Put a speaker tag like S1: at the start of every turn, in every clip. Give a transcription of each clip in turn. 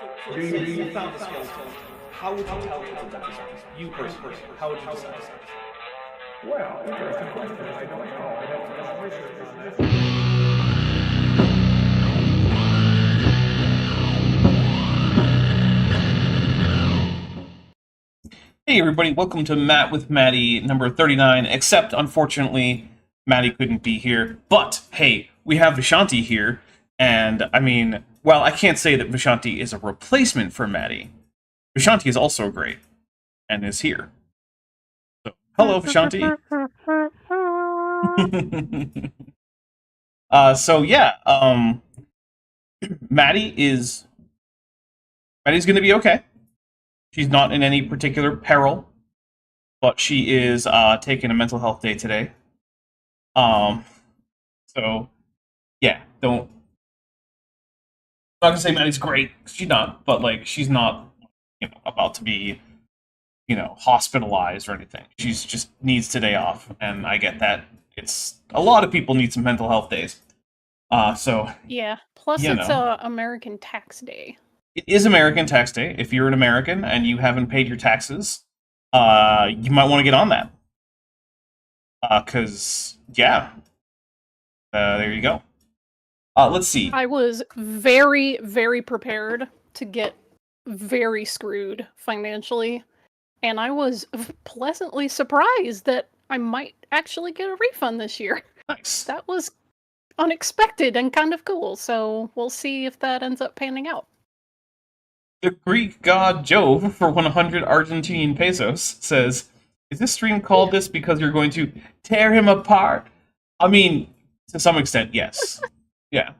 S1: So let's say you found a skeleton. How would you tell it's a dinosaur? You personally, how would you decide?
S2: Well, interesting question. I don't know. I'd have to do some research on this.
S3: Hey everybody, welcome to Matt with Maddie number 39, except unfortunately, Maddie couldn't be here. But, hey, we have Vishanti here, and I mean, well, I can't say that Vishanti is a replacement for Maddie. Vishanti is also great, and is here. So, hello Vishanti! Maddie's gonna be okay. She's not in any particular peril, but she is taking a mental health day today. So yeah, I'm not gonna say Maddie's great. She's not, but like she's not, about to be, hospitalized or anything. She's just needs today off, and I get that. It's a lot of people need some mental health days.
S4: Yeah. Plus, it's American Tax Day.
S3: It is American Tax Day. If you're an American and you haven't paid your taxes, you might want to get on that. There you go. Let's see.
S4: I was very, very prepared to get very screwed financially, and I was pleasantly surprised that I might actually get a refund this year.
S3: Nice.
S4: That was unexpected and kind of cool, so we'll see if that ends up panning out.
S3: The Greek god Jove, for 100 Argentine pesos, says, is this stream called this because you're going to tear him apart? I mean, to some extent, yes. Yeah.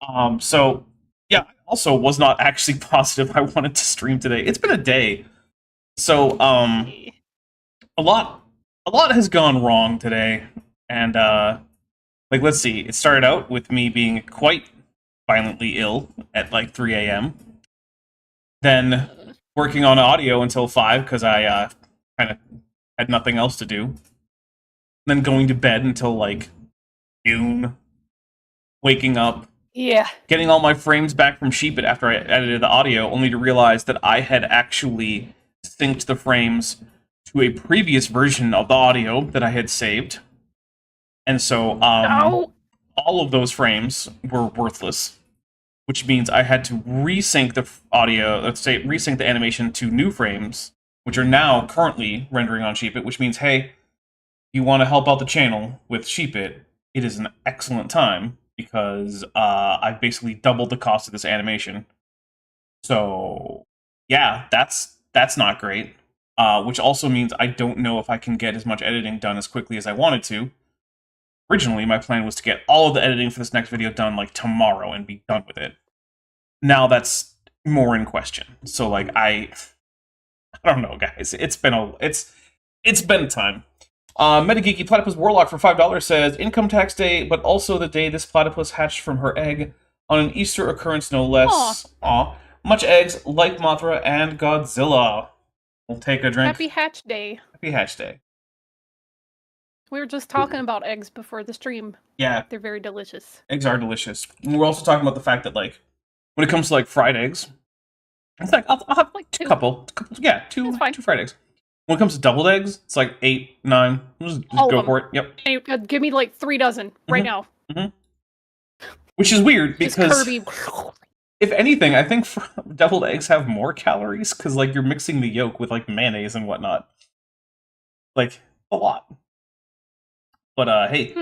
S3: I also was not actually positive I wanted to stream today. It's been a day. So, a lot has gone wrong today. And, let's see. It started out with me being quite violently ill at, 3 a.m., then working on audio until 5 because I kind of had nothing else to do. Then going to bed until noon. Waking up.
S4: Yeah.
S3: Getting all my frames back from Sheepit after I edited the audio, only to realize that I had actually synced the frames to a previous version of the audio that I had saved. And so all of those frames were worthless. Which means I had to resync the audio, resync the animation to new frames, which are now currently rendering on Sheepit, which means, hey, if you want to help out the channel with Sheepit, it is an excellent time, because I've basically doubled the cost of this animation. So, yeah, that's not great. Which also means I don't know if I can get as much editing done as quickly as I wanted to. Originally, my plan was to get all of the editing for this next video done tomorrow and be done with it. Now that's more in question. So I don't know, guys. It's been time. Metageeky Platypus Warlock for $5 says Income Tax Day, but also the day this platypus hatched from her egg on an Easter occurrence, no less. Aw. Much eggs like Mothra and Godzilla. We'll take a drink.
S4: Happy Hatch Day.
S3: Happy Hatch Day.
S4: We were just talking about eggs before the stream.
S3: Yeah.
S4: They're very delicious.
S3: Eggs are delicious. And we're also talking about the fact that, when it comes to, fried eggs, it's I'll have,
S4: two.
S3: Two fried eggs. When it comes to doubled eggs, it's 8, 9. Just go for it. Yep.
S4: Hey, give me 3 dozen right now.
S3: Mm-hmm. Which is weird, because
S4: Kirby.
S3: If anything, I think deviled eggs have more calories, because, you're mixing the yolk with, mayonnaise and whatnot. A lot. But, hey,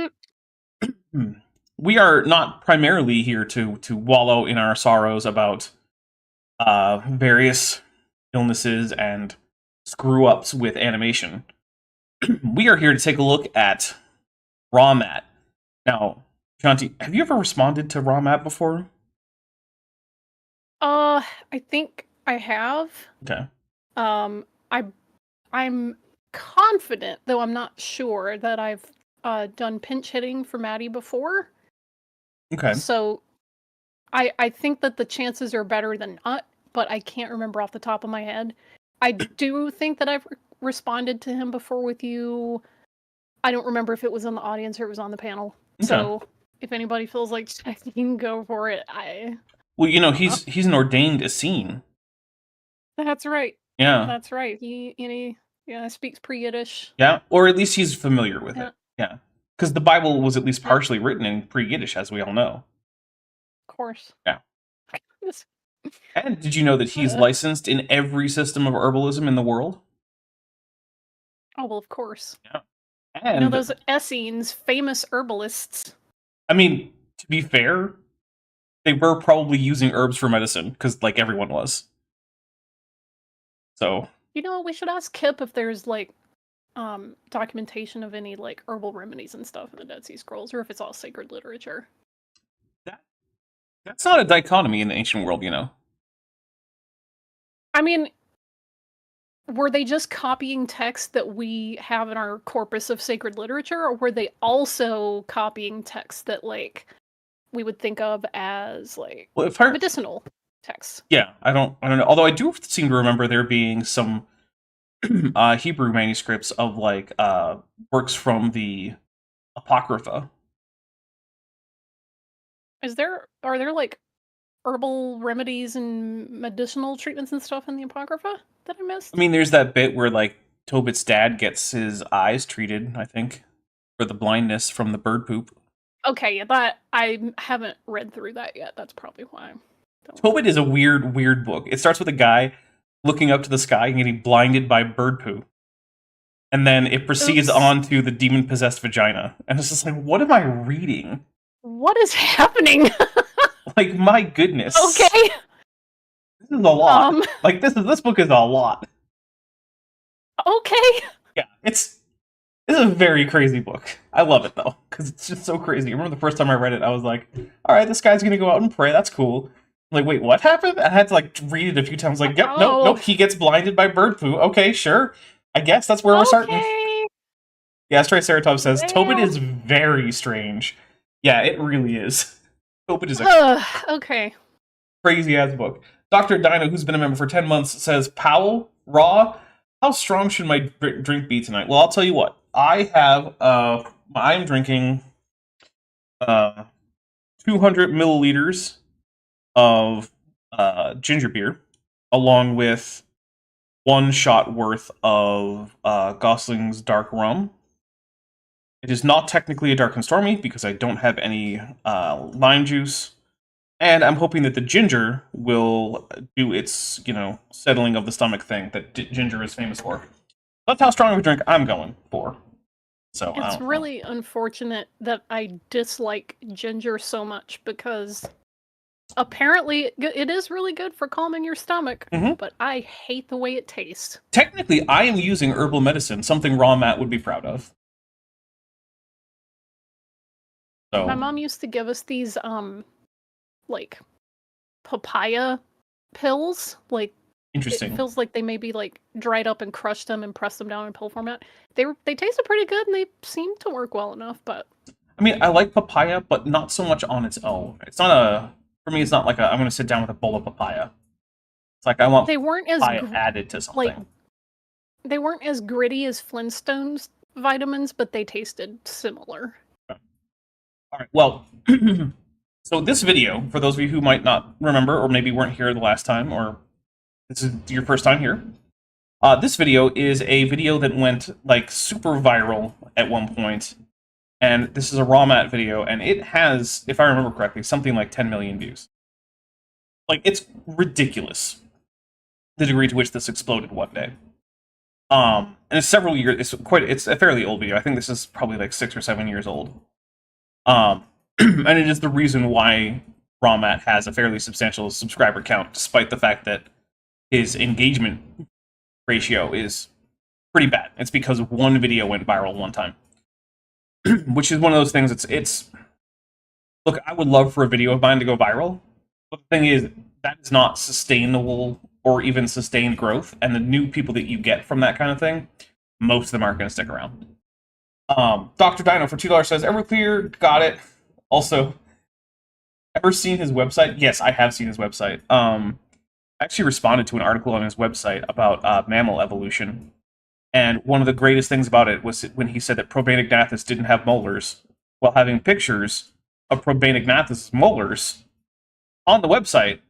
S3: we are not primarily here to wallow in our sorrows about various illnesses and screw-ups with animation. We are here to take a look at RawMat. Now, Shanti, have you ever responded to RawMat before?
S4: I think I have.
S3: Okay.
S4: I'm confident, though I'm not sure, that I've done pinch hitting for Maddie before.
S3: Okay.
S4: So I think that the chances are better than not, but I can't remember off the top of my head. I do think that I've responded to him before with you. I don't remember if it was in the audience or it was on the panel. Okay. So if anybody feels like checking, go for it.
S3: Well, he's an ordained Essene.
S4: That's right.
S3: Yeah.
S4: That's right. He speaks pre-Yiddish.
S3: Yeah, or at least he's familiar with
S4: Yeah.
S3: it. Yeah. Because the Bible was at least
S4: Yeah.
S3: partially written in pre-Yiddish, as we all know.
S4: Of course.
S3: Yeah. And did you know that he's licensed in every system of herbalism in the world?
S4: Oh, well, of course.
S3: Yeah. And
S4: those Essenes, famous herbalists.
S3: I mean, to be fair, they were probably using herbs for medicine, because, like, everyone was. So...
S4: we should ask Kip if there's, like, documentation of any, like, herbal remedies and stuff in the Dead Sea Scrolls, or if it's all sacred literature.
S3: That's not a dichotomy in the ancient world,
S4: I mean, were they just copying text that we have in our corpus of sacred literature, or were they also copying text that, like, we would think of as, like, medicinal texts?
S3: Yeah, I don't know. Although I do seem to remember there being some Hebrew manuscripts of, like, works from the Apocrypha.
S4: Are there, like, herbal remedies and medicinal treatments and stuff in the Apocrypha that I missed?
S3: I mean, there's that bit where, like, Tobit's dad gets his eyes treated, I think, for the blindness from the bird poop.
S4: Okay, yeah, that I haven't read through that yet. That's probably why.
S3: Tobit is a weird book. It starts with a guy looking up to the sky and getting blinded by bird poo. And then it proceeds on to the demon-possessed vagina. And it's just like, what am I reading?
S4: What is happening?
S3: Like, my goodness.
S4: Okay.
S3: This is a lot. Like, this book is a lot.
S4: Okay.
S3: Yeah, it's a very crazy book. I love it, though, because it's just so crazy. I remember the first time I read it, I was like, all right, this guy's going to go out and pray. That's cool. I'm like, wait, what happened? I had to, like, read it a few times. Like, yep, nope, he gets blinded by bird poo. Okay, sure. I guess that's where we're starting. Yeah, Triceratop says, Tobit is very strange. Yeah, it really is. Tobit is
S4: okay.
S3: Crazy-ass book. Dr. Dino, who's been a member for 10 months, says, Powell, raw, how strong should my drink be tonight? Well, I'll tell you what. I am drinking 200 milliliters of ginger beer, along with 1 shot worth of Gosling's dark rum. It is not technically a dark and stormy because I don't have any lime juice, and I'm hoping that the ginger will do its, settling of the stomach thing that ginger is famous for. That's how strong of a drink I'm going for. So
S4: it's really unfortunate that I dislike ginger so much, because apparently it is really good for calming your stomach, but I hate the way it tastes.
S3: Technically, I am using herbal medicine, something Raw Matt would be proud of. So,
S4: my mom used to give us these, like, papaya pills. Like,
S3: interesting.
S4: It feels like they maybe, like, dried up and crushed them and pressed them down in pill format. They tasted pretty good, and they seemed to work well enough, but...
S3: I mean, I like papaya, but not so much on its own. It's not for me, it's not like I'm going to sit down with a bowl of papaya. It's like I want papaya added to something.
S4: Like, they weren't as gritty as Flintstones vitamins, but they tasted similar.
S3: All right, well, so this video, for those of you who might not remember, or maybe weren't here the last time, or this is your first time here, this video is a video that went, like, super viral at one point, and this is a raw mat video, and it has, if I remember correctly, something like 10 million views. Like, it's ridiculous, the degree to which this exploded one day. And it's several years, it's a fairly old video. I think this is probably like 6 or 7 years old. And it is the reason why Raw Matt has a fairly substantial subscriber count, despite the fact that his engagement ratio is pretty bad. It's because one video went viral one time. Which is one of those things, it's look, I would love for a video of mine to go viral, but the thing is, that is not sustainable or even sustained growth, and the new people that you get from that kind of thing, most of them aren't going to stick around. Dr. Dino for $2 says, Everclear, got it. Also, ever seen his website? Yes, I have seen his website. I actually responded to an article on his website about mammal evolution, and one of the greatest things about it was when he said that Probanignathus didn't have molars, while having pictures of Probanignathus' molars on the website,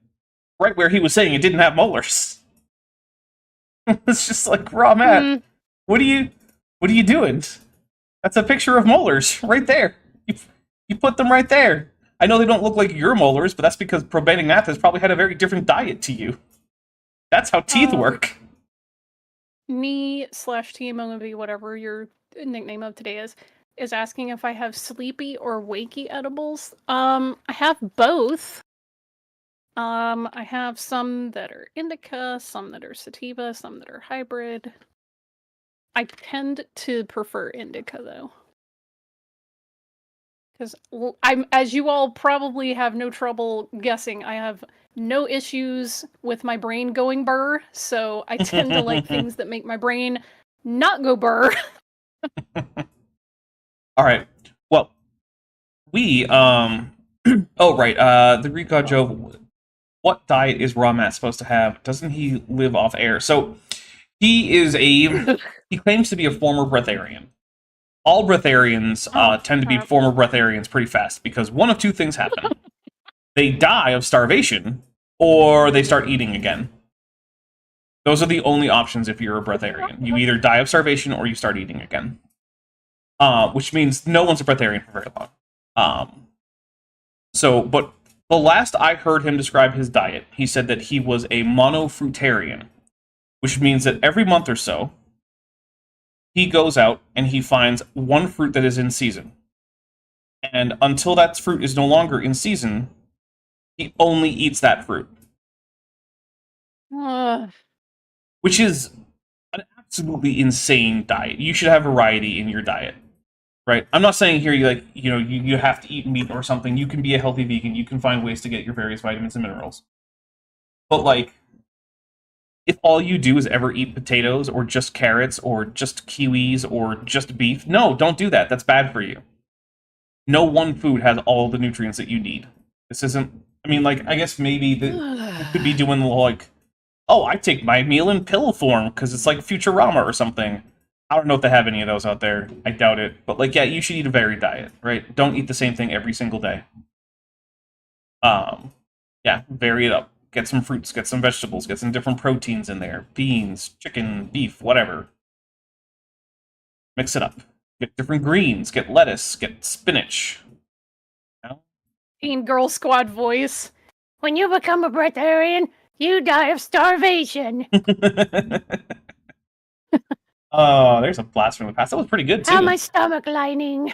S3: right where he was saying it didn't have molars. It's just like, raw Matt, what are you doing? That's a picture of molars right there. You put them right there. I know they don't look like your molars, but that's because probating math has probably had a very different diet to you. That's how teeth work.
S4: Me/TMOMV, whatever your nickname of today is asking if I have sleepy or wakey edibles. I have both. I have some that are indica, some that are sativa, some that are hybrid. I tend to prefer indica though. Because I'm, as you all probably have no trouble guessing, I have no issues with my brain going burr, so I tend to like things that make my brain not go burr.
S3: All right. Well, we oh right. The Greek god Jove. What diet is Raw Matt supposed to have? Doesn't he live off air? So he is he claims to be a former breatharian. All breatharians tend to be former breatharians pretty fast because one of two things happen. They die of starvation or they start eating again. Those are the only options if you're a breatharian. You either die of starvation or you start eating again. Which means no one's a breatharian for very long. But the last I heard him describe his diet, he said that he was a monofruitarian, which means that every month or so, he goes out and he finds one fruit that is in season. And until that fruit is no longer in season, he only eats that fruit. Which is an absolutely insane diet. You should have variety in your diet. Right? I'm not saying here you have to eat meat or something. You can be a healthy vegan. You can find ways to get your various vitamins and minerals. But like, if all you do is ever eat potatoes or just carrots or just kiwis or just beef, no, don't do that. That's bad for you. No one food has all the nutrients that you need. This isn't, I mean, like, I guess maybe you could be doing like, oh, I take my meal in pill form because it's like Futurama or something. I don't know if they have any of those out there. I doubt it. But like, yeah, you should eat a varied diet, right? Don't eat the same thing every single day. Yeah, vary it up. Get some fruits, get some vegetables, get some different proteins in there. Beans, chicken, beef, whatever. Mix it up. Get different greens, get lettuce, get spinach. You know?
S4: Teen Girl Squad voice. When you become a breatharian, you die of starvation.
S3: Oh, there's a blast from the past. That was pretty good, too.
S4: How my stomach lining.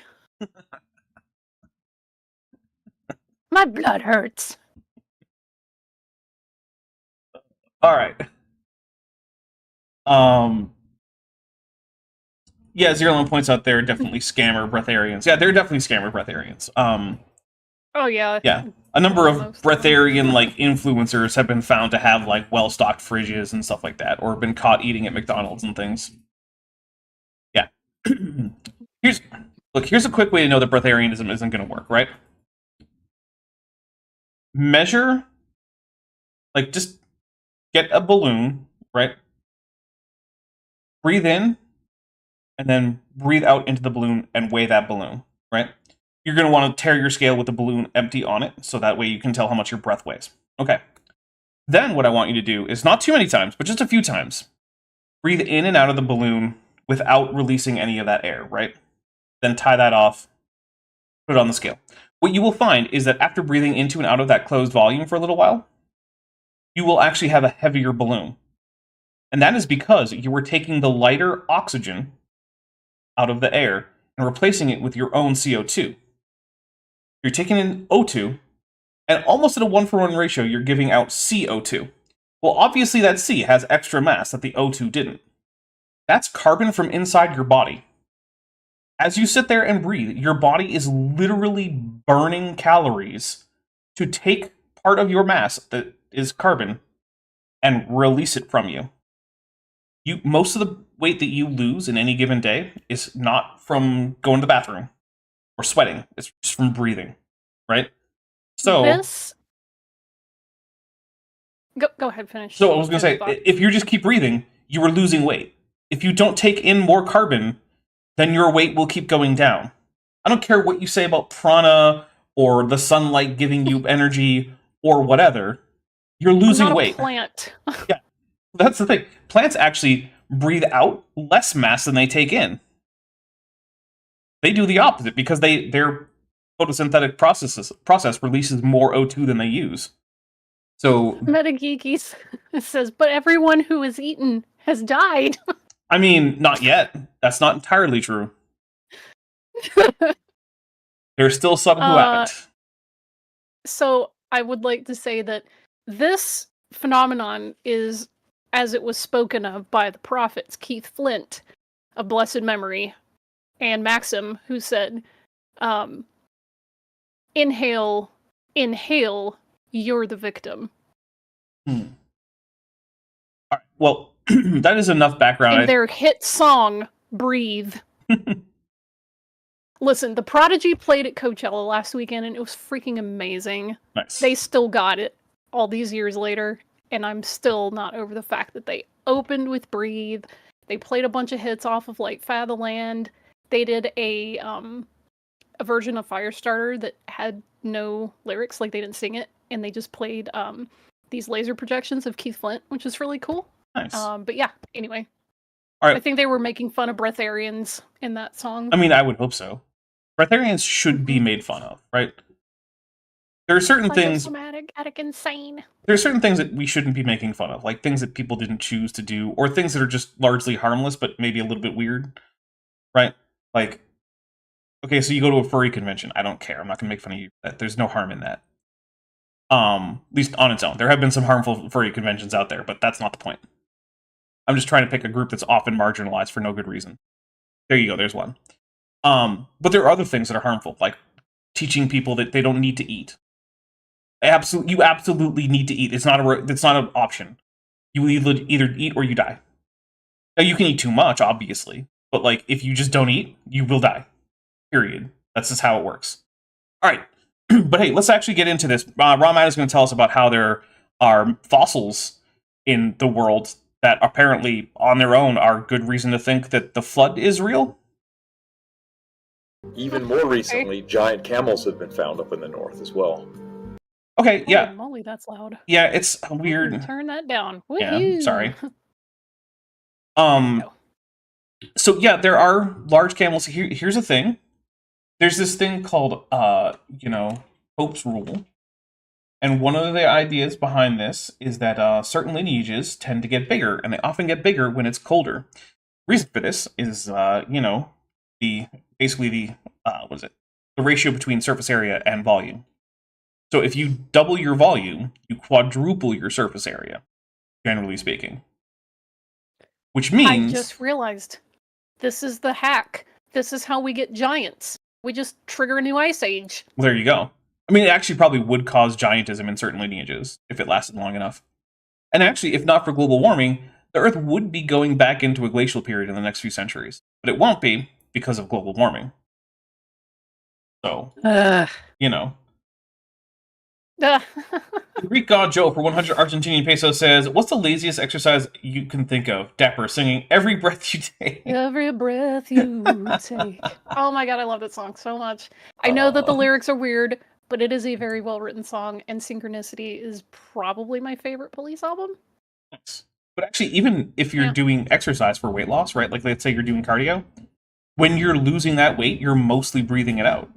S4: My blood hurts.
S3: All right. Yeah, Zero Line points out they're definitely scammer breatharians. Yeah, they're definitely scammer breatharians.
S4: Oh yeah.
S3: Yeah. A number of breatharian like influencers have been found to have like well-stocked fridges and stuff like that, or been caught eating at McDonald's and things. Yeah. Here's a quick way to know that breatharianism isn't going to work, right? Measure, like, just get a balloon, right? Breathe in, and then breathe out into the balloon and weigh that balloon, right? You're going to want to tear your scale with the balloon empty on it, so that way you can tell how much your breath weighs. Okay. Then what I want you to do is not too many times, but just a few times. Breathe in and out of the balloon without releasing any of that air, right? Then tie that off, put it on the scale. What you will find is that after breathing into and out of that closed volume for a little while, you will actually have a heavier balloon. And that is because you were taking the lighter oxygen out of the air and replacing it with your own CO2. You're taking in O2, and almost at a 1-for-1 ratio, you're giving out CO2. Well, obviously that C has extra mass that the O2 didn't. That's carbon from inside your body. As you sit there and breathe, your body is literally burning calories to take part of your mass that is carbon and release it from you. Most of the weight that you lose in any given day is not from going to the bathroom or sweating. It's just from breathing, right? So
S4: Go ahead, finish.
S3: So I was going to say, if you just keep breathing, you are losing weight. If you don't take in more carbon, then your weight will keep going down. I don't care what you say about prana or the sunlight giving you energy. or whatever, you're
S4: I'm
S3: losing
S4: not a
S3: weight.
S4: plant.
S3: That's the thing. Plants actually breathe out less mass than they take in. They do the opposite because their photosynthetic process releases more O2 than they use. So
S4: Metageekies says, but everyone who has eaten has died.
S3: I mean, not yet. That's not entirely true. There's still some who haven't.
S4: So I would like to say that this phenomenon is, as it was spoken of by the prophets, Keith Flint of blessed memory, and Maxim, who said, inhale, inhale, you're the victim.
S3: All right, well, that is enough background.
S4: In their hit song, Breathe. Listen, The Prodigy played at Coachella last weekend, and it was freaking amazing.
S3: Nice.
S4: They still got it all these years later, and I'm still not over the fact that they opened with Breathe. They played a bunch of hits off of like Fatherland. They did a version of Firestarter that had no lyrics, like they didn't sing it, and they just played these laser projections of Keith Flint, which is really cool.
S3: Nice.
S4: But yeah, anyway.
S3: All right.
S4: I think they were making fun of breatharians in that song.
S3: I mean, I would hope so. Breatharians should be made fun of, right? There are certain things.
S4: Insane.
S3: There are certain things that we shouldn't be making fun of, like things that people didn't choose to do, or things that are just largely harmless, but maybe a little bit weird, right? Like, okay, so you go to a furry convention. I don't care. I'm not gonna make fun of you. There's no harm in that. At least on its own. There have been some harmful furry conventions out there, but that's not the point. I'm just trying to pick a group that's often marginalized for no good reason. There you go. There's one. But there are other things that are harmful, like teaching people that they don't need to eat. You absolutely need to eat. It's not an option. You either eat or you die. Now you can eat too much, obviously, but like if you just don't eat, you will die. Period. That's just how it works. All right, but hey, let's actually get into this. Ramat is going to tell us about how there are fossils in the world that apparently, on their own, are good reason to think that the flood is real.
S5: Even more recently, giant camels have been found up in the north as well.
S3: Okay, yeah.
S4: Holy moly, that's loud.
S3: Yeah, it's weird.
S4: Turn that down.
S3: Yeah,
S4: Woo-hoo.
S3: sorry. So yeah, there are large camels. Here's the thing. There's this thing called, Pope's rule. And one of the ideas behind this is that certain lineages tend to get bigger, and they often get bigger when it's colder. Reason for this is, the ratio between surface area and volume. So if you double your volume, you quadruple your surface area, generally speaking. Which means...
S4: I just realized, this is the hack. This is how we get giants. We just trigger a new ice age.
S3: Well, there you go. I mean, it actually probably would cause giantism in certain lineages, if it lasted long enough. And actually, if not for global warming, the Earth would be going back into a glacial period in the next few centuries. But it won't be, because of global warming. So, The Greek god Joe for 100 Argentinian pesos says, "What's the laziest exercise you can think of?" Dapper singing "Every Breath You Take."
S4: Every breath you take. Oh my god, I love that song so much. I know that the lyrics are weird, but it is a very well written song, and Synchronicity is probably my favorite Police album.
S3: Nice. But actually, even if you're doing exercise for weight loss, right? Like let's say you're doing cardio, when you're losing that weight, you're mostly breathing it out.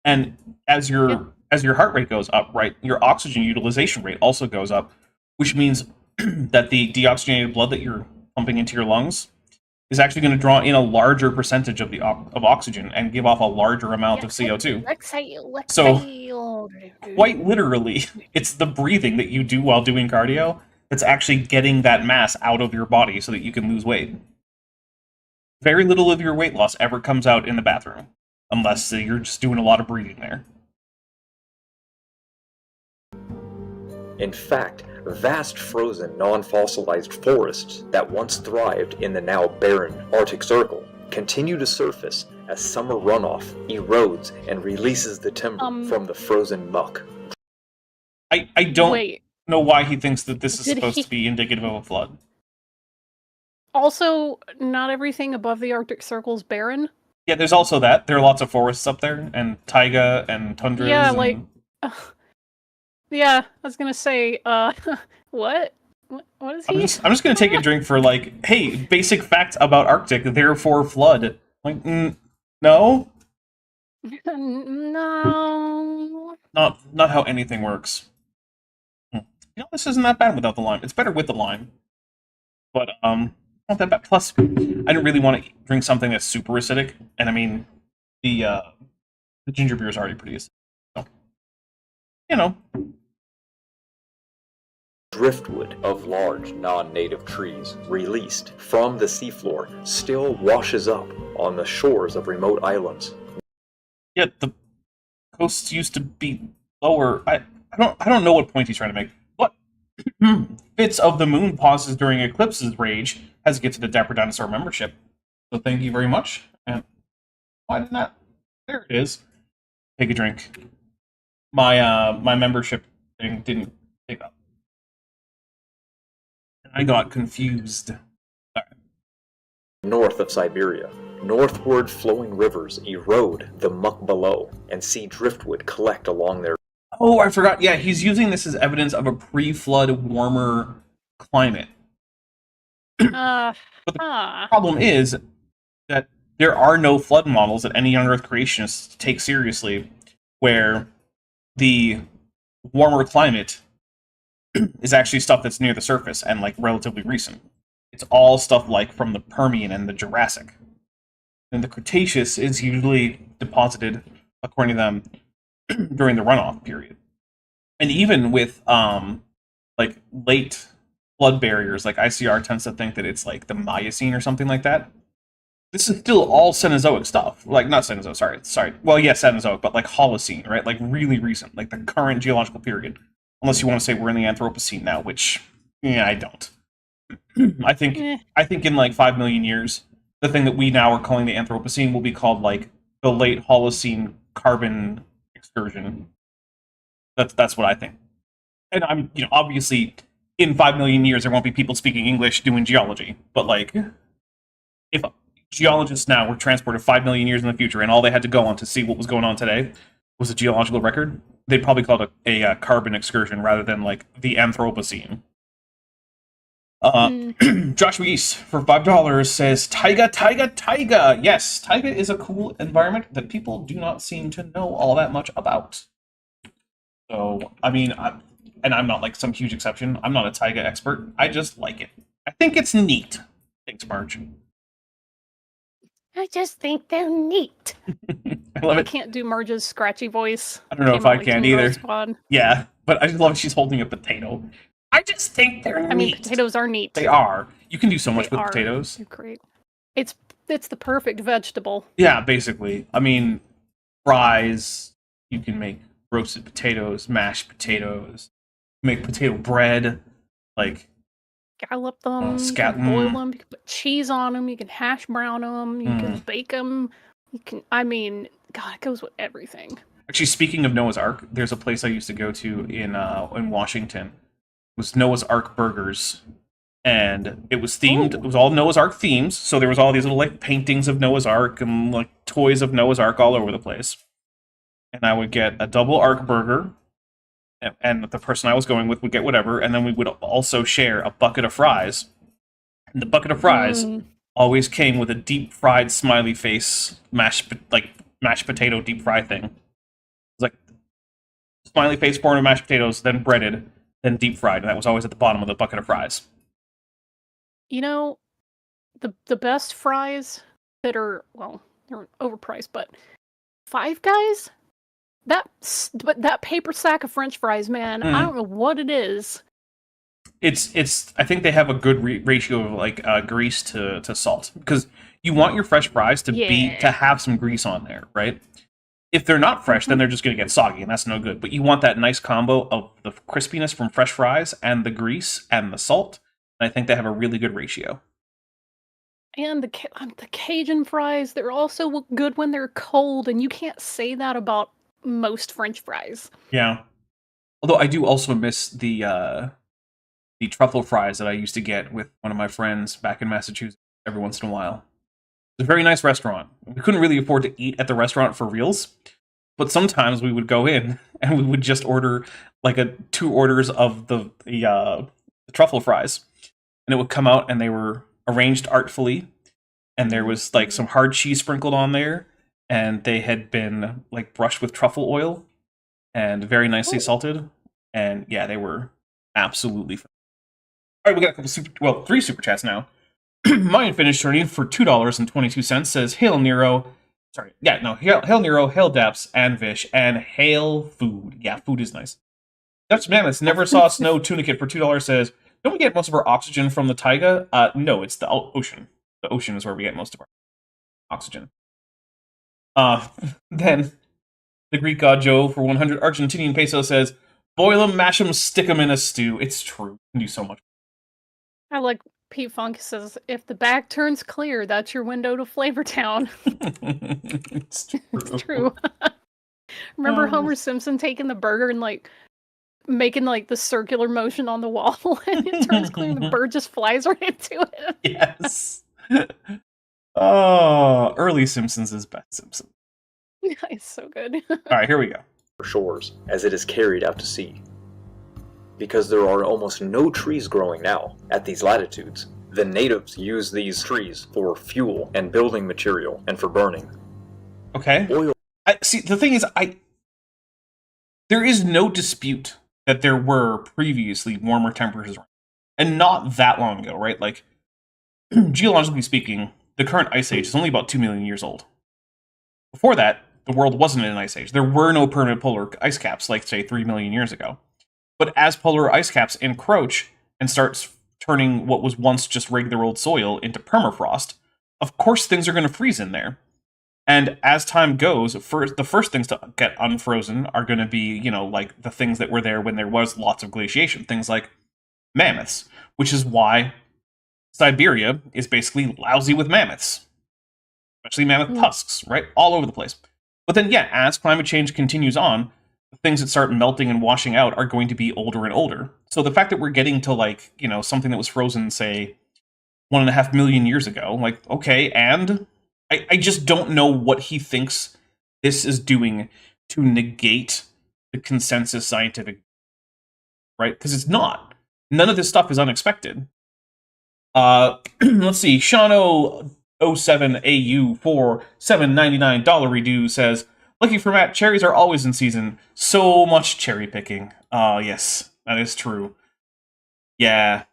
S3: And as your heart rate goes up, right, your oxygen utilization rate also goes up, which means that the deoxygenated blood that you're pumping into your lungs is actually going to draw in a larger percentage of of oxygen and give off a larger amount of CO2.
S4: Exhale.
S3: So, quite literally, it's the breathing that you do while doing cardio that's actually getting that mass out of your body so that you can lose weight. Very little of your weight loss ever comes out in the bathroom, unless you're just doing a lot of breathing there.
S5: In fact, vast frozen, non-fossilized forests that once thrived in the now barren Arctic Circle continue to surface as summer runoff erodes and releases the timber from the frozen muck.
S3: I don't know why he thinks that this is supposed to be indicative of a flood.
S4: Also, not everything above the Arctic Circle is barren.
S3: Yeah, there's also that. There are lots of forests up there, and taiga, and tundras.
S4: Yeah,
S3: and...
S4: like... Yeah, I was gonna say, what? What is
S3: I'm
S4: he?
S3: just gonna take a drink for like, hey, basic facts about Arctic, therefore flood. Like, no,
S4: No.
S3: not how anything works. This isn't that bad without the lime. It's better with the lime, but not that bad. Plus, I didn't really want to drink something that's super acidic, and I mean, the ginger beer is already pretty acidic, so you know.
S5: Driftwood of large non-native trees released from the seafloor still washes up on the shores of remote islands.
S3: Yeah, the coasts used to be lower. I don't know what point he's trying to make. What bits of the moon pauses during eclipses rage has to get to the Dapper Dinosaur membership. So thank you very much. And why didn't that? There it is. Take a drink. My membership thing didn't pick up. I got confused.
S5: North of Siberia, northward flowing rivers erode the muck below and see driftwood collect along their.
S3: Oh, I forgot. Yeah, he's using this as evidence of a pre-flood warmer climate. But the problem is that there are no flood models that any young Earth creationists take seriously, where the warmer climate is actually stuff that's near the surface and like relatively recent. It's all stuff like from the Permian and the Jurassic. And the Cretaceous is usually deposited, according to them, during the runoff period. And even with like late flood barriers, like ICR tends to think that it's like the Miocene or something like that. This is still all Cenozoic stuff. Like, not Cenozoic, sorry. Well, yes, Cenozoic, but like Holocene, right? Like really recent, like the current geological period. Unless you want to say we're in the Anthropocene now, which, yeah, I don't. I think in like 5 million years, the thing that we now are calling the Anthropocene will be called like the late Holocene carbon excursion. That's what I think. And I'm, obviously in 5 million years there won't be people speaking English doing geology, but like if geologists now were transported 5 million years in the future and all they had to go on to see what was going on today was a geological record, they'd probably call it a carbon excursion rather than like the Anthropocene. Joshua East for $5 says, Taiga. Yes, Taiga is a cool environment that people do not seem to know all that much about. So, I mean, I'm not like some huge exception. I'm not a Taiga expert. I just like it. I think it's neat. Thanks, Marge.
S4: I just think they're neat.
S3: I love it.
S4: I can't do Marge's scratchy voice.
S3: I don't know if I can either. Yeah, but I just love she's holding a potato. I just think they're neat.
S4: I mean, potatoes are neat.
S3: They are. You can do so much with potatoes.
S4: They're great. It's the perfect vegetable.
S3: Yeah, basically. I mean, fries. You can make roasted potatoes, mashed potatoes. Make potato bread. Like,
S4: scallop them, you can boil them, you can put cheese on them, you can hash brown them, you can bake them, I mean, God, it goes with everything.
S3: Actually, speaking of Noah's Ark, there's a place I used to go to in Washington. It was Noah's Ark Burgers, and it was themed, It was all Noah's Ark themes, so there was all these little like paintings of Noah's Ark and like toys of Noah's Ark all over the place. And I would get a double Ark burger, and the person I was going with would get whatever, and then we would also share a bucket of fries. And the bucket of fries always came with a deep fried smiley face mashed potato deep fry thing. It was like smiley face form of mashed potatoes, then breaded, then deep fried, and that was always at the bottom of the bucket of fries.
S4: You know, the best fries that are, well, they're overpriced, but Five Guys. That paper sack of French fries, man, I don't know what it is.
S3: It's. I think they have a good ratio of like grease to salt, because you want your fresh fries to have some grease on there, right? If they're not fresh, then they're just going to get soggy, and that's no good. But you want that nice combo of the crispiness from fresh fries and the grease and the salt. And I think they have a really good ratio.
S4: And the Cajun fries, they're also good when they're cold, and you can't say that about most French fries. Yeah.
S3: Although I do also miss the truffle fries that I used to get with one of my friends back in Massachusetts every once in a while. It's a very nice restaurant. We couldn't really afford to eat at the restaurant for reals, But sometimes we would go in and we would just order like 2 orders of the truffle fries, and it would come out and they were arranged artfully, and there was like some hard cheese sprinkled on there, and they had been like brushed with truffle oil and very nicely salted, and yeah, they were absolutely fun. All right, we got a couple 3 super chats now. My Infinite Journey for $2.22 says, Hail Nero. Sorry, yeah, no, Hail Nero, Hail Daps, and Vish, and Hail Food. Yeah, food is nice. Dutch Mammoths never saw snow tunicate for $2 says, don't we get most of our oxygen from the taiga? No, it's the ocean. The ocean is where we get most of our oxygen. Then the Greek god Joe for 100 Argentinian peso says, boil 'em, mash 'em, stick 'em in a stew. It's true. You can do so much.
S4: I like Pete Funk says, if the back turns clear, that's your window to Flavortown.
S3: It's true.
S4: It's true. Remember Homer Simpson taking the burger and like making like the circular motion on the wall and it turns clear, the bird just flies right into it.
S3: Yes. Oh, early Simpsons is best Simpsons.
S4: It's so good.
S3: All right, here we go.
S5: Shores as it is carried out to sea. Because there are almost no trees growing now at these latitudes, the natives use these trees for fuel and building material and for burning.
S3: Okay.
S5: Oil.
S3: See, the thing is, there is no dispute that there were previously warmer temperatures, and not that long ago, right? Like, geologically speaking, the current ice age is only about 2 million years old. Before that, the world wasn't in an ice age. There were no permanent polar ice caps, like, say, 3 million years ago. But as polar ice caps encroach and starts turning what was once just regular old soil into permafrost, of course things are going to freeze in there. And as time goes, the first things to get unfrozen are going to be, like the things that were there when there was lots of glaciation. Things like mammoths, which is why Siberia is basically lousy with mammoths. Especially mammoth tusks, right? All over the place. But then, yeah, as climate change continues on, the things that start melting and washing out are going to be older and older. So the fact that we're getting to, like, something that was frozen, say, 1.5 million years ago, like, okay, and I just don't know what he thinks this is doing to negate the consensus scientific, right? Because it's not. None of this stuff is unexpected. Let's see, Shano07AU for $7.99 redo says, looking for Matt, cherries are always in season. So much cherry picking. Yes, that is true. Yeah.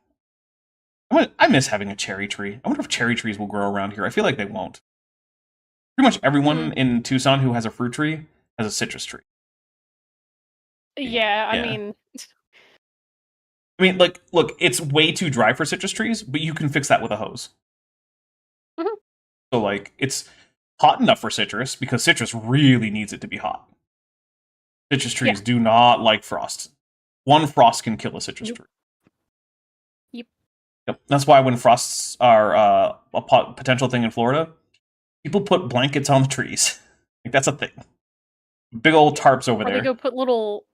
S3: I miss having a cherry tree. I wonder if cherry trees will grow around here. I feel like they won't. Pretty much everyone in Tucson who has a fruit tree has a citrus tree.
S4: Yeah,
S3: Yeah.
S4: I mean,
S3: like, look, it's way too dry for citrus trees, but you can fix that with a hose.
S4: Mhm.
S3: So, like, it's hot enough for citrus, because citrus really needs it to be hot. Citrus trees do not like frost. One frost can kill a citrus tree.
S4: Yep.
S3: That's why when frosts are a potential thing in Florida, people put blankets on the trees. Like, that's a thing. Big old tarps over there.
S4: They go put little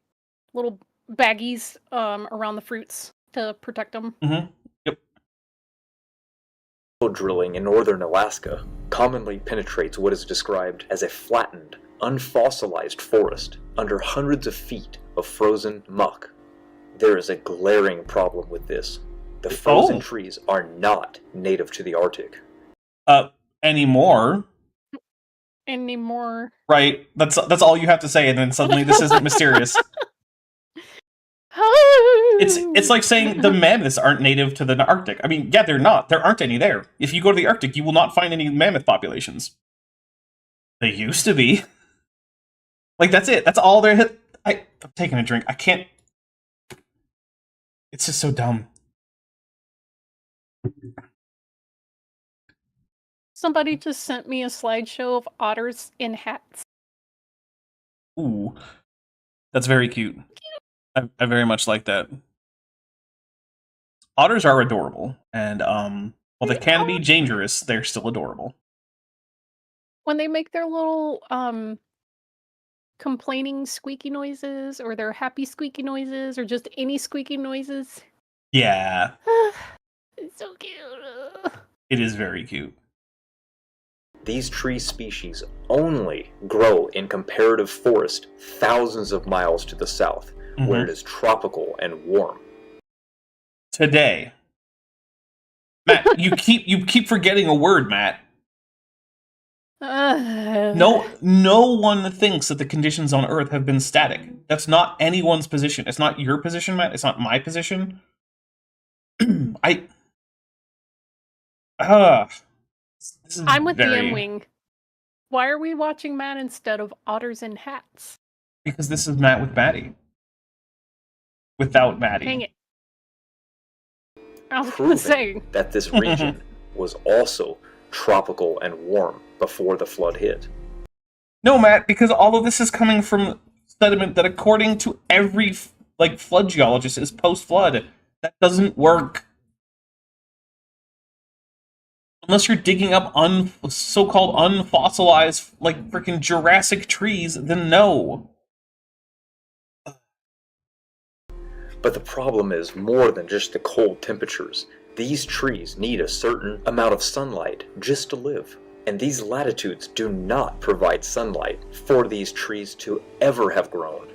S4: baggies around the fruits to protect them.
S3: Mm-hmm. Yep.
S5: Drilling in northern Alaska commonly penetrates what is described as a flattened, unfossilized forest under hundreds of feet of frozen muck. There is a glaring problem with this. The frozen trees are not native to the Arctic.
S3: Anymore. Right. That's all you have to say, and then suddenly this isn't mysterious. It's like saying the mammoths aren't native to the Arctic. I mean, yeah, they're not. There aren't any there. If you go to the Arctic, you will not find any mammoth populations. They used to be. Like, that's it. That's all they're... I'm taking a drink. I can't... It's just so dumb.
S4: Somebody just sent me a slideshow of otters in hats.
S3: Ooh. That's very cute. I very much like that. Otters are adorable, and while they can be dangerous, they're still adorable.
S4: When they make their little complaining squeaky noises, or their happy squeaky noises, or just any squeaky noises.
S3: Yeah.
S4: It's so cute.
S3: It is very cute.
S5: these tree species only grow in comparative forest thousands of miles to the south, where it is tropical and warm.
S3: Today. Matt, you keep forgetting a word, Matt. No one thinks that the conditions on Earth have been static. That's not anyone's position. It's not your position, Matt. It's not my position. I'm
S4: with the M-Wing. Why are we watching Matt instead of Otters in Hats?
S3: Because this is Matt with Maddie. Without Maddie.
S4: Dang it. I was going to say
S5: that this region was also tropical and warm before the flood hit.
S3: No, Matt, because all of this is coming from sediment that, according to every flood geologist, is post-flood. That doesn't work. Unless you're digging up so-called unfossilized, freaking Jurassic trees, then no.
S5: But the problem is more than just the cold temperatures. These trees need a certain amount of sunlight just to live. And these latitudes do not provide sunlight for these trees to ever have grown.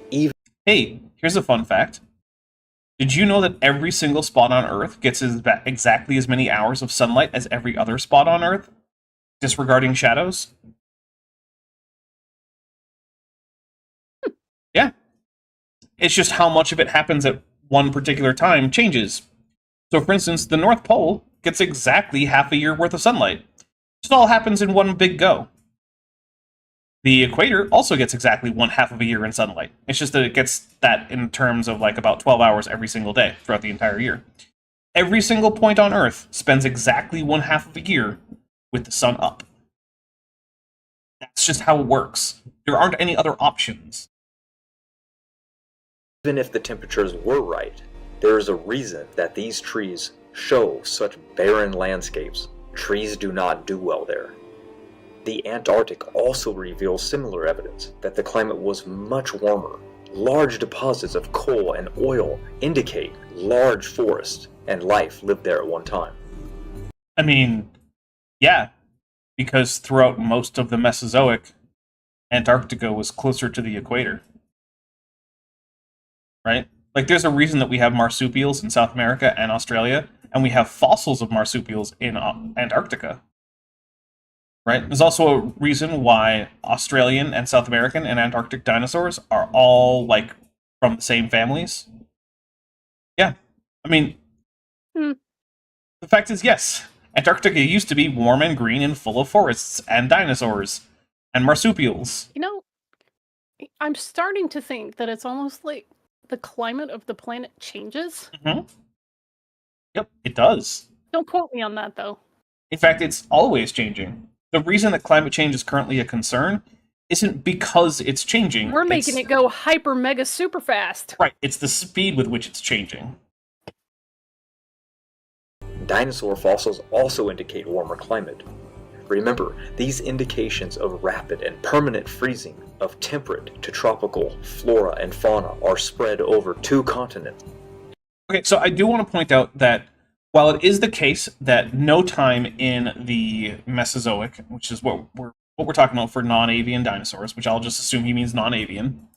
S3: Hey, here's a fun fact. Did you know that every single spot on Earth gets exactly as many hours of sunlight as every other spot on Earth, disregarding shadows? Yeah. It's just how much of it happens at one particular time changes. So, for instance, the North Pole gets exactly half a year worth of sunlight. It all happens in one big go. The equator also gets exactly one half of a year in sunlight. It's just that it gets that in terms of about 12 hours every single day throughout the entire year. Every single point on Earth spends exactly one half of a year with the sun up. That's just how it works. There aren't any other options.
S5: Even if the temperatures were right, there is a reason that these trees show such barren landscapes. Trees do not do well there. The Antarctic also reveals similar evidence that the climate was much warmer. Large deposits of coal and oil indicate large forests, and life lived there at one time.
S3: I mean, yeah, because throughout most of the Mesozoic, Antarctica was closer to the equator. Right? There's a reason that we have marsupials in South America and Australia, and we have fossils of marsupials in Antarctica. Right? There's also a reason why Australian and South American and Antarctic dinosaurs are all, from the same families. Yeah. I mean, the fact is, yes, Antarctica used to be warm and green and full of forests and dinosaurs and marsupials.
S4: I'm starting to think that it's almost like the climate of the planet changes.
S3: Mm-hmm. Yep, it does.
S4: Don't quote me on that, though.
S3: In fact, it's always changing. The reason that climate change is currently a concern isn't because it's changing.
S4: We're making it go hyper mega super fast.
S3: Right, it's the speed with which it's changing.
S5: Dinosaur fossils also indicate warmer climate. Remember, these indications of rapid and permanent freezing of temperate to tropical flora and fauna are spread over 2 continents.
S3: Okay, so I do want to point out that while it is the case that no time in the Mesozoic, which is what we're talking about for non-avian dinosaurs, which I'll just assume he means non-avian,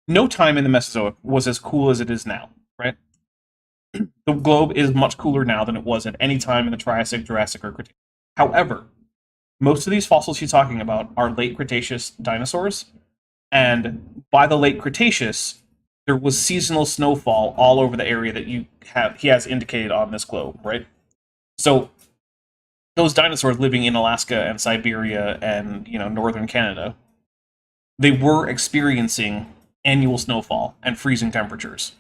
S3: no time in the Mesozoic was as cool as it is now, right? The globe is much cooler now than it was at any time in the Triassic, Jurassic, or Cretaceous. However, most of these fossils he's talking about are late Cretaceous dinosaurs, and by the late Cretaceous, there was seasonal snowfall all over the area that he has indicated on this globe, right? So those dinosaurs living in Alaska and Siberia and, northern Canada, they were experiencing annual snowfall and freezing temperatures.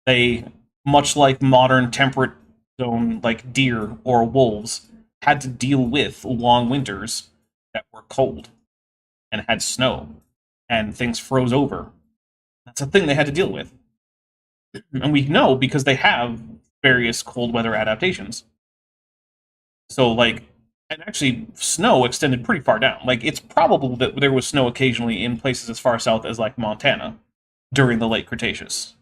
S3: They, much like modern temperate zone like deer or wolves, had to deal with long winters that were cold and had snow and things froze over. That's a thing they had to deal with. And we know because they have various cold weather adaptations. So, and actually, snow extended pretty far down. It's probable that there was snow occasionally in places as far south as, Montana during the late Cretaceous.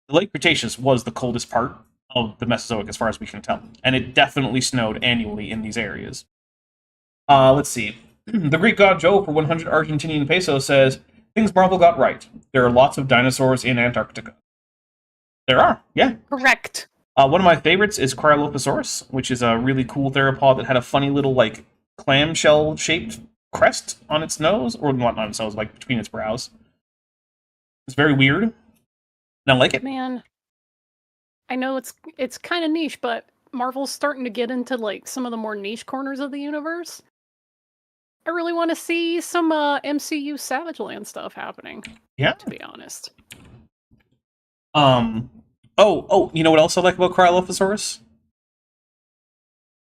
S3: The late Cretaceous was the coldest part of the Mesozoic as far as we can tell. And it definitely snowed annually in these areas. Let's see. The Greek god Joe for 100 Argentinian pesos says, things Marvel got right. There are lots of dinosaurs in Antarctica. There are, yeah.
S4: Correct.
S3: One of my favorites is Cryolophosaurus, which is a really cool theropod that had a funny little, like, clamshell-shaped crest on its nose, or not on its nose, like between its brows. It's very weird. And I like it.
S4: Man, I know it's kind of niche, but Marvel's starting to get into like some of the more niche corners of the universe. I really want to see some MCU Savage Land stuff happening.
S3: Yeah.
S4: To be honest.
S3: Oh, you know what else I like about Cryolophosaurus?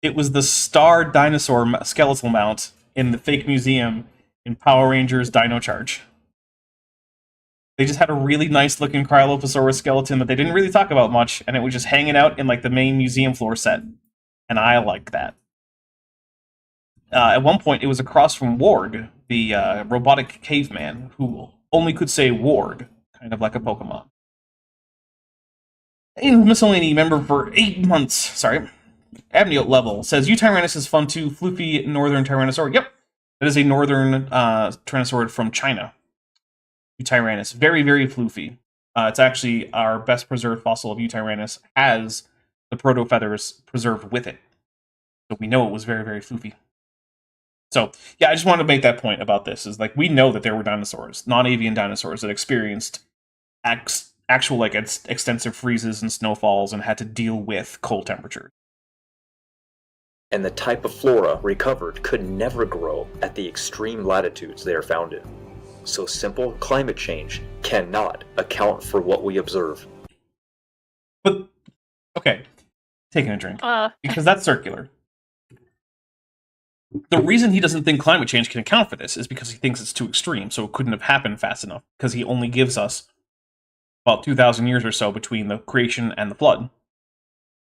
S3: It was the star dinosaur skeletal mount in the fake museum in Power Rangers Dino Charge. They just had a really nice looking Cryolophosaurus skeleton that they didn't really talk about much, and it was just hanging out in like the main museum floor set. And I like that. At one point, it was across from Warg, the robotic caveman, who only could say Warg, kind of like a Pokemon. A miscellany member for 8 months, sorry, Amniote level, says, Tyrannus is fun too, floofy northern Tyrannosaur. Yep, that is a northern Tyrannosaur from China. Tyrannus, very, very floofy. It's actually our best preserved fossil of Tyrannus has the proto-feathers preserved with it. So we know it was very, very floofy. So, yeah, I just wanted to make that point about this, is like, we know that there were dinosaurs, non-avian dinosaurs, that experienced actual, like, extensive freezes and snowfalls and had to deal with cold temperatures.
S5: And the type of flora recovered could never grow at the extreme latitudes they are found in. So simple climate change cannot account for what we observe.
S3: But, okay, taking a drink, because that's circular. The reason he doesn't think climate change can account for this is because he thinks it's too extreme, so it couldn't have happened fast enough, because he only gives us about 2,000 years or so between the creation and the flood.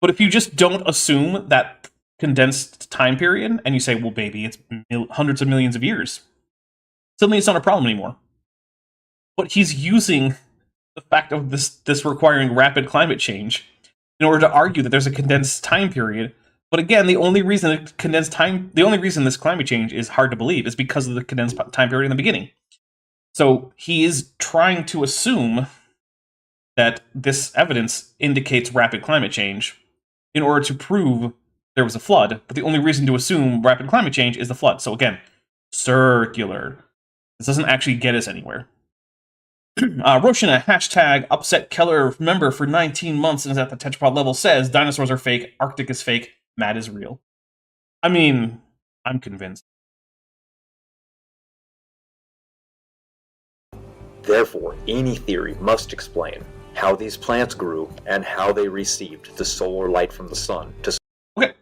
S3: But if you just don't assume that condensed time period, and you say, well, baby, it's hundreds of millions of years, suddenly it's not a problem anymore. But he's using the fact of this requiring rapid climate change in order to argue that there's a condensed time period. But again, the only reason this climate change is hard to believe is because of the condensed time period in the beginning. So he is trying to assume that this evidence indicates rapid climate change in order to prove there was a flood, but the only reason to assume rapid climate change is the flood. So again, circular. This doesn't actually get us anywhere. Roshina, hashtag upset Keller member for 19 months and is at the tetrapod level, says dinosaurs are fake, Arctic is fake, Matt is real. I mean, I'm convinced.
S5: Therefore, any theory must explain how these plants grew and how they received the solar light from the sun to...
S3: Okay.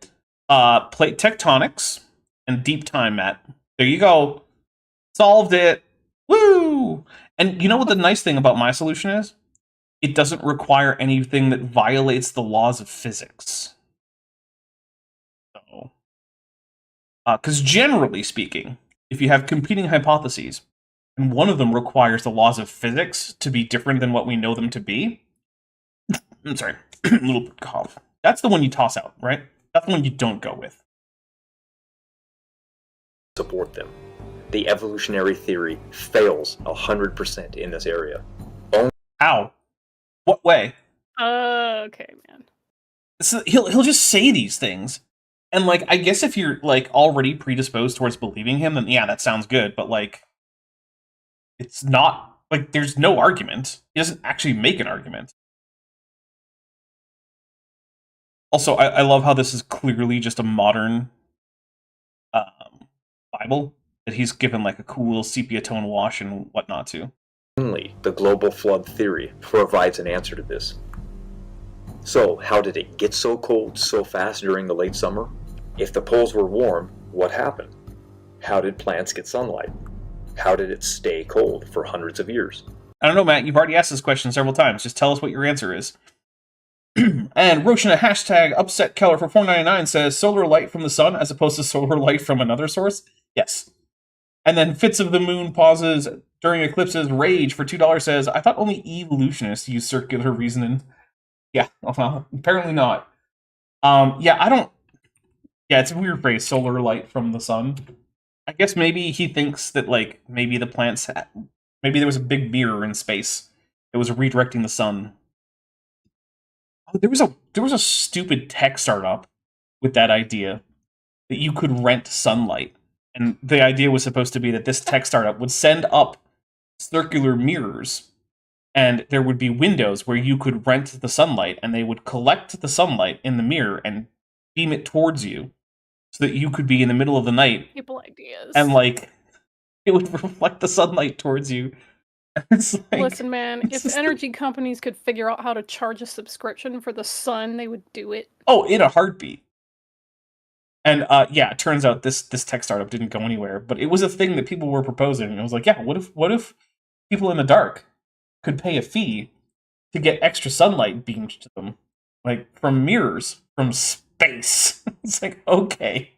S3: Plate tectonics and deep time, Matt. There you go. Solved it. Woo! And you know what the nice thing about my solution is? It doesn't require anything that violates the laws of physics. So, because generally speaking, if you have competing hypotheses, and one of them requires the laws of physics to be different than what we know them to be, I'm sorry, a little cough. That's the one you toss out, right? That's the one you don't go with.
S5: support them. The evolutionary theory fails 100% in this area.
S3: How? What way?
S4: Okay, man.
S3: So he'll just say these things, and like, I guess if you're like already predisposed towards believing him, then yeah, that sounds good. But like, it's not like there's no argument. He doesn't actually make an argument. Also, I love how this is clearly just a modern Bible that he's given like a cool sepia tone wash and whatnot to.
S5: Only the global flood theory provides an answer to this. So, how did it get so cold so fast during the late summer? If the poles were warm, what happened? How did plants get sunlight? How did it stay cold for hundreds of years?
S3: I don't know, Matt. You've already asked this question several times. Just tell us what your answer is. And Roshina hashtag upset Keller for $4.99 says solar light from the sun as opposed to solar light from another source. Yes. And then Fits of the Moon pauses during eclipses. Rage for $2 says, I thought only evolutionists use circular reasoning. Yeah, well, apparently not. Yeah, I don't... Yeah, it's a weird phrase, solar light from the sun. I guess maybe he thinks that, like, maybe the plants maybe there was a big mirror in space that was redirecting the sun. Oh, there was a stupid tech startup with that idea that you could rent sunlight. And the idea was supposed to be that this tech startup would send up circular mirrors, and there would be windows where you could rent the sunlight, and they would collect the sunlight in the mirror and beam it towards you so that you could be in the middle of the night
S4: People ideas.
S3: and, like, it would reflect the sunlight towards you. It's like,
S4: Listen, man, if energy companies could figure out how to charge a subscription for the sun, they would do it.
S3: oh, in a heartbeat. And yeah, it turns out this tech startup didn't go anywhere, but it was a thing that people were proposing. And it was like, yeah, what if people in the dark could pay a fee to get extra sunlight beamed to them, like from mirrors from space? It's like, okay.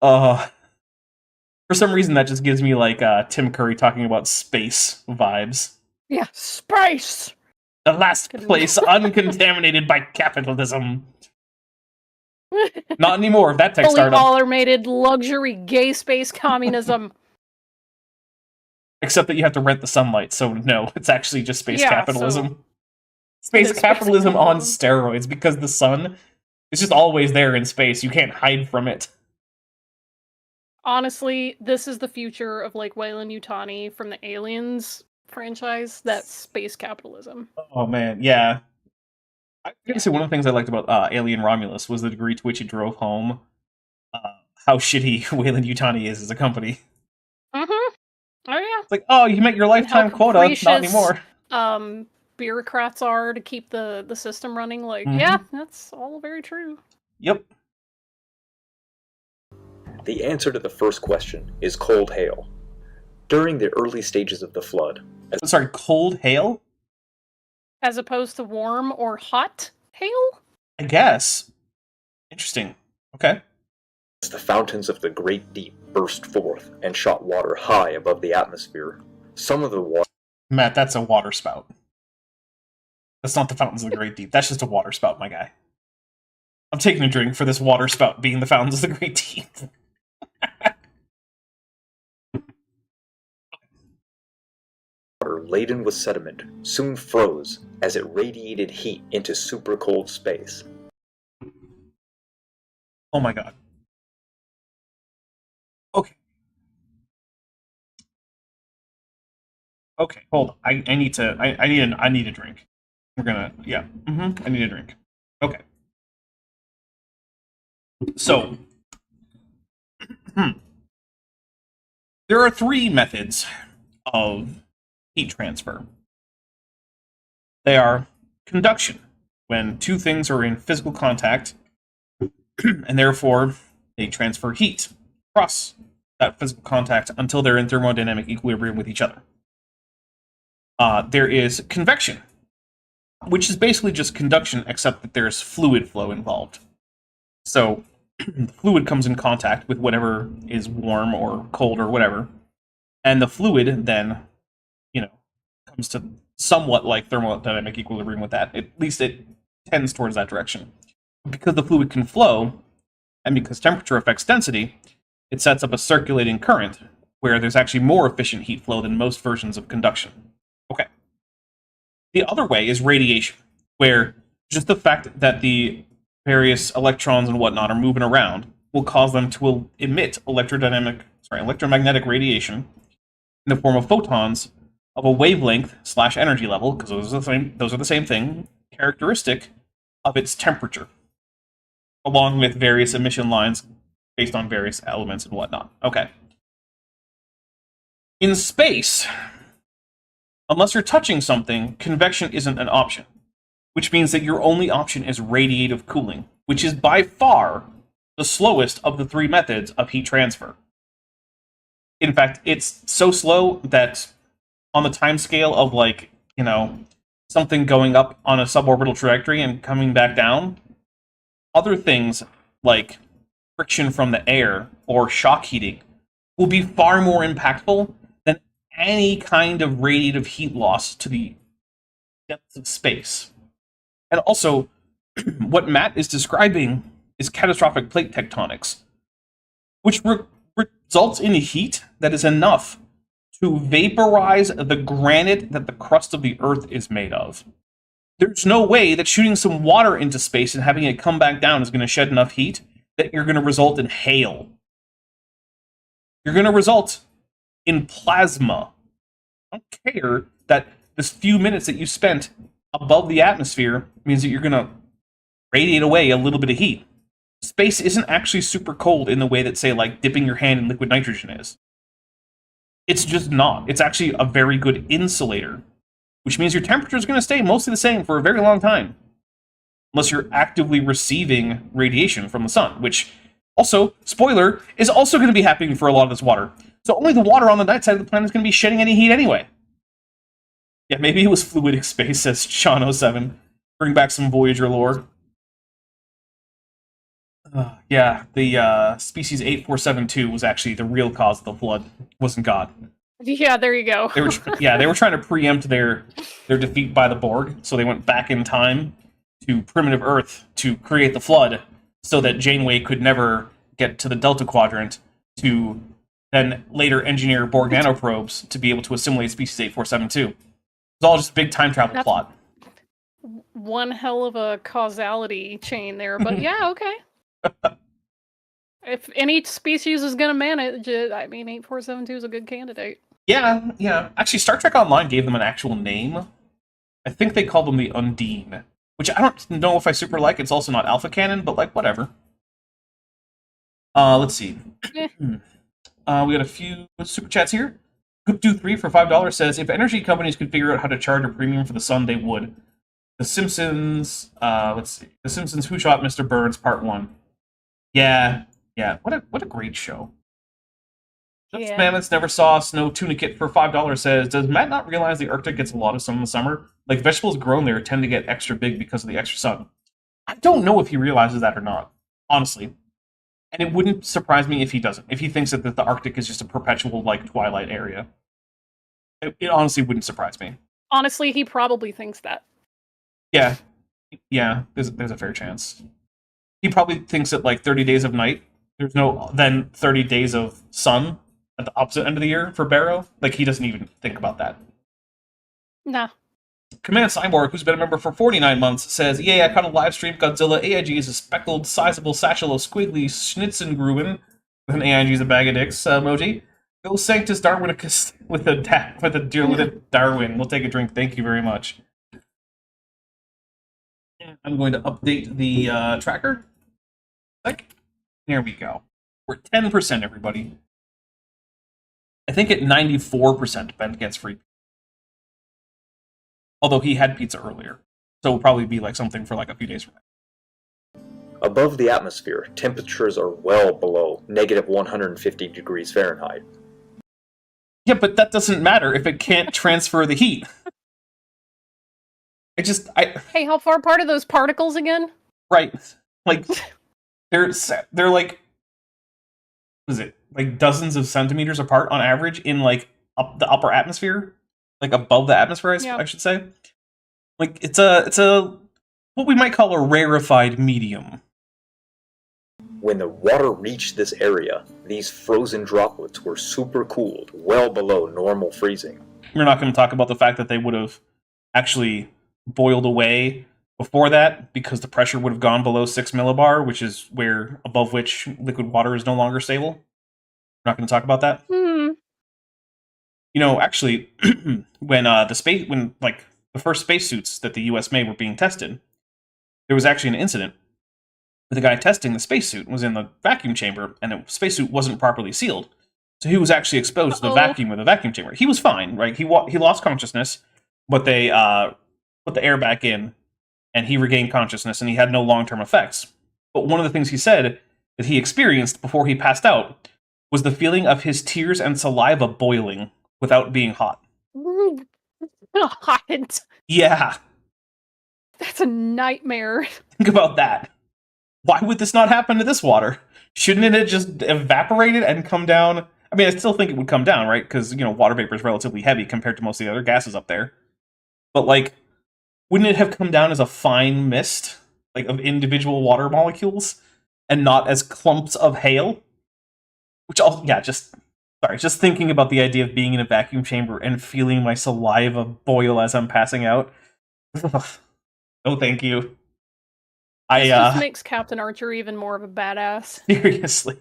S3: For some reason, that just gives me like Tim Curry talking about space vibes.
S4: Yeah, space.
S3: The last place uncontaminated by capitalism. Not anymore. That tech
S4: Fully
S3: startup.
S4: automated luxury gay space communism.
S3: Except that you have to rent the sunlight, so no, it's actually just space
S4: Yeah,
S3: capitalism.
S4: so
S3: Space
S4: it is space
S3: capitalism on
S4: capitalism.
S3: steroids, because the sun is just always there in space. You can't hide from it.
S4: Honestly, this is the future of like Weyland Yutani from the Aliens franchise. That's space capitalism.
S3: Oh man, yeah. I gotta say, one of the things I liked about Alien Romulus was the degree to which it drove home how shitty Weyland Yutani is as a company.
S4: Mm-hmm. Oh yeah.
S3: It's like, oh, you met your
S4: And how
S3: lifetime quota, not
S4: capricious,
S3: anymore.
S4: Bureaucrats are to keep the system running. Like,
S3: Mhm.
S4: yeah, that's all very true.
S3: Yep.
S5: The answer to the first question is cold hail. During the early stages of the flood,
S3: Sorry, cold hail?
S4: As opposed to warm or hot hail?
S3: I guess. Interesting. Okay.
S5: as the fountains of the great deep burst forth and shot water high above the atmosphere, some of the water
S3: Matt, that's a water spout. That's not the fountains of the great deep. That's just a water spout, my guy. I'm taking a drink for this water spout being the fountains of the great deep.
S5: laden with sediment soon froze as it radiated heat into super cold space.
S3: Oh my god. Okay. Okay, hold on. I need a drink. We're gonna, yeah. I need a drink. Okay. So, there are three methods of heat transfer. They are conduction, when two things are in physical contact, and therefore they transfer heat across that physical contact until they're in thermodynamic equilibrium with each other. There is convection, which is basically just conduction, except that there's fluid flow involved. So the fluid comes in contact with whatever is warm or cold or whatever, and the fluid then, comes to somewhat like thermodynamic equilibrium with that. At least it tends towards that direction. Because the fluid can flow, and because temperature affects density, it sets up a circulating current where there's actually more efficient heat flow than most versions of conduction. Okay. The other way is radiation, where just the fact that the various electrons and whatnot are moving around will cause them to emit electromagnetic radiation in the form of photons of a wavelength/energy level, because those are the same thing, characteristic of its temperature, along with various emission lines based on various elements and whatnot. Okay. In space, unless you're touching something, convection isn't an option, which means that your only option is radiative cooling, which is by far the slowest of the three methods of heat transfer. In fact, it's so slow that on the time scale of, something going up on a suborbital trajectory and coming back down, other things like friction from the air or shock heating will be far more impactful than any kind of radiative heat loss to the depths of space. And also, what Matt is describing is catastrophic plate tectonics, which results in heat that is enough to vaporize the granite that the crust of the Earth is made of. There's no way that shooting some water into space and having it come back down is going to shed enough heat that you're going to result in hail. You're going to result in plasma. I don't care that this few minutes that you spent above the atmosphere means that you're going to radiate away a little bit of heat. Space isn't actually super cold in the way that, say, like dipping your hand in liquid nitrogen is. It's just not. It's actually a very good insulator, which means your temperature is going to stay mostly the same for a very long time, unless you're actively receiving radiation from the sun, which also, spoiler, is also going to be happening for a lot of this water. So only the water on the night side of the planet is going to be shedding any heat anyway. Yeah, maybe it was fluidic space, says Sean07. Bring back some Voyager lore. Yeah, the species 8472 was actually the real cause of the flood. It wasn't God.
S4: Yeah, there you go.
S3: They were trying to preempt their defeat by the Borg, so they went back in time to primitive Earth to create the flood, so that Janeway could never get to the Delta Quadrant to then later engineer Borg nanoprobes to be able to assimilate species 8472. It's all just a big time travel plot.
S4: One hell of a causality chain there, but yeah, okay. If any species is going to manage it, I mean, 8472 is a good candidate.
S3: Yeah. Actually, Star Trek Online gave them an actual name. I think they called them the Undine, which I don't know if I super like. It's also not alpha canon, but like, whatever. Let's see. We got a few super chats here. Hoop23 for $5 says, if energy companies could figure out how to charge a premium for the sun, they would. The Simpsons, let's see. The Simpsons Who Shot Mr. Burns, Part 1. Yeah. What a great show.
S4: Yeah.
S3: Mammoths never saw snow tunicate for $5 says, does Matt not realize the Arctic gets a lot of sun in the summer? Like, vegetables grown there tend to get extra big because of the extra sun. I don't know if he realizes that or not, honestly. And it wouldn't surprise me if he doesn't. If he thinks that the Arctic is just a perpetual, like, twilight area. It honestly wouldn't surprise me.
S4: Honestly, he probably thinks that.
S3: Yeah, there's a fair chance. He probably thinks that, like, 30 days of night, there's no then 30 days of sun at the opposite end of the year for Barrow. Like, he doesn't even think about that.
S4: Nah.
S3: Command Cyborg, who's been a member for 49 months, says, I caught a live stream Godzilla. AIG is a speckled, sizable satchel of squiggly schnitzengruben. With an AIG is a bag of dicks emoji. Go Sanctus Darwinicus with a Darwin. We'll take a drink. Thank you very much. I'm going to update the tracker. There we go. We're at 10%, everybody. I think at 94%, Ben gets free. Although he had pizza earlier. So it'll probably be like something for like a few days from now.
S5: Above the atmosphere, temperatures are well below negative 150 degrees Fahrenheit.
S3: Yeah, but that doesn't matter if it can't transfer the heat.
S4: Hey, how far apart are those particles again?
S3: Right. Like, they're like, what is it? Like dozens of centimeters apart on average in like the upper atmosphere, like above the atmosphere, I should say. Like it's a what we might call a rarefied medium.
S5: When the water reached this area, these frozen droplets were supercooled, well below normal freezing.
S3: We're not going to talk about the fact that they would have actually boiled away before that because the pressure would have gone below 6 millibar, which is above which liquid water is no longer stable. We're not going to talk about that.
S4: Hmm.
S3: You know, actually, when the first spacesuits that the U.S. made were being tested, there was actually an incident where the guy testing the spacesuit was in the vacuum chamber, and the spacesuit wasn't properly sealed, so he was actually exposed to the vacuum of the vacuum chamber. He was fine, right? He lost consciousness, but they put the air back in, and he regained consciousness, and he had no long-term effects. But one of the things he said that he experienced before he passed out was the feeling of his tears and saliva boiling without being hot.
S4: Hot.
S3: Yeah.
S4: That's a nightmare.
S3: Think about that. Why would this not happen to this water? Shouldn't it have just evaporated and come down? I mean, I still think it would come down, right? Because, you know, water vapor is relatively heavy compared to most of the other gases up there. But, like, wouldn't it have come down as a fine mist, like, of individual water molecules, and not as clumps of hail? Which also, yeah, just thinking about the idea of being in a vacuum chamber and feeling my saliva boil as I'm passing out. No, thank you.
S4: This just makes Captain Archer even more of a badass.
S3: Seriously.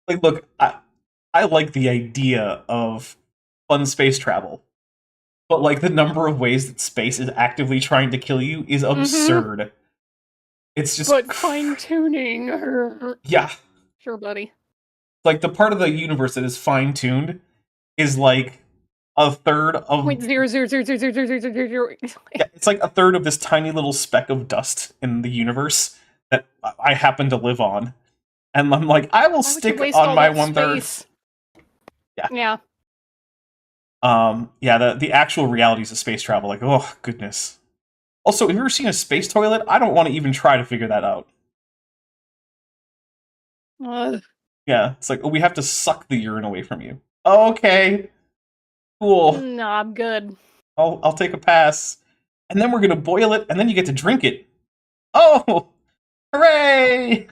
S3: Like, look, I like the idea of fun space travel, but like the number of ways that space is actively trying to kill you is absurd. It's just
S4: But fine-tuning.
S3: Yeah.
S4: Sure, buddy.
S3: Like the part of the universe that is fine-tuned is like a third of
S4: 0.0000000.
S3: Yeah, it's like a third of this tiny little speck of dust in the universe that I happen to live on. And I'm like, I will stick on my 1/3.
S4: Yeah.
S3: Yeah, the actual realities of space travel, like, oh goodness. Also, have you ever seen a space toilet? I don't want to even try to figure that out. Yeah, it's like, oh, we have to suck the urine away from you. Okay. Cool.
S4: No, I'm good.
S3: I'll take a pass. And then we're gonna boil it, and then you get to drink it. Oh! Hooray!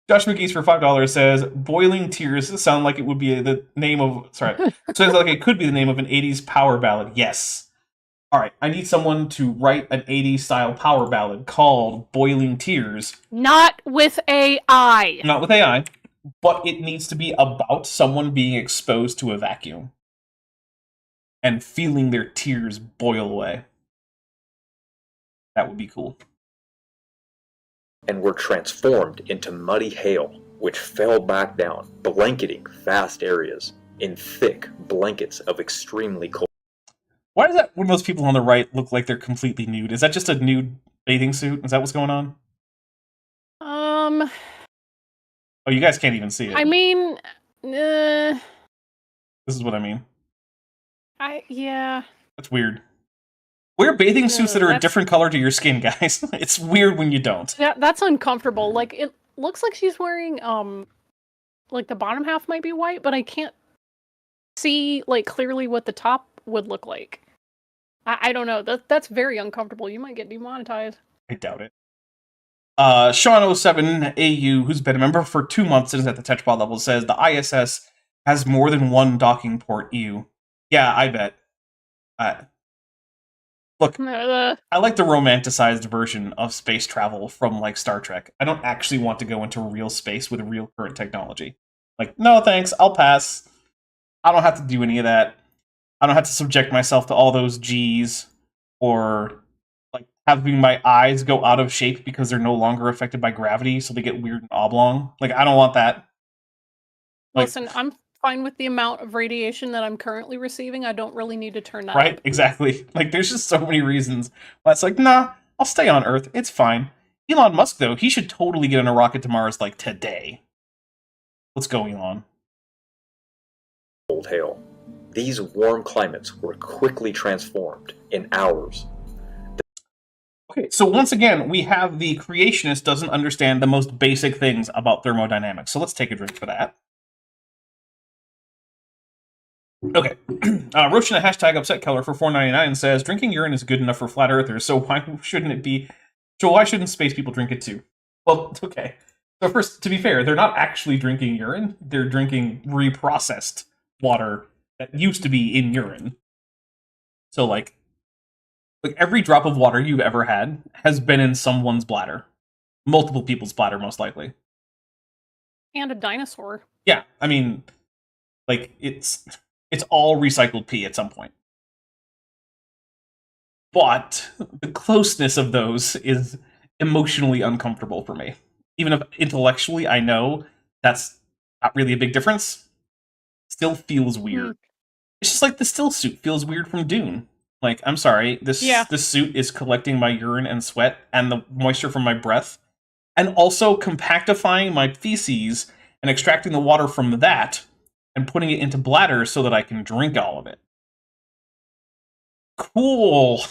S3: Josh McGee's for $5 says, boiling tears sound like it would be the name of... Sorry. Sounds like it could be the name of an 80s power ballad. Yes. Alright, I need someone to write an 80s style power ballad called Boiling Tears.
S4: Not with AI.
S3: Not with AI, but it needs to be about someone being exposed to a vacuum and feeling their tears boil away. That would be cool.
S5: And were transformed into muddy hail, which fell back down, blanketing vast areas in thick blankets of extremely cold.
S3: Why does that, when those people on the right look like they're completely nude? Is that just a nude bathing suit? Is that what's going on? Oh, you guys can't even see it.
S4: I mean,
S3: this is what I mean.
S4: Yeah.
S3: That's weird. Wear bathing suits that are a different color to your skin, guys. It's weird when you don't.
S4: Yeah, that's uncomfortable. Like, it looks like she's wearing, like the bottom half might be white, but I can't see, like, clearly what the top would look like. I don't know. That's very uncomfortable. You might get demonetized.
S3: I doubt it. Sean07AU, who's been a member for 2 months and is at the Tetchbot level, says the ISS has more than one docking port. Ew. Yeah, I bet. Look, I like the romanticized version of space travel from, like, Star Trek. I don't actually want to go into real space with real current technology. Like, no thanks, I'll pass. I don't have to do any of that. I don't have to subject myself to all those G's, or like having my eyes go out of shape because they're no longer affected by gravity, so they get weird and oblong. Like, I don't want that.
S4: Like, listen, I'm fine with the amount of radiation that I'm currently receiving. I don't really need to turn that
S3: right,
S4: up.
S3: Exactly. Like, there's just so many reasons why it's like, nah, I'll stay on Earth. It's fine. Elon Musk, though, he should totally get on a rocket to Mars, like, today. What's going on?
S5: Cold hail. These warm climates were quickly transformed in hours.
S3: Okay, so once again, we have the creationist doesn't understand the most basic things about thermodynamics. So let's take a drink for that. Okay. Roshan, a hashtag upset Keller for $4.99 says, drinking urine is good enough for flat earthers, so why shouldn't it be... So why shouldn't space people drink it too? Well, okay. So first, to be fair, they're not actually drinking urine. They're drinking reprocessed water that used to be in urine. So, like every drop of water you've ever had has been in someone's bladder. Multiple people's bladder, most likely.
S4: And a dinosaur.
S3: Yeah, I mean, like, it's all recycled pee at some point. But the closeness of those is emotionally uncomfortable for me. Even if intellectually I know that's not really a big difference, still feels weird. It's just like the still suit feels weird from Dune. Like, I'm sorry, this suit is collecting my urine and sweat and the moisture from my breath, and also compactifying my feces and extracting the water from that and putting it into bladder so that I can drink all of it. Cool.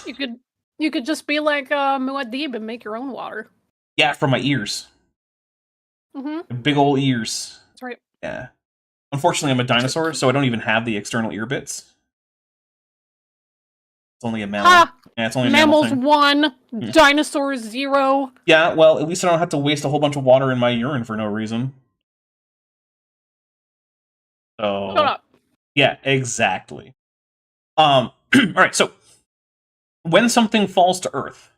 S4: You could just be like Muad'Dib and make your own water.
S3: Yeah, from my ears. Big ole ears.
S4: That's right.
S3: Yeah. Unfortunately, I'm a dinosaur, so I don't even have the external ear bits. It's only a mammal. Yeah, it's only a mammal
S4: Mammals 1, dinosaurs 0.
S3: Yeah, well, at least I don't have to waste a whole bunch of water in my urine for no reason. So
S4: Shut up.
S3: yeah, exactly. All right, so when something falls to Earth,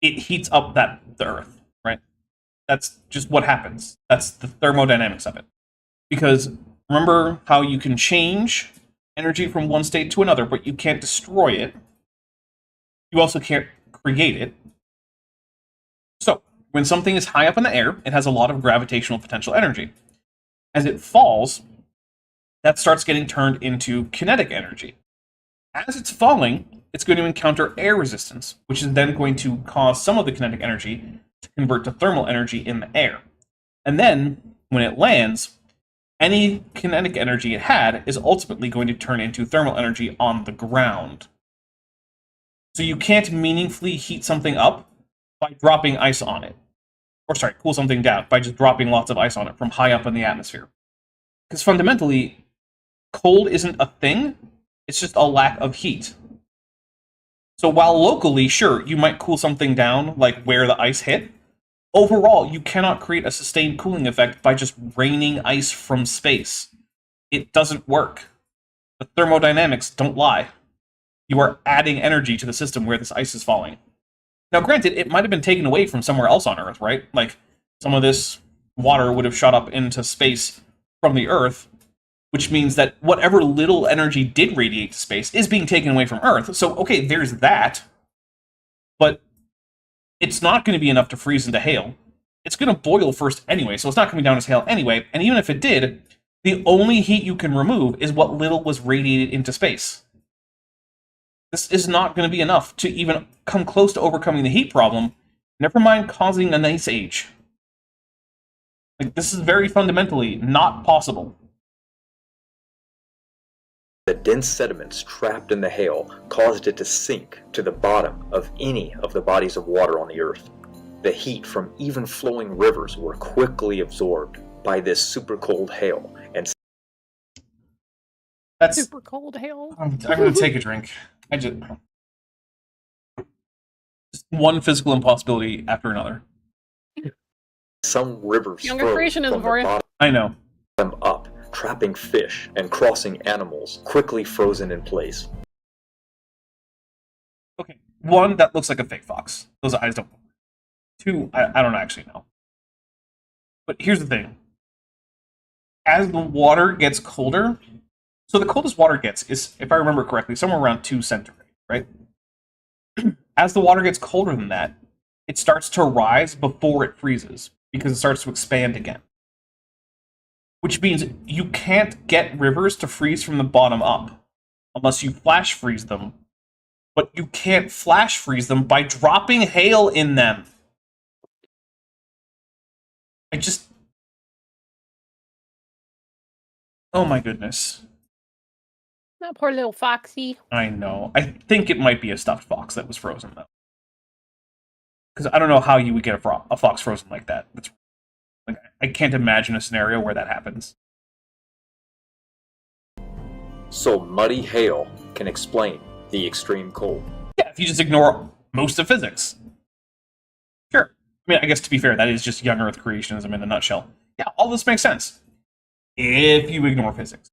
S3: it heats up the Earth, right? That's just what happens. That's the thermodynamics of it. Because remember how you can change energy from one state to another, but you can't destroy it. You also can't create it. So, when something is high up in the air, it has a lot of gravitational potential energy. As it falls, that starts getting turned into kinetic energy. As it's falling, it's going to encounter air resistance, which is then going to cause some of the kinetic energy to convert to thermal energy in the air. And then, when it lands, any kinetic energy it had is ultimately going to turn into thermal energy on the ground. So you can't meaningfully heat something up by dropping ice on it. Or sorry, cool something down by just dropping lots of ice on it from high up in the atmosphere. Because fundamentally, cold isn't a thing, it's just a lack of heat. So while locally, sure, you might cool something down, like where the ice hit, overall, you cannot create a sustained cooling effect by just raining ice from space. It doesn't work. The thermodynamics don't lie. You are adding energy to the system where this ice is falling. Now, granted, it might have been taken away from somewhere else on Earth, right? Like, some of this water would have shot up into space from the Earth, which means that whatever little energy did radiate to space is being taken away from Earth. So, okay, there's that. But it's not going to be enough to freeze into hail. It's going to boil first anyway, so it's not coming down as hail anyway. And even if it did, the only heat you can remove is what little was radiated into space. This is not going to be enough to even come close to overcoming the heat problem, never mind causing an ice age. Like, this is very fundamentally not possible.
S5: The dense sediments trapped in the hail caused it to sink to the bottom of any of the bodies of water on the Earth. The heat from even flowing rivers were quickly absorbed by this super cold hail, and
S3: That's
S4: Super cold hail.
S3: I'm going to take a drink. Just one physical impossibility after another.
S5: some rivers
S4: Younger
S5: froze
S4: creationism
S5: from
S4: for
S5: the
S4: you.
S3: I know.
S5: bottom up, trapping fish and crossing animals quickly frozen in place.
S3: Okay, one, that looks like a fake fox. Those eyes don't. Two, I don't actually know. But here's the thing. As the water gets colder, so the coldest water gets is, if I remember correctly, somewhere around 2 centigrade, right? As the water gets colder than that, it starts to rise before it freezes, because it starts to expand again. Which means you can't get rivers to freeze from the bottom up, unless you flash freeze them. But you can't flash freeze them by dropping hail in them. Oh my goodness.
S4: That poor little foxy.
S3: I know. I think it might be a stuffed fox that was frozen, though. Because I don't know how you would get a fox frozen like that. Like, I can't imagine a scenario where that happens.
S5: So muddy hail can explain the extreme cold.
S3: Yeah, if you just ignore most of physics. Sure. I mean, I guess to be fair, that is just young Earth creationism in a nutshell. Yeah, all this makes sense. If you ignore physics.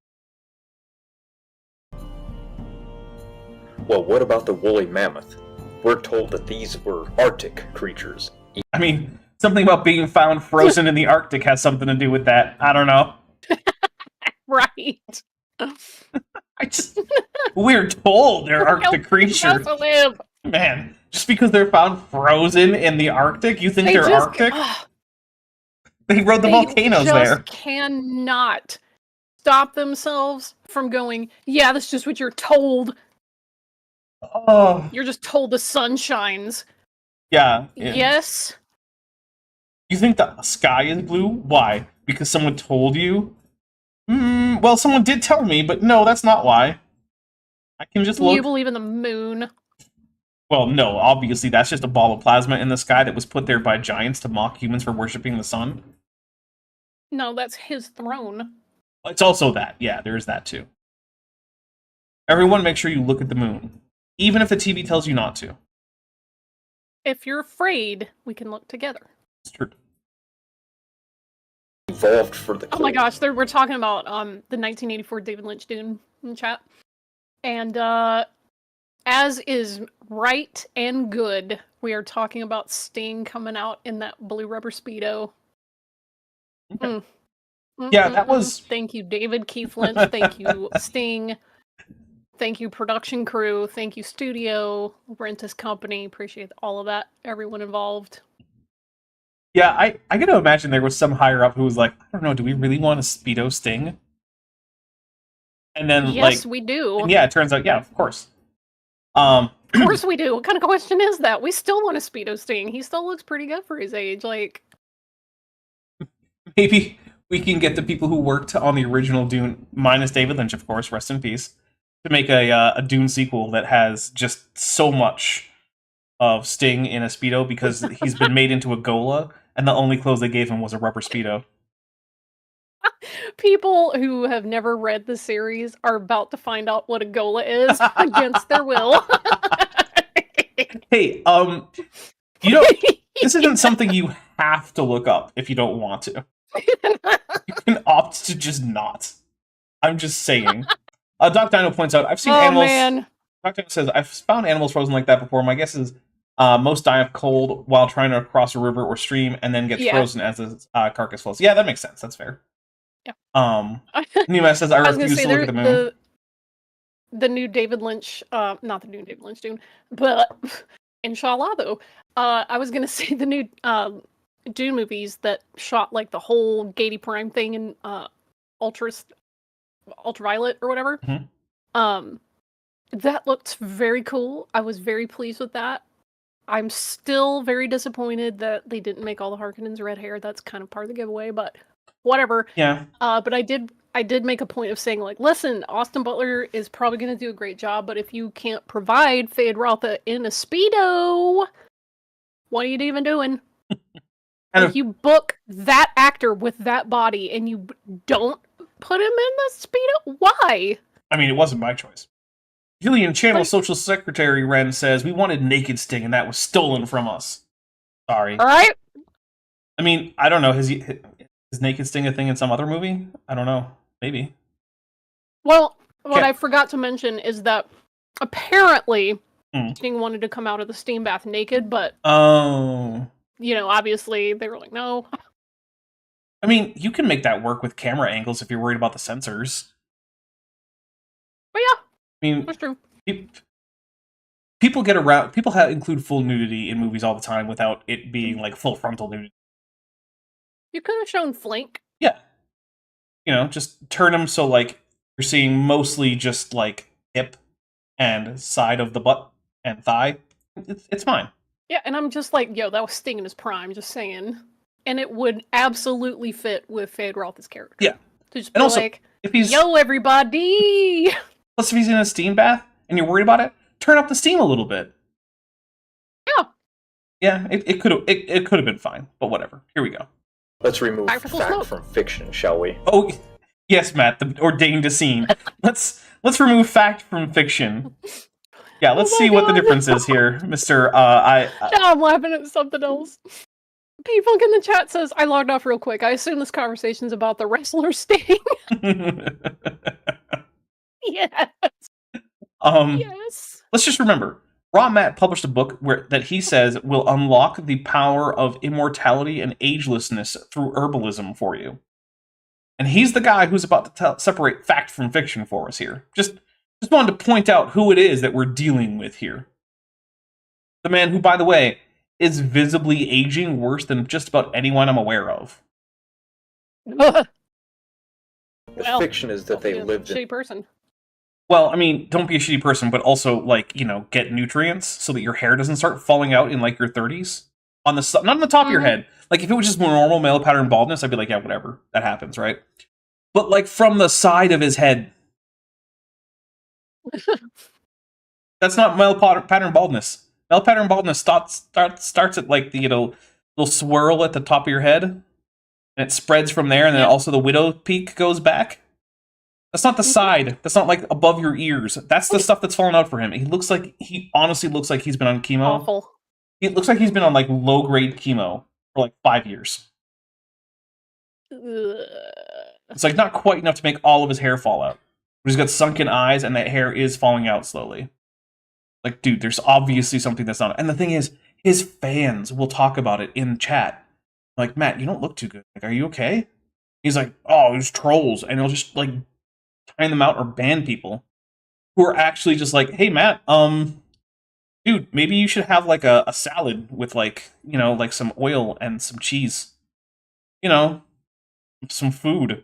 S5: Well, what about the woolly mammoth? We're told that these were Arctic creatures.
S3: I mean, something about being found frozen in the Arctic has something to do with that. I don't know.
S4: Right.
S3: We're told they're Arctic creatures.
S4: To live.
S3: Man, just because they're found frozen in the Arctic, you think they're Arctic? They rode the volcanoes there.
S4: They just cannot stop themselves from going, yeah, that's just what you're told.
S3: Oh.
S4: You're just told the sun shines.
S3: Yeah.
S4: Yes.
S3: You think the sky is blue? Why? Because someone told you? Well, someone did tell me, but no, that's not why. I can just look.
S4: You believe in the moon.
S3: Well, no, obviously that's just a ball of plasma in the sky that was put there by giants to mock humans for worshipping the sun.
S4: No, that's his throne.
S3: It's also that. Yeah, there is that too. Everyone make sure you look at the moon. Even if the TV tells you not to.
S4: If you're afraid, we can look together.
S3: It's true.
S5: evolved for the
S4: Oh my
S5: cold.
S4: gosh, we're talking about the 1984 David Lynch Dune in chat. And as is right and good, we are talking about Sting coming out in that blue rubber Speedo.
S3: Okay. Yeah, that was...
S4: Thank you, David Keith Lynch. Thank you, Sting. Thank you, production crew. Thank you, studio, Rentis Company. Appreciate all of that. Everyone involved.
S3: Yeah, I gotta imagine there was some higher up who was like, I don't know, do we really want a Speedo Sting? And then,
S4: yes, we do.
S3: And yeah, it turns out, yeah, of course.
S4: Of course we do. What kind of question is that? We still want a Speedo Sting. He still looks pretty good for his age. Like,
S3: maybe we can get the people who worked on the original Dune, minus David Lynch, of course, rest in peace, to make a Dune sequel that has just so much of Sting in a Speedo because he's been made into a Gola, and the only clothes they gave him was a rubber Speedo.
S4: People who have never read the series are about to find out what a Gola is against their will.
S3: Hey, you know, this isn't something you have to look up if you don't want to. You can opt to just not. I'm just saying. Doc Dino points out, I've seen animals...
S4: Man.
S3: Doc Dino says, I've found animals frozen like that before. My guess is most die of cold while trying to cross a river or stream and then get frozen as the carcass floats. Yeah, that makes sense. That's fair.
S4: Yeah.
S3: Nima says, I refuse to look at the moon.
S4: The new David Lynch, not the new David Lynch Dune, but inshallah though, I was gonna say the new Dune movies that shot like the whole Gady Prime thing in ultraviolet or whatever.
S3: Mm-hmm.
S4: That looked very cool. I was very pleased with that. I'm still very disappointed that they didn't make all the Harkonnens red hair. That's kind of part of the giveaway, but whatever.
S3: Yeah.
S4: But I did make a point of saying, like, listen, Austin Butler is probably going to do a great job, but if you can't provide Fade Rotha in a Speedo, what are you even doing? And if you book that actor with that body and you don't put him in the Speedo, why?
S3: I mean, it wasn't my choice. Julian Channel Social Secretary Wren says, we wanted Naked Sting and that was stolen from us. Sorry.
S4: All right.
S3: I mean, I don't know. Is Naked Sting a thing in some other movie? I don't know. Maybe.
S4: Well, what I forgot to mention is that apparently Sting wanted to come out of the steam bath naked, but you know, obviously they were like, no.
S3: I mean, you can make that work with camera angles if you're worried about the sensors.
S4: But yeah,
S3: I mean,
S4: that's true.
S3: People get around. People include full nudity in movies all the time without it being like full frontal nudity.
S4: You could have shown flank.
S3: Yeah. You know, just turn them so like you're seeing mostly just like hip and side of the butt and thigh. It's fine.
S4: Yeah, and I'm just like, yo, that was Sting in his prime, just saying. And it would absolutely fit with Fade Rotha's character.
S3: Yeah.
S4: To just
S3: and
S4: be
S3: also,
S4: like,
S3: if he's,
S4: yo, everybody!
S3: Plus, if he's in a steam bath and you're worried about it, turn up the steam a little bit.
S4: Yeah.
S3: Yeah, it could have been fine, but whatever. Here we go.
S5: Let's remove fact from fiction, shall we?
S3: Oh, yes, Matt, the ordained scene. let's remove fact from fiction. Yeah, let's see what the difference is here, Mr.
S4: I'm laughing at something else. People in the chat says, I logged off real quick. I assume this conversation's about the wrestler Sting. Yes. Yes.
S3: Let's just remember, Raw Matt published a book that he says will unlock the power of immortality and agelessness through herbalism for you. And he's the guy who's about to separate fact from fiction for us here. Just wanted to point out who it is that we're dealing with here. The man who, by the way, is visibly aging worse than just about anyone I'm aware of.
S5: The fiction is that they lived
S4: in... shitty person.
S3: Well, I mean, don't be a shitty person, but also, like, you know, get nutrients so that your hair doesn't start falling out in, like, your 30s. Not on the top of your head. Like, if it was just more normal male pattern baldness, I'd be like, yeah, whatever. That happens, right? But, like, from the side of his head. That's not male pattern baldness. Male pattern baldness starts at, like, the, you know, little swirl at the top of your head. And it spreads from there, and then also the widow peak goes back. That's not the side. That's not, like, above your ears. That's the stuff that's falling out for him. He honestly looks like he's been on chemo.
S4: Awful.
S3: It looks like he's been on, like, low-grade chemo for, like, 5 years. It's like not quite enough to make all of his hair fall out. But he's got sunken eyes, and that hair is falling out slowly. Like, dude, there's obviously something that's not. And the thing is, his fans will talk about it in chat. Like, Matt, you don't look too good. Like, are you okay? He's like, oh, there's trolls, and he'll just like time them out or ban people who are actually just like, hey, Matt, dude, maybe you should have like a salad with like, you know, like some oil and some cheese. You know, some food.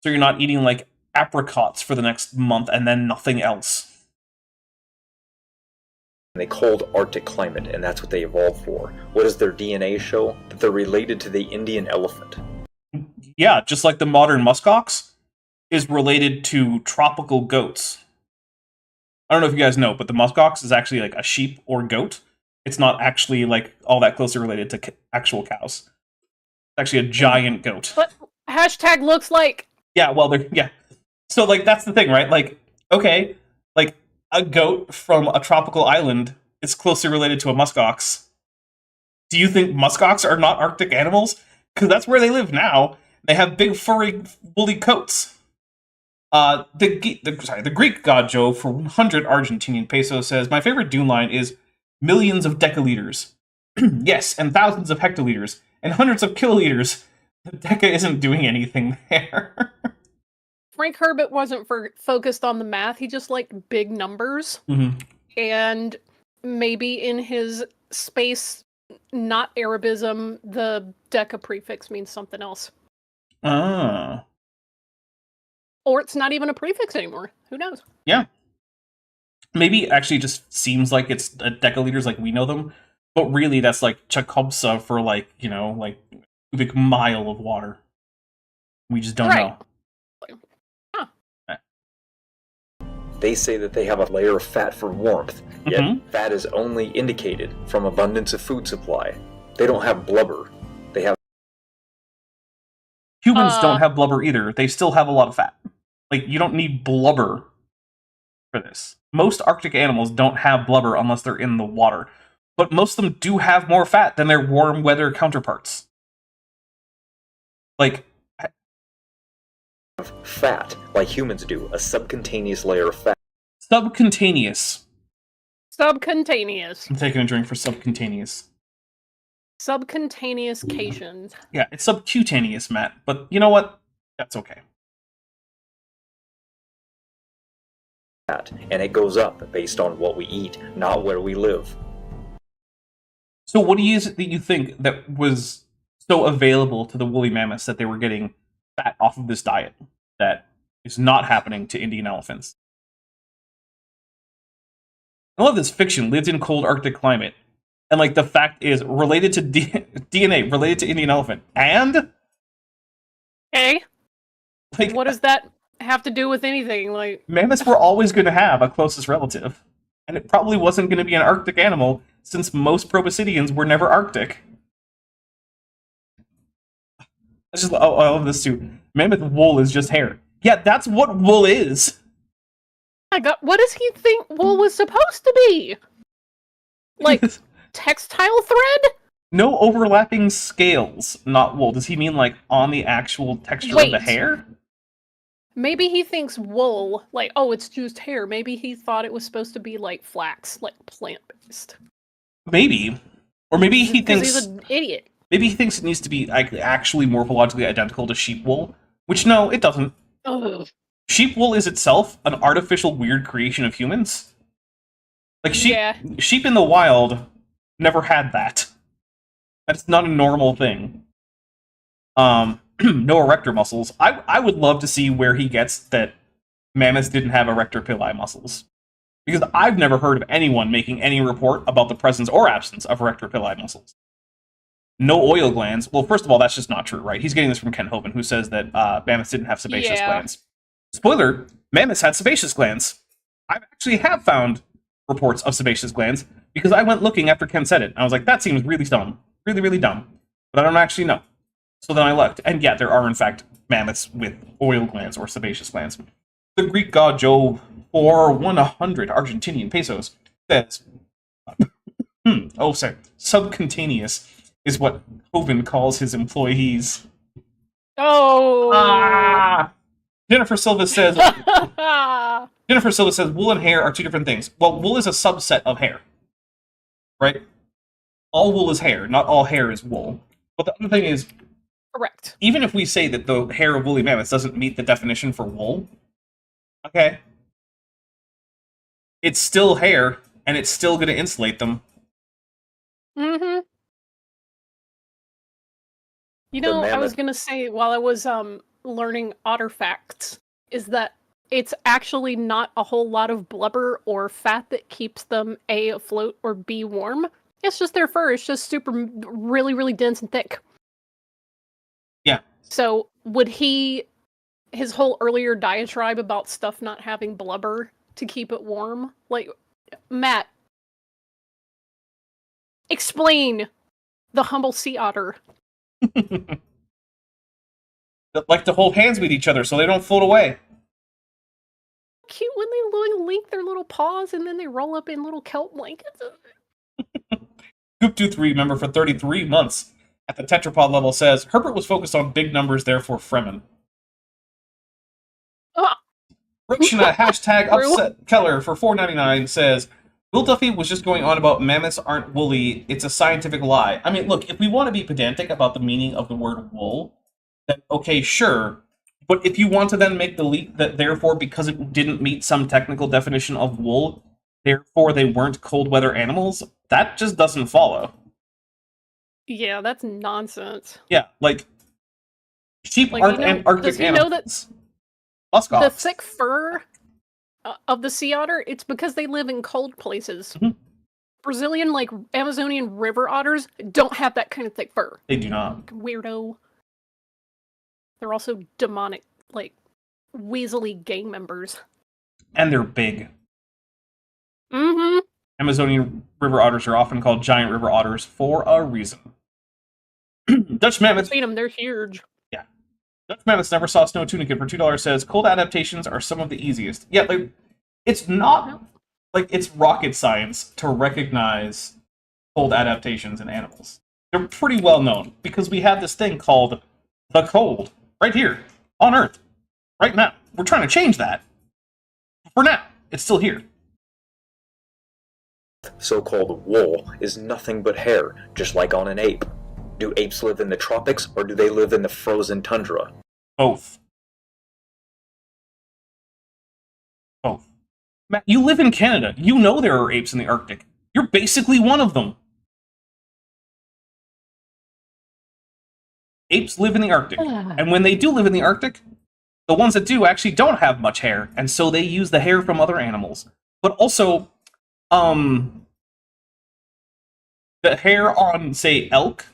S3: So you're not eating like apricots for the next month and then nothing else.
S5: In a cold Arctic climate, and that's what they evolved for. What does their DNA show? That they're related to the Indian elephant.
S3: Yeah, just like the modern muskox is related to tropical goats. I don't know if you guys know, but the muskox is actually like a sheep or goat. It's not actually like all that closely related to actual cows. It's actually a giant goat.
S4: But hashtag looks like.
S3: Yeah, well, yeah. So, like, that's the thing, right? Like, okay, like, a goat from a tropical island is closely related to a muskox. Do you think muskox are not Arctic animals? Because that's where they live now. They have big, furry, woolly coats. The Greek god Jove for 100 Argentinian pesos says, my favorite Dune line is millions of decaliters. Yes, and thousands of hectoliters, and hundreds of kiloliters. The deca isn't doing anything there.
S4: Frank Herbert wasn't focused on the math. He just liked big numbers.
S3: Mm-hmm.
S4: And maybe in his space, not Arabism, the deca prefix means something else.
S3: Ah.
S4: Or it's not even a prefix anymore. Who knows?
S3: Yeah. Maybe it actually just seems like it's decaliters like we know them. But really, that's like Chakobsa for like, you know, like cubic mile of water. We just don't know.
S5: They say that they have a layer of fat for warmth, yet fat is only indicated from abundance of food supply. They don't have blubber. They have...
S3: Humans don't have blubber either. They still have a lot of fat. Like, you don't need blubber for this. Most Arctic animals don't have blubber unless they're in the water. But most of them do have more fat than their warm weather counterparts. Like...
S5: fat, like humans do, a subcutaneous layer of fat.
S3: Subcutaneous.
S4: Subcutaneous.
S3: I'm taking a drink for subcutaneous.
S4: Subcutaneous cations.
S3: Yeah, it's subcutaneous, Matt, but you know what? That's okay.
S5: And it goes up based on what we eat, not where we live.
S3: So what is it that you think that was so available to the woolly mammoths that they were getting fat off of this diet that is not happening to Indian elephants? I love this fiction, lived in cold Arctic climate. And like the fact is related to DNA, related to Indian elephant. And
S4: Okay.
S3: like,
S4: What does that have to do with anything? Like,
S3: mammoths were always going to have a closest relative. And it probably wasn't going to be an Arctic animal, since most proboscideans were never Arctic. I love this too. Mammoth wool is just hair. Yeah, that's what wool is.
S4: my God, what does he think wool was supposed to be? Like, textile thread?
S3: No overlapping scales, not wool. Does he mean like on the actual texture of the
S4: Wait.
S3: hair?
S4: Maybe he thinks wool, like, oh, it's just hair. Maybe he thought it was supposed to be like flax, like plant-based.
S3: Maybe. Or maybe he
S4: 'Cause
S3: thinks...
S4: he's an idiot.
S3: Maybe he thinks it needs to be actually morphologically identical to sheep wool. Which, no, it doesn't.
S4: Ugh.
S3: Sheep wool is itself an artificial weird creation of humans. Like, sheep in the wild never had that. That's not a normal thing. No erector muscles. I would love to see where he gets that mammoths didn't have erector pili muscles. Because I've never heard of anyone making any report about the presence or absence of erector pili muscles. No oil glands. Well, first of all, that's just not true, right? He's getting this from Ken Hovind, who says that mammoths didn't have sebaceous glands. Spoiler, mammoths had sebaceous glands. I actually have found reports of sebaceous glands because I went looking after Ken said it. I was like, that seems really dumb. Really, really dumb. But I don't actually know. So then I looked, and yeah, there are in fact mammoths with oil glands or sebaceous glands. The Greek god Jove, for 100 Argentinian pesos, says, subcutaneous is what Hovind calls his employees.
S4: Oh.
S3: Jennifer Silva says wool and hair are two different things. Well, wool is a subset of hair, right? All wool is hair, not all hair is wool. But the other thing is,
S4: Correct.
S3: even if we say that the hair of woolly mammoths doesn't meet the definition for wool, okay, it's still hair, and it's still going to insulate them.
S4: Mm-hmm. You know, I was gonna say while I was learning otter facts is that it's actually not a whole lot of blubber or fat that keeps them A, afloat, or B, warm. It's just their fur. It's just really, really dense and thick.
S3: Yeah.
S4: So would his whole earlier diatribe about stuff not having blubber to keep it warm? Like, Matt, explain the humble sea otter.
S3: Like to hold hands with each other so they don't float away.
S4: Cute when they link their little paws and then they roll up in little kelp blankets.
S3: Goop23, member for 33 months at the tetrapod level, says Herbert was focused on big numbers, therefore Fremen. Rikshana hashtag upset Keller for $4.99 says Will Duffy was just going on about mammoths aren't woolly. It's a scientific lie. I mean, look, if we want to be pedantic about the meaning of the word wool, then okay, sure. But if you want to then make the leap that therefore, because it didn't meet some technical definition of wool, therefore they weren't cold weather animals, that just doesn't follow.
S4: Yeah, that's nonsense.
S3: Yeah, like sheep aren't Antarctic animals.
S4: The thick fur of the sea otter, it's because they live in cold places.
S3: Mm-hmm.
S4: Brazilian, like Amazonian river otters, don't have that kind of thick fur.
S3: They do not.
S4: Weirdo. They're also demonic, like, weaselly gang members.
S3: And they're big.
S4: Mm-hmm.
S3: Amazonian river otters are often called giant river otters for a reason. Dutch mammoths.
S4: I've seen them, they're huge.
S3: Yeah. Dutch mammoths never saw snow tunic for $2 says cold adaptations are some of the easiest. Yeah, like it's not like it's rocket science to recognize cold adaptations in animals. They're pretty well known because we have this thing called the cold right here on Earth right now. We're trying to change that. For now, it's still here.
S5: So-called wool is nothing but hair, just like on an ape. Do apes live in the tropics, or do they live in the frozen tundra?
S3: Both. Both. Matt, you live in Canada. You know there are apes in the Arctic. You're basically one of them. Apes live in the Arctic. And when they do live in the Arctic, the ones that do actually don't have much hair, and so they use the hair from other animals. But also, the hair on, say, elk,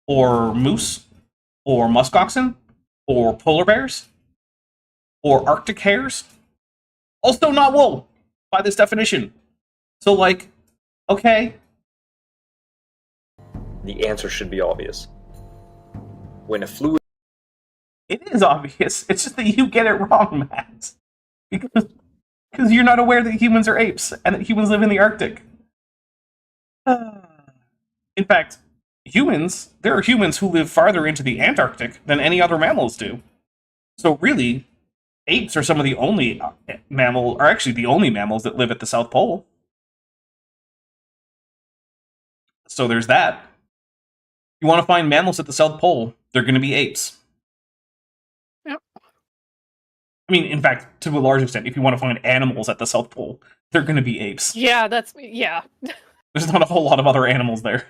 S3: or moose, or muskoxen, or polar bears, or Arctic hares, also not wool, by this definition. So, like, okay.
S5: The answer should be obvious. When a fluid...
S3: It is obvious. It's just that you get it wrong, Matt. Because you're not aware that humans are apes, and that humans live in the Arctic. In fact, there are humans who live farther into the Antarctic than any other mammals do. So really, apes are some of the only the only mammals that live at the South Pole. So there's that. You want to find mammals at the South Pole, they're going to be apes.
S4: Yep.
S3: I mean, in fact, to a large extent, if you want to find animals at the South Pole, they're going to be apes.
S4: Yeah,
S3: There's not a whole lot of other animals there.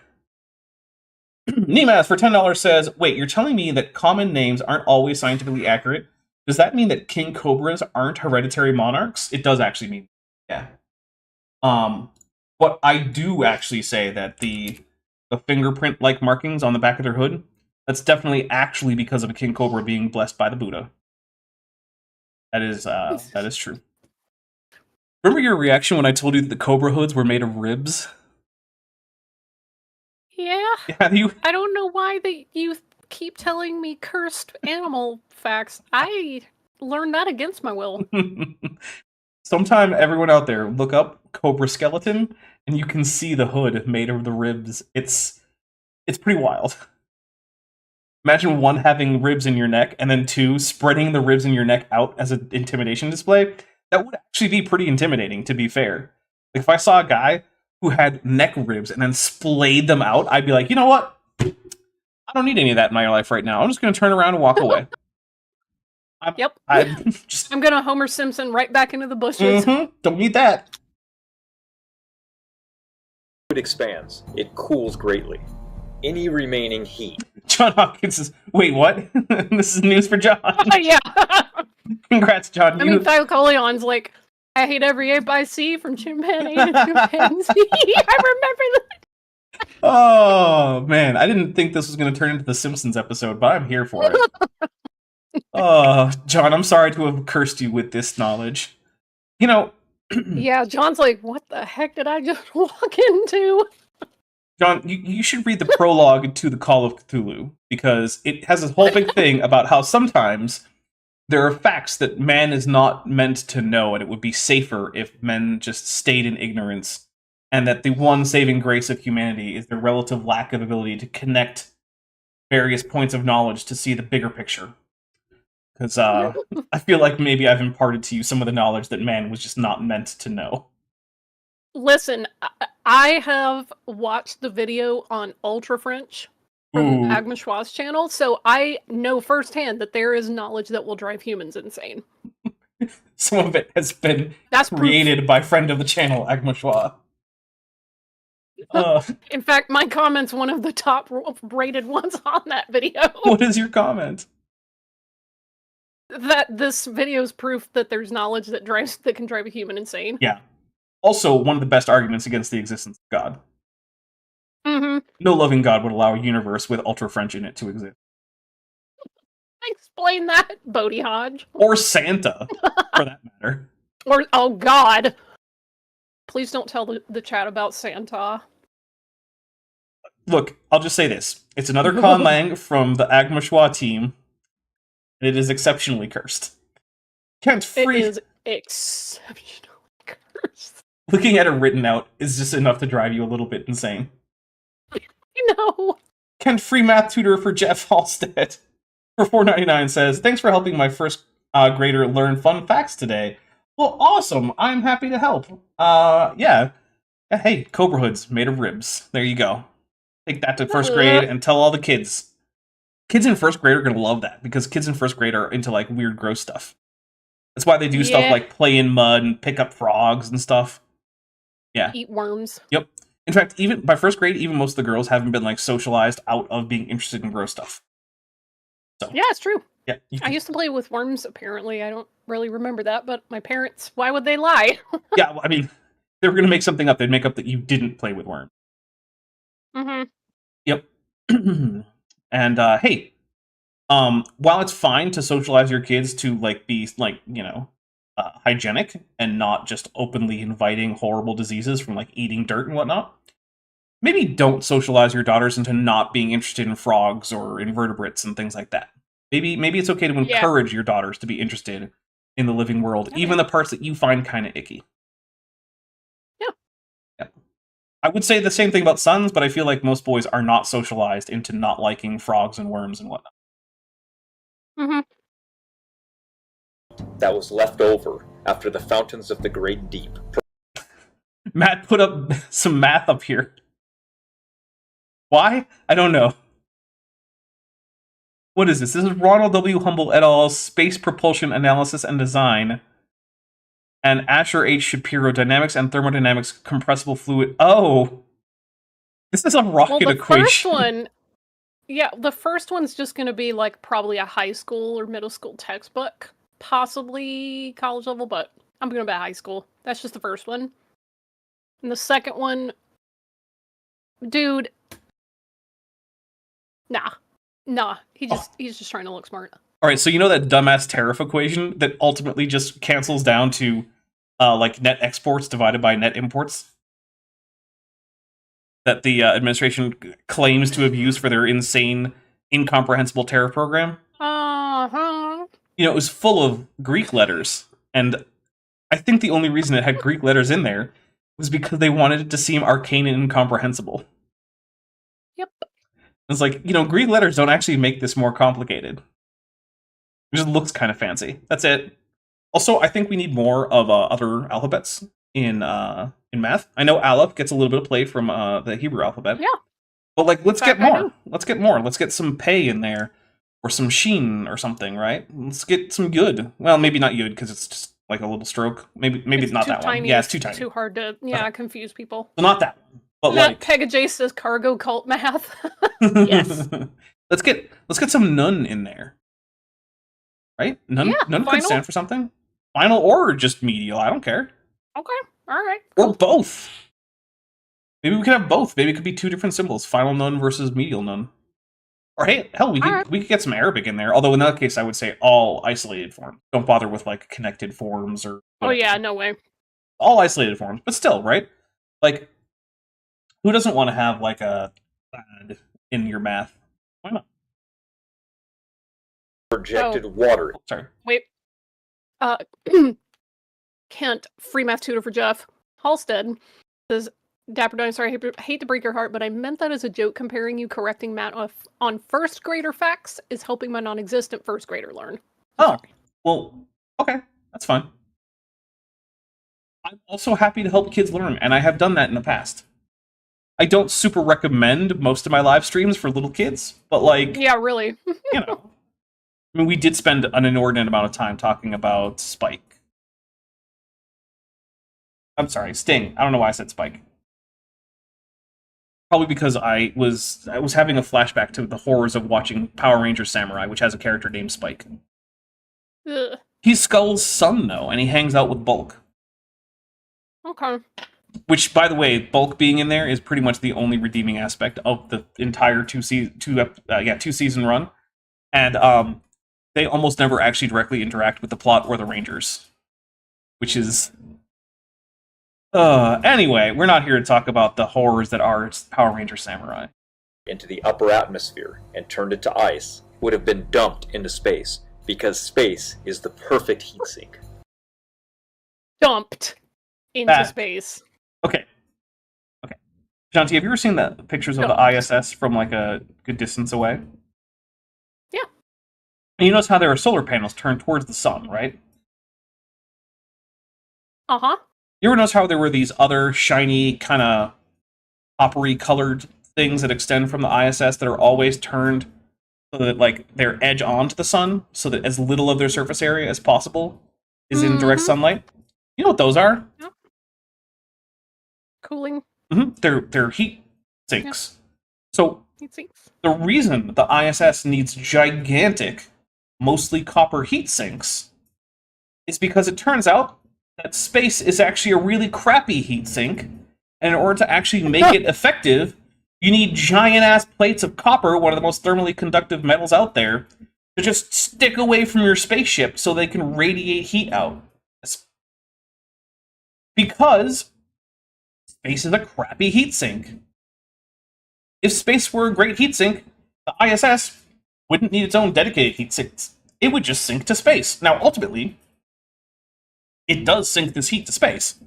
S3: Nemas for $10 says, wait, you're telling me that common names aren't always scientifically accurate? Does that mean that king cobras aren't hereditary monarchs? It does actually mean, yeah. But I do actually say that the fingerprint-like markings on the back of their hood, that's definitely actually because of a king cobra being blessed by the Buddha. That is true. Remember your reaction when I told you that the cobra hoods were made of ribs?
S4: Yeah.
S3: Yeah,
S4: I don't know why you keep telling me cursed animal facts. I learned that against my will.
S3: Sometime, everyone out there, look up cobra skeleton, and you can see the hood made of the ribs. It's pretty wild. Imagine one, having ribs in your neck, and then two, spreading the ribs in your neck out as an intimidation display. That would actually be pretty intimidating, to be fair. Like, if I saw a guy who had neck ribs and then splayed them out, I'd be like, you know what? I don't need any of that in my life right now. I'm just going to turn around and walk away. I'm
S4: going to Homer Simpson right back into the bushes.
S3: Don't need that.
S5: It expands. It cools greatly. Any remaining heat.
S3: John Hopkins is... Wait, what? This is news for John.
S4: Yeah.
S3: Congrats, John.
S4: I mean, Thylacolion's like, I hate every ape I see, from chimpanzee to chimpanzee. I remember that.
S3: Oh, man. I didn't think this was going to turn into the Simpsons episode, but I'm here for it. Oh, John, I'm sorry to have cursed you with this knowledge. You know...
S4: Yeah, John's like, what the heck did I just walk into?
S3: John, you should read the prologue to the Call of Cthulhu, because it has this whole big thing about how sometimes there are facts that man is not meant to know, and it would be safer if men just stayed in ignorance, and that the one saving grace of humanity is the relative lack of ability to connect various points of knowledge to see the bigger picture. Because I feel like maybe I've imparted to you some of the knowledge that man was just not meant to know.
S4: Listen, I have watched the video on Ultra French from Agma Schwa's channel, so I know firsthand that there is knowledge that will drive humans insane.
S3: Some of it has been
S4: That's
S3: created by friend of the channel, Agma Schwa.
S4: In fact, my comment's one of the top rated ones on that video.
S3: What is your comment?
S4: That this video is proof that there's knowledge that can drive a human insane.
S3: Yeah. Also, one of the best arguments against the existence of God. No loving God would allow a universe with Ultra French in it to exist.
S4: Explain that, Bodhi Hodge.
S3: Or Santa, for that matter.
S4: Or, oh god. Please don't tell the chat about Santa.
S3: Look, I'll just say this. It's another conlang from the Agma Schwa team, and it is exceptionally cursed. It
S4: is exceptionally cursed.
S3: Looking at it written out is just enough to drive you a little bit insane.
S4: No.
S3: Can free math tutor for Jeff Halstead for $4.99 says, thanks for helping my first grader learn fun facts today. Well, awesome. I'm happy to help. Yeah. Hey, Cobra Hoods made of ribs. There you go. Take that to first grade and tell all the kids. Kids in first grade are going to love that, because kids in first grade are into, like, weird, gross stuff. That's why they do stuff like play in mud and pick up frogs and stuff. Yeah.
S4: Eat worms.
S3: Yep. In fact, even by first grade, even most of the girls haven't been, like, socialized out of being interested in gross stuff. So,
S4: yeah, it's true.
S3: Yeah,
S4: I used to play with worms, apparently. I don't really remember that, but my parents, why would they lie?
S3: Yeah, well, I mean, they were going to make something up. They'd make up that you didn't play with worms. Yep. And, hey, while it's fine to socialize your kids to, like, be, like, you know, hygienic and not just openly inviting horrible diseases from, like, eating dirt and whatnot, maybe don't socialize your daughters into not being interested in frogs or invertebrates and things like that. Maybe it's okay to encourage your daughters to be interested in the living world, even the parts that you find kind of icky. Yeah. I would say the same thing about sons, but I feel like most boys are not socialized into not liking frogs and worms and whatnot.
S5: That was left over after the fountains of the great deep.
S3: Matt put up some math up here. Why? I don't know. What is this? This is Ronald W. Humble et al.'s Space Propulsion Analysis and Design. And Asher H. Shapiro, Dynamics and Thermodynamics Compressible Fluid. Oh! This is a rocket equation.
S4: First one... Yeah, the first one's just going to be, like, probably a high school or middle school textbook. Possibly college level, but I'm going to bet high school. That's just the first one. And the second one... Dude... Nah. He's just trying to look smart.
S3: Alright, so you know that dumbass tariff equation that ultimately just cancels down to, like, net exports divided by net imports? That the administration claims to have used for their insane, incomprehensible tariff program? You know, it was full of Greek letters, and I think the only reason it had Greek letters in there was because they wanted it to seem arcane and incomprehensible.
S4: Yep.
S3: It's like, Greek letters don't actually make this more complicated. It just looks kind of fancy. That's it. Also, I think we need more of other alphabets in math. I know Aleph gets a little bit of play from the Hebrew alphabet.
S4: Yeah.
S3: But let's
S4: In fact,
S3: get
S4: I
S3: more.
S4: do.
S3: Let's get more. Let's get some pay in there, or some sheen or something, right? Let's get some yud. Well, maybe not yud because it's just like a little stroke. Maybe it's not
S4: too
S3: that
S4: tiny.
S3: one. Yeah, it's too tiny.
S4: Too hard to confuse people.
S3: So not that one. But
S4: Not
S3: like
S4: Pegasus cargo cult math. Yes.
S3: let's get some nun in there. Right? Nun
S4: Yeah,
S3: could
S4: final.
S3: stand for something. Final or just medial, I don't care.
S4: Okay. All right.
S3: Or
S4: Cool.
S3: both. Maybe we could have both. Maybe it could be two different symbols. Final nun versus medial nun. Or hey, hell, we could get some Arabic in there. Although in that case I would say all isolated forms. Don't bother with like connected forms or
S4: Oh
S3: whatever.
S4: yeah, no way.
S3: All isolated forms. But still, right? Like, who doesn't want to have like a lad in your math? Why not?
S5: Projected water.
S3: Oh, sorry.
S4: Wait. Kent, free math tutor for Jeff Halstead, says, Dapper Dinosaur, I hate to break your heart, but I meant that as a joke. Comparing you correcting Matt on first grader facts is helping my non-existent first grader learn.
S3: Oh, well, okay. That's fine. I'm also happy to help kids learn, and I have done that in the past. I don't super recommend most of my live streams for little kids, but like,
S4: Yeah, really.
S3: I mean, we did spend an inordinate amount of time talking about Spike. I'm sorry, Sting. I don't know why I said Spike. Probably because I was having a flashback to the horrors of watching Power Rangers Samurai, which has a character named Spike.
S4: Ugh.
S3: He's Skull's son, though, and he hangs out with Bulk.
S4: Okay.
S3: Which, by the way, Bulk being in there is pretty much the only redeeming aspect of the entire two season run, and they almost never actually directly interact with the plot or the Rangers, which is. Anyway, we're not here to talk about the horrors that are Power Ranger Samurai.
S5: Into the upper atmosphere and turned it to ice would have been dumped into space because space is the perfect heat sink.
S4: Dumped into
S3: That-
S4: space.
S3: Okay. Shanti, have you ever seen the pictures of
S4: No.
S3: the ISS from like a good distance away?
S4: Yeah.
S3: And you notice how there are solar panels turned towards the sun, right?
S4: Uh-huh.
S3: You ever notice how there were these other shiny, kind of coppery colored things that extend from the ISS that are always turned so that like their edge onto the sun, so that as little of their surface area as possible is in direct
S4: Mhm.
S3: sunlight? You know what those are?
S4: Cooling.
S3: They're heat sinks. So
S4: Heat sinks.
S3: the reason the ISS needs gigantic, mostly copper heat sinks is because it turns out that space is actually a really crappy heat sink, and in order to actually make it effective, you need giant-ass plates of copper, one of the most thermally conductive metals out there, to just stick away from your spaceship so they can radiate heat out. Because space is a crappy heat sink. If space were a great heat sink, the ISS wouldn't need its own dedicated heat sinks. It would just sink to space. Now, ultimately, it does sink this heat to space,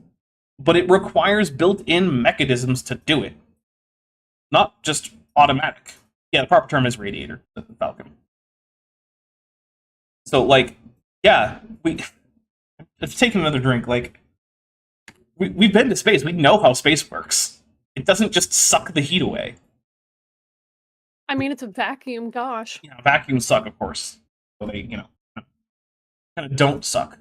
S3: but it requires built-in mechanisms to do it. Not just automatic. Yeah, the proper term is radiator, the Falcon. So, like, yeah, let's take another drink. Like, we've been to space. We know how space works. It doesn't just suck the heat away.
S4: I mean, it's a vacuum, gosh.
S3: You know, vacuums suck, of course. So they, kind of don't suck.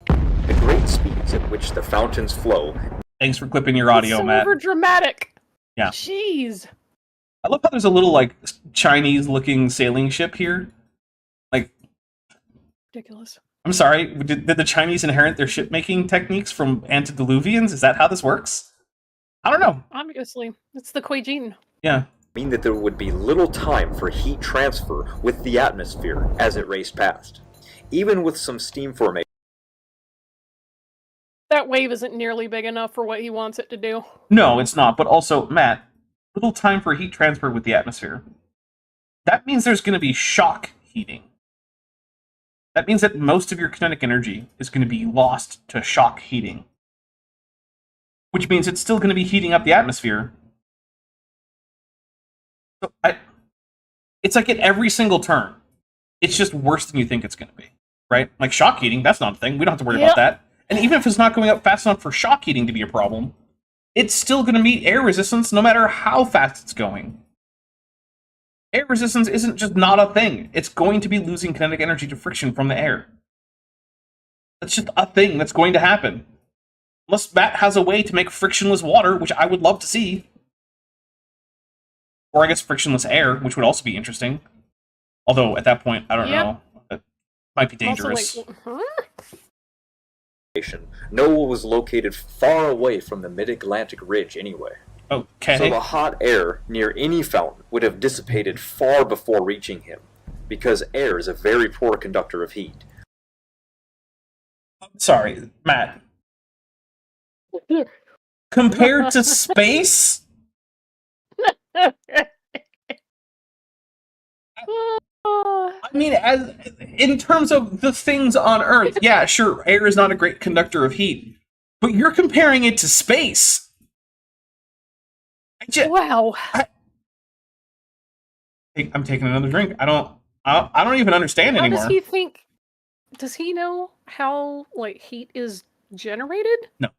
S5: The great speeds at which the fountains flow.
S3: Thanks for clipping your audio,
S4: It's so
S3: Matt.
S4: over dramatic.
S3: Yeah.
S4: Jeez.
S3: I love how there's a little, like, Chinese-looking sailing ship here. Like,
S4: Ridiculous.
S3: I'm sorry, did the Chinese inherit their ship-making techniques from antediluvians? Is that how this works? I don't know.
S4: Obviously. It's the Kuei-jin.
S3: Yeah.
S5: Mean that there would be little time for heat transfer with the atmosphere as it raced past. Even with some steam formation.
S4: That wave isn't nearly big enough for what he wants it to do.
S3: No, it's not. But also, Matt, little time for heat transfer with the atmosphere. That means there's going to be shock heating. That means that most of your kinetic energy is going to be lost to shock heating. Which means it's still going to be heating up the atmosphere, So it's like at every single turn, it's just worse than you think it's going to be, right? Like shock heating, that's not a thing. We don't have to worry about that. And even if it's not going up fast enough for shock heating to be a problem, it's still going to meet air resistance no matter how fast it's going. Air resistance isn't just not a thing. It's going to be losing kinetic energy to friction from the air. That's just a thing that's going to happen. Unless Matt has a way to make frictionless water, which I would love to see. Or I guess frictionless air, which would also be interesting. Although, at that point, I don't know. It might be dangerous.
S4: Also,
S5: Noah was located far away from the mid-Atlantic ridge anyway.
S3: Okay.
S5: So the hot air near any fountain would have dissipated far before reaching him, because air is a very poor conductor of heat.
S3: Sorry, Matt. Compared to space? I mean, as in terms of the things on Earth, yeah, sure, air is not a great conductor of heat, but you're comparing it to space.
S4: Wow.
S3: I'm taking another drink. I don't even understand
S4: How
S3: anymore.
S4: does he think? Does he know how like heat is generated?
S3: No.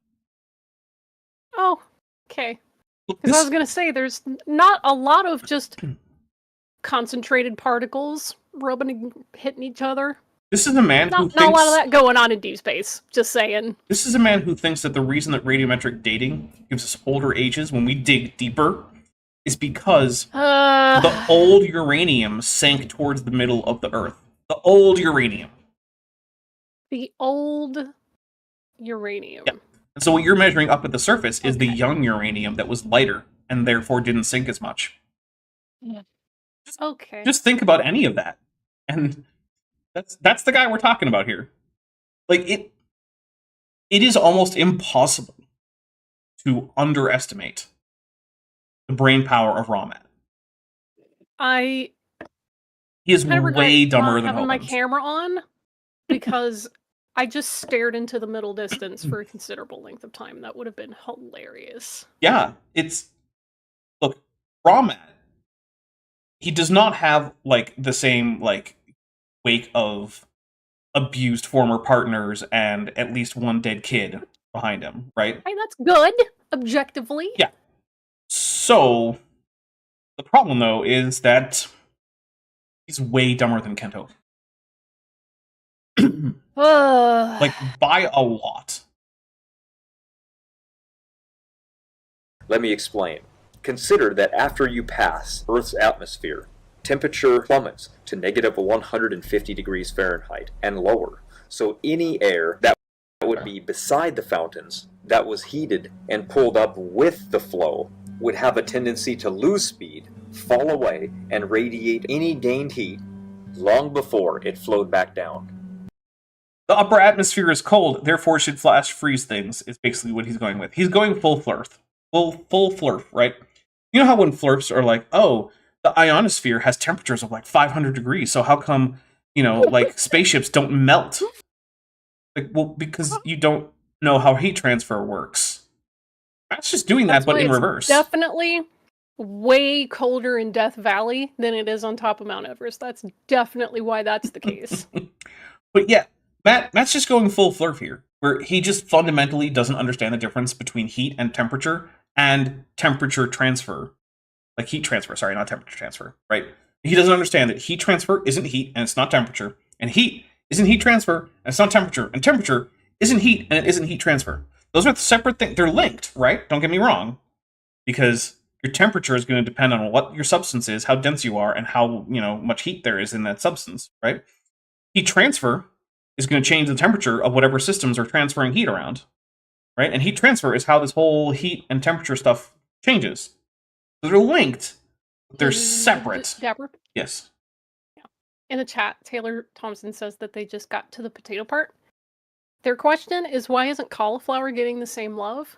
S4: Oh, okay.
S3: Look,
S4: Because I was gonna say there's not a lot of just concentrated particles rubbing and hitting each other.
S3: this is a man who
S4: Not a lot of that going on in deep space. Just saying.
S3: This is a man who thinks that the reason that radiometric dating gives us older ages when we dig deeper is because the old uranium sank towards the middle of the Earth. The old uranium.
S4: The old uranium.
S3: Yeah. And so what you're measuring up at the surface is the young uranium that was lighter and therefore didn't sink as much.
S4: Yeah. Okay.
S3: Just think about any of that. And that's the guy we're talking about here. Like it is almost impossible to underestimate the brain power of Ramat.
S4: I
S3: He is way dumber than
S4: having my
S3: Hobans.
S4: camera on because I just stared into the middle distance for a considerable length of time. That would have been hilarious.
S3: Yeah, look, Ramat, he does not have like the same like wake of abused former partners and at least one dead kid behind him, right?
S4: Hey, that's good, objectively.
S3: Yeah. So the problem though is that he's way dumber than Kento. Like by a lot.
S5: Let me explain. Consider that after you pass Earth's atmosphere, temperature plummets to negative 150 degrees Fahrenheit and lower. So any air that would be beside the fountains that was heated and pulled up with the flow would have a tendency to lose speed, fall away, and radiate any gained heat long before it flowed back down.
S3: The upper atmosphere is cold, therefore should flash freeze things, is basically what he's going with. He's going full flurf. Full flurf, right? You know how when flurfs are like, oh, the ionosphere has temperatures of like 500 degrees, so how come, like spaceships don't melt? Like, well, because you don't know how heat transfer works. That's just doing that, but in reverse.
S4: Definitely way colder in Death Valley than it is on top of Mount Everest. That's definitely why that's the case.
S3: But yeah, Matt's just going full flurf here, where he just fundamentally doesn't understand the difference between heat and temperature transfer. Like heat transfer, sorry, not temperature transfer, right? He doesn't understand that heat transfer isn't heat and it's not temperature, and heat isn't heat transfer and it's not temperature, and temperature isn't heat and it isn't heat transfer. Those are separate things. They're linked, right? Don't get me wrong, because your temperature is going to depend on what your substance is, how dense you are, and how much heat there is in that substance, right? Heat transfer is going to change the temperature of whatever systems are transferring heat around, right? And heat transfer is how this whole heat and temperature stuff changes. So they're linked, but they're separate.
S4: Deborah?
S3: Yes.
S4: Yeah. In the chat, Taylor Thompson says that they just got to the potato part. Their question is, why isn't cauliflower getting the same love?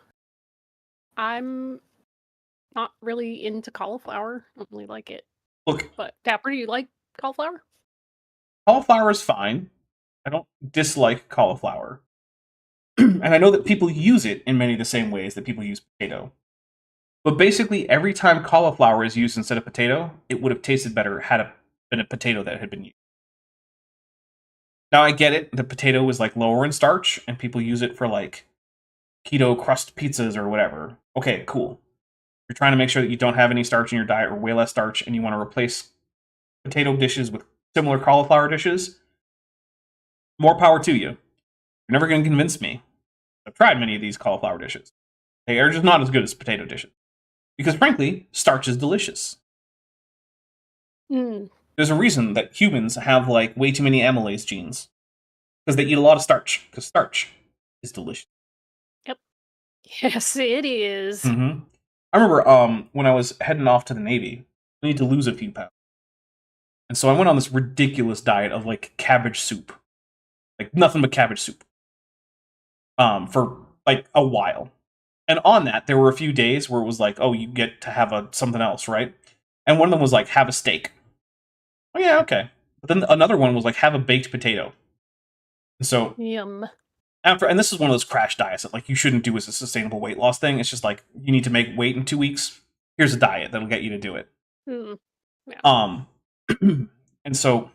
S4: I'm not really into cauliflower. I don't really like it.
S3: Look,
S4: But Dapper, do you like cauliflower?
S3: cauliflower is fine. I don't dislike cauliflower. And I know that people use it in many of the same ways that people use potato. But basically, every time cauliflower is used instead of potato, it would have tasted better had it been a potato that had been used. Now, I get it. The potato is like lower in starch, and people use it for like keto crust pizzas or whatever. Okay, cool. You're trying to make sure that you don't have any starch in your diet or way less starch, and you want to replace potato dishes with similar cauliflower dishes. More power to you. You're never going to convince me. I've tried many of these cauliflower dishes. They are just not as good as potato dishes. Because frankly, starch is delicious.
S4: Mm.
S3: There's a reason that humans have like way too many amylase genes. Because they eat a lot of starch. Because starch is delicious.
S4: Yep. Yes, it is.
S3: Mm-hmm. I remember when I was heading off to the Navy, I need to lose a few pounds. And so I went on this ridiculous diet of like cabbage soup. Like nothing but cabbage soup. For like a while. And on that, there were a few days where it was like, oh, you get to have something else, right? And one of them was like, have a steak. Oh yeah, okay. But then another one was like, have a baked potato. And so
S4: Yum.
S3: and this is one of those crash diets that like you shouldn't do as a sustainable weight loss thing. It's just like you need to make weight in 2 weeks. Here's a diet that'll get you to do it.
S4: Mm. Yeah.
S3: And so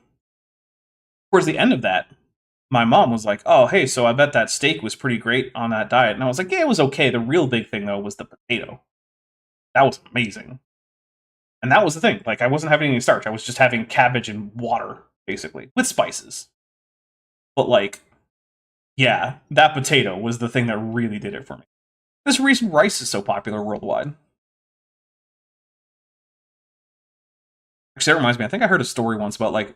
S3: towards the end of that, my mom was like, oh, hey, so I bet that steak was pretty great on that diet. And I was like, yeah, it was okay. The real big thing, though, was the potato. That was amazing. And that was the thing. Like, I wasn't having any starch. I was just having cabbage and water, basically, with spices. But, like, yeah, that potato was the thing that really did it for me. There's a reason rice is so popular worldwide. Actually, that reminds me, I think I heard a story once about, like,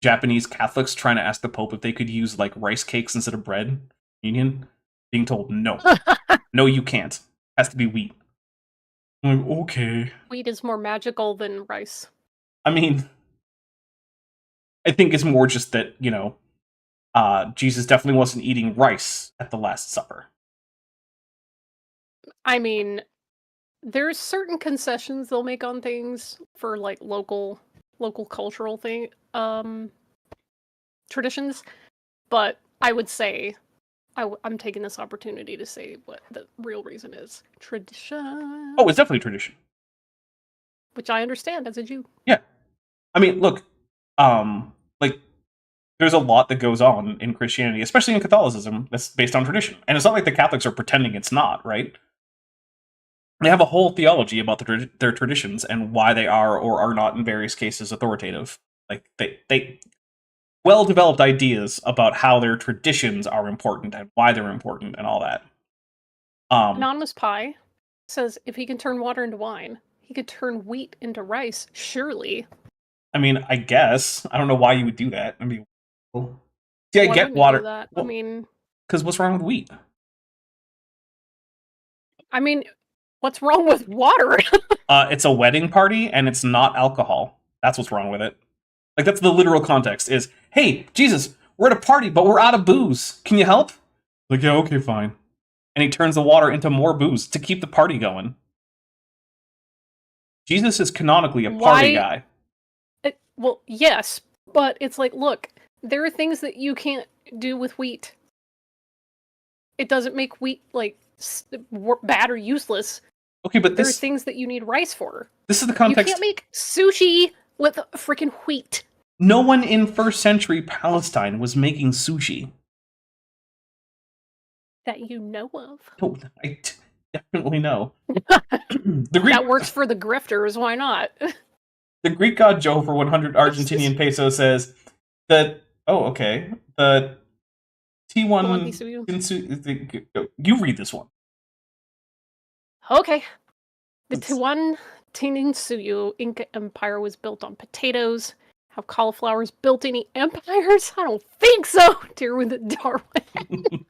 S3: Japanese Catholics trying to ask the Pope if they could use like rice cakes instead of bread. Union being told no, no, you can't. It has to be wheat. I'm like, okay.
S4: Wheat is more magical than rice.
S3: I mean, I think it's more just that Jesus definitely wasn't eating rice at the Last Supper.
S4: I mean, there's certain concessions they'll make on things for like local cultural traditions, but I would say I'm taking this opportunity to say what the real reason is. Tradition.
S3: Oh, it's definitely tradition.
S4: Which I understand as a Jew.
S3: Yeah. I mean, look, like, there's a lot that goes on in Christianity, especially in Catholicism, that's based on tradition. And it's not like the Catholics are pretending it's not, right? They have a whole theology about their traditions and why they are or are not in various cases authoritative. Like, they well-developed ideas about how their traditions are important and why they're important and all that.
S4: Anonymous Pie says if he can turn water into wine, he could turn wheat into rice, surely.
S3: I mean, I guess. I don't know why you would do that. I mean, see, I
S4: Why
S3: get
S4: wouldn't
S3: water.
S4: you do that?
S3: Well,
S4: I mean,
S3: because what's wrong with wheat?
S4: What's wrong with water?
S3: It's a wedding party and it's not alcohol. That's what's wrong with it. Like, that's the literal context is, hey, Jesus, we're at a party, but we're out of booze. Can you help? Like, yeah, okay, fine. And he turns the water into more booze to keep the party going. Jesus is canonically a party guy.
S4: Well, yes, but it's like, look, there are things that you can't do with wheat. It doesn't make wheat, like, bad or useless.
S3: Okay, but
S4: there are things that you need rice for.
S3: This is the context.
S4: You can't make sushi with freaking wheat.
S3: No one in first century Palestine was making sushi.
S4: That you know of.
S3: No, I definitely know.
S4: That works for the grifters, why not?
S3: The Greek god Joe for 100 Argentinian peso says that, the T1... You read this one.
S4: Okay. The Tiwantinsuyu Inca Empire was built on potatoes. Have cauliflowers built any empires? I don't think so. Dear with Darwin.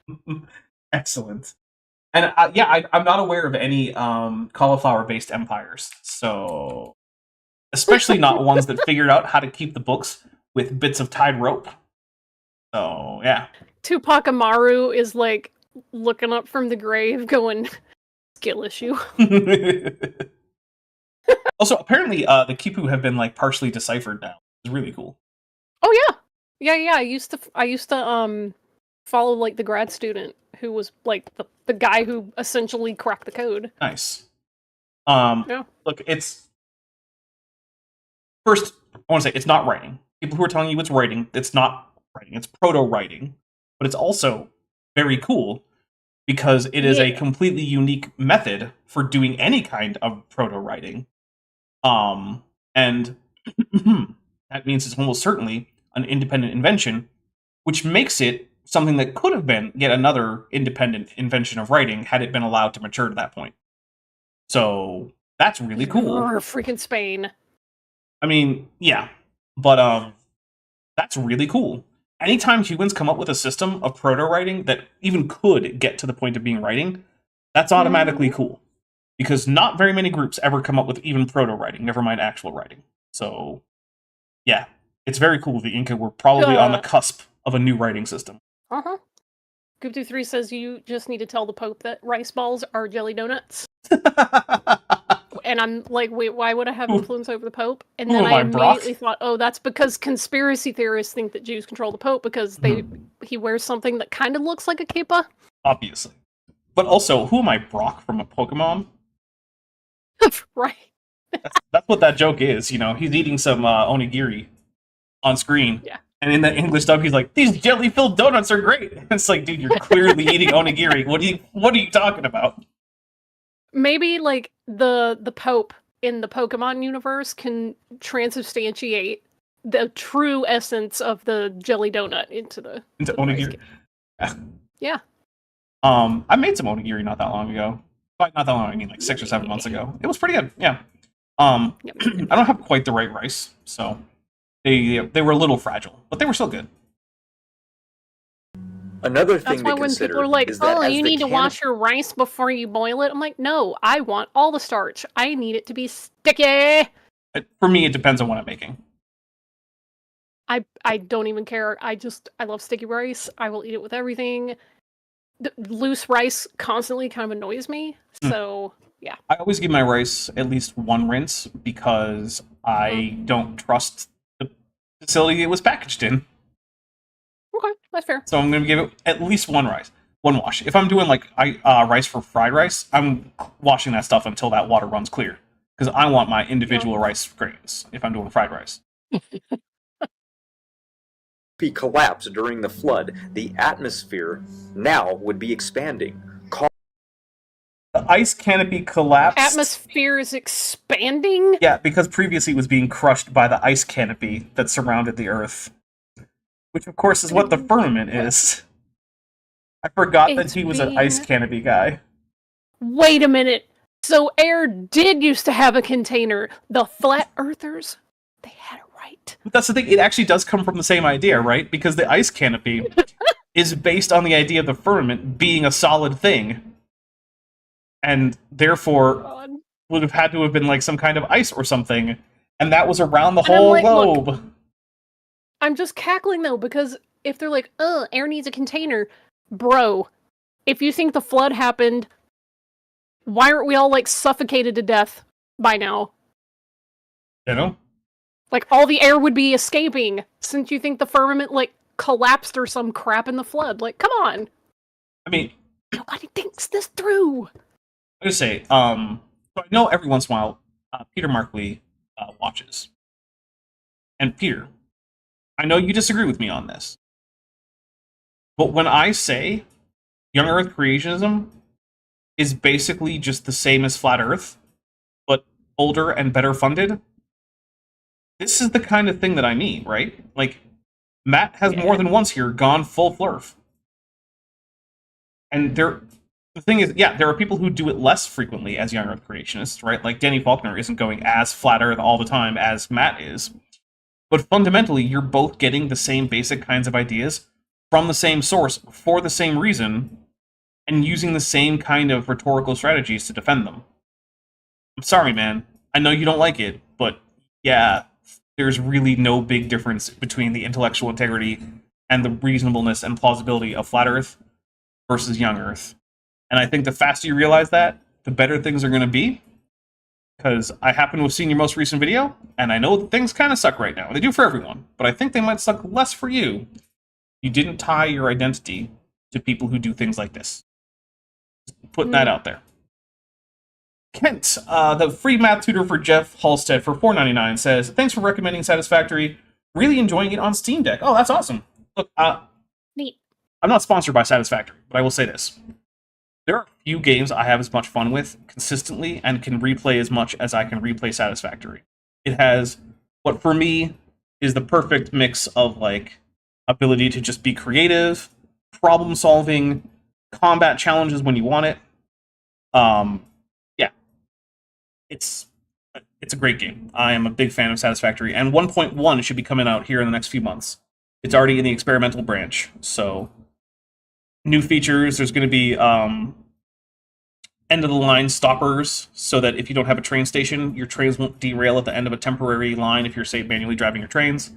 S3: Excellent. And I'm not aware of any cauliflower-based empires. So, especially not ones that figured out how to keep the books with bits of tied rope. So, yeah.
S4: Tupac Amaru is like looking up from the grave going, skill issue.
S3: Also, apparently the Kipu have been like partially deciphered now. It's really cool.
S4: Oh yeah. I used to follow like the grad student who was like the guy who essentially cracked the code.
S3: Nice.
S4: Yeah.
S3: Look, it's first. I want to say it's not writing. People who are telling you it's writing, it's not writing. It's proto-writing, but it's also very cool because it is a
S4: Yeah.
S3: completely unique method for doing any kind of proto-writing. And that means it's almost certainly an independent invention, which makes it something that could have been yet another independent invention of writing had it been allowed to mature to that point. So that's really cool.
S4: Freaking Spain.
S3: I mean, yeah, but that's really cool. Anytime humans come up with a system of proto-writing that even could get to the point of being writing, that's automatically cool. Because not very many groups ever come up with even proto-writing, never mind actual writing. So, yeah, it's very cool. The Inca were probably on the cusp of a new writing system.
S4: Uh-huh. Goop23 says you just need to tell the Pope that rice balls are jelly donuts. And I'm like, wait, why would I have influence over the Pope? And then I immediately thought, oh, that's because conspiracy theorists think that Jews control the Pope because he wears something that kind of looks like a kippa.
S3: Obviously. But also, who am I, Brock from a Pokemon?
S4: Right.
S3: That's what that joke is, you know. He's eating some onigiri on screen.
S4: Yeah.
S3: And in the English dub, he's like, "These jelly-filled donuts are great." It's like, dude, you're clearly eating onigiri. What are you talking about?
S4: Maybe like the Pope in the Pokemon universe can transubstantiate the true essence of the jelly donut into
S3: onigiri.
S4: Yeah.
S3: I made some onigiri not that long ago. Not that long. I mean, like 6 or 7 months ago. It was pretty good. Yeah. I don't have quite the right rice, so they were a little fragile, but they were still good.
S5: Another thing
S4: That's why
S5: to
S4: when
S5: consider
S4: people are like,
S5: is that
S4: "Oh,
S5: as
S4: you
S5: the
S4: need to wash your rice before you boil it," I'm like, "No, I want all the starch. I need it to be sticky."
S3: For me, it depends on what I'm making.
S4: I don't even care. I love sticky rice. I will eat it with everything. Loose rice constantly kind of annoys me. So yeah.
S3: I always give my rice at least one rinse because I don't trust the facility it was packaged in.
S4: Okay, that's fair.
S3: So I'm going to give it at least one wash. If I'm doing like rice for fried rice, I'm washing that stuff until that water runs clear because I want my individual rice grains if I'm doing fried rice.
S5: collapsed during the flood, the atmosphere now would be expanding.
S3: The ice canopy collapsed.
S4: Atmosphere is expanding?
S3: Yeah, because previously it was being crushed by the ice canopy that surrounded the Earth. Which, of course, is what the firmament is. I forgot that he was an ice canopy guy.
S4: Wait a minute. So air did used to have a container. The flat earthers, they had it right.
S3: But that's the thing, it actually does come from the same idea, right? Because the ice canopy is based on the idea of the firmament being a solid thing. And therefore would have had to have been like some kind of ice or something. And that was around the whole globe.
S4: Look, I'm just cackling though, because if they're like, air needs a container, bro, if you think the flood happened, why aren't we all like suffocated to death by now?
S3: You know?
S4: Like all the air would be escaping since you think the firmament like collapsed or some crap in the flood. Like, come on.
S3: I mean,
S4: nobody thinks this through.
S3: I just say, so I know every once in a while, Peter Markley watches. And Peter, I know you disagree with me on this. But when I say young Earth creationism is basically just the same as flat Earth, but older and better funded, this is the kind of thing that I mean, right? Like, Matt has more than once here gone full flurf. And the thing is, there are people who do it less frequently as young Earth creationists, right? Like, Danny Faulkner isn't going as flat Earth all the time as Matt is. But fundamentally, you're both getting the same basic kinds of ideas from the same source for the same reason and using the same kind of rhetorical strategies to defend them. I'm sorry, man. I know you don't like it, but yeah, there's really no big difference between the intellectual integrity and the reasonableness and plausibility of flat Earth versus young Earth. And I think the faster you realize that, the better things are going to be. Because I happen to have seen your most recent video, and I know that things kind of suck right now. They do for everyone, but I think they might suck less for you. You didn't tie your identity to people who do things like this. Just putting that out there. Kent, the free math tutor for Jeff Halstead for $4.99 says, thanks for recommending Satisfactory. Really enjoying it on Steam Deck. Oh, that's awesome. Look,
S4: Neat.
S3: I'm not sponsored by Satisfactory, but I will say this. There are few games I have as much fun with consistently and can replay as much as I can replay Satisfactory. It has what for me is the perfect mix of like ability to just be creative, problem solving, combat challenges when you want it. Yeah. It's a great game. I am a big fan of Satisfactory, and 1.1 should be coming out here in the next few months. It's already in the experimental branch, so new features. There's going to be end-of-the-line stoppers, so that if you don't have a train station, your trains won't derail at the end of a temporary line if you're, say, manually driving your trains.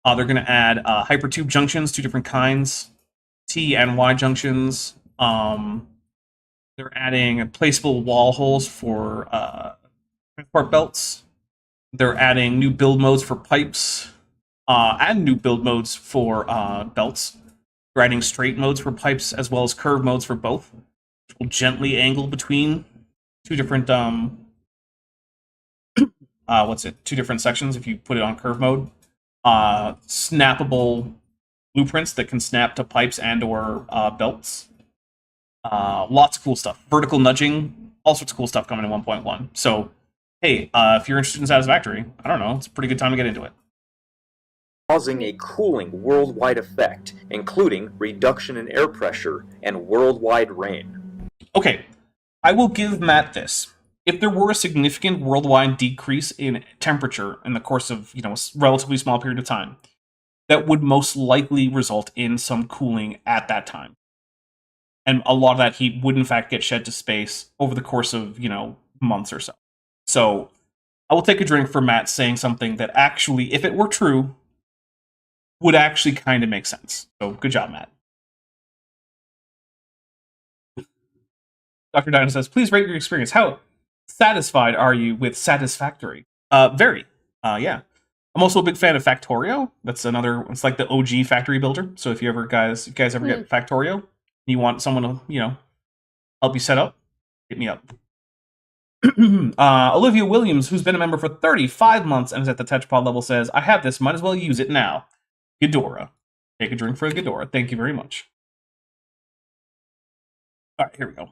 S3: They're going to add hypertube junctions, 2 different kinds, T and Y junctions. They're adding placeable wall holes for transport belts. They're adding new build modes for pipes, and new build modes for belts. They're adding straight modes for pipes as well as curve modes for both, which will gently angle between 2 different 2 different sections if you put it on curve mode. Snappable blueprints that can snap to pipes and or belts. Lots of cool stuff. Vertical nudging, all sorts of cool stuff coming in 1.1. So, hey, if you're interested in Satisfactory, I don't know, it's a pretty good time to get into it.
S5: Causing a cooling worldwide effect, including reduction in air pressure and worldwide rain.
S3: Okay, I will give Matt this. If there were a significant worldwide decrease in temperature in the course of, a relatively small period of time, that would most likely result in some cooling at that time. And a lot of that heat would, in fact, get shed to space over the course of, months or so. So, I will take a drink for Matt saying something that actually, if it were true, would actually kind of make sense. So, good job, Matt. Dr. Dinah says, please rate your experience. How satisfied are you with Satisfactory? Very. Yeah. I'm also a big fan of Factorio. That's another, it's like the OG factory builder. So if you guys ever get Factorio, you want someone to, help you set up, hit me up. Olivia Williams, who's been a member for 35 months and is at the Tetchpod level, says, I have this, might as well use it now. Ghidorah. Take a drink for Ghidorah. Thank you very much. Alright, here we go.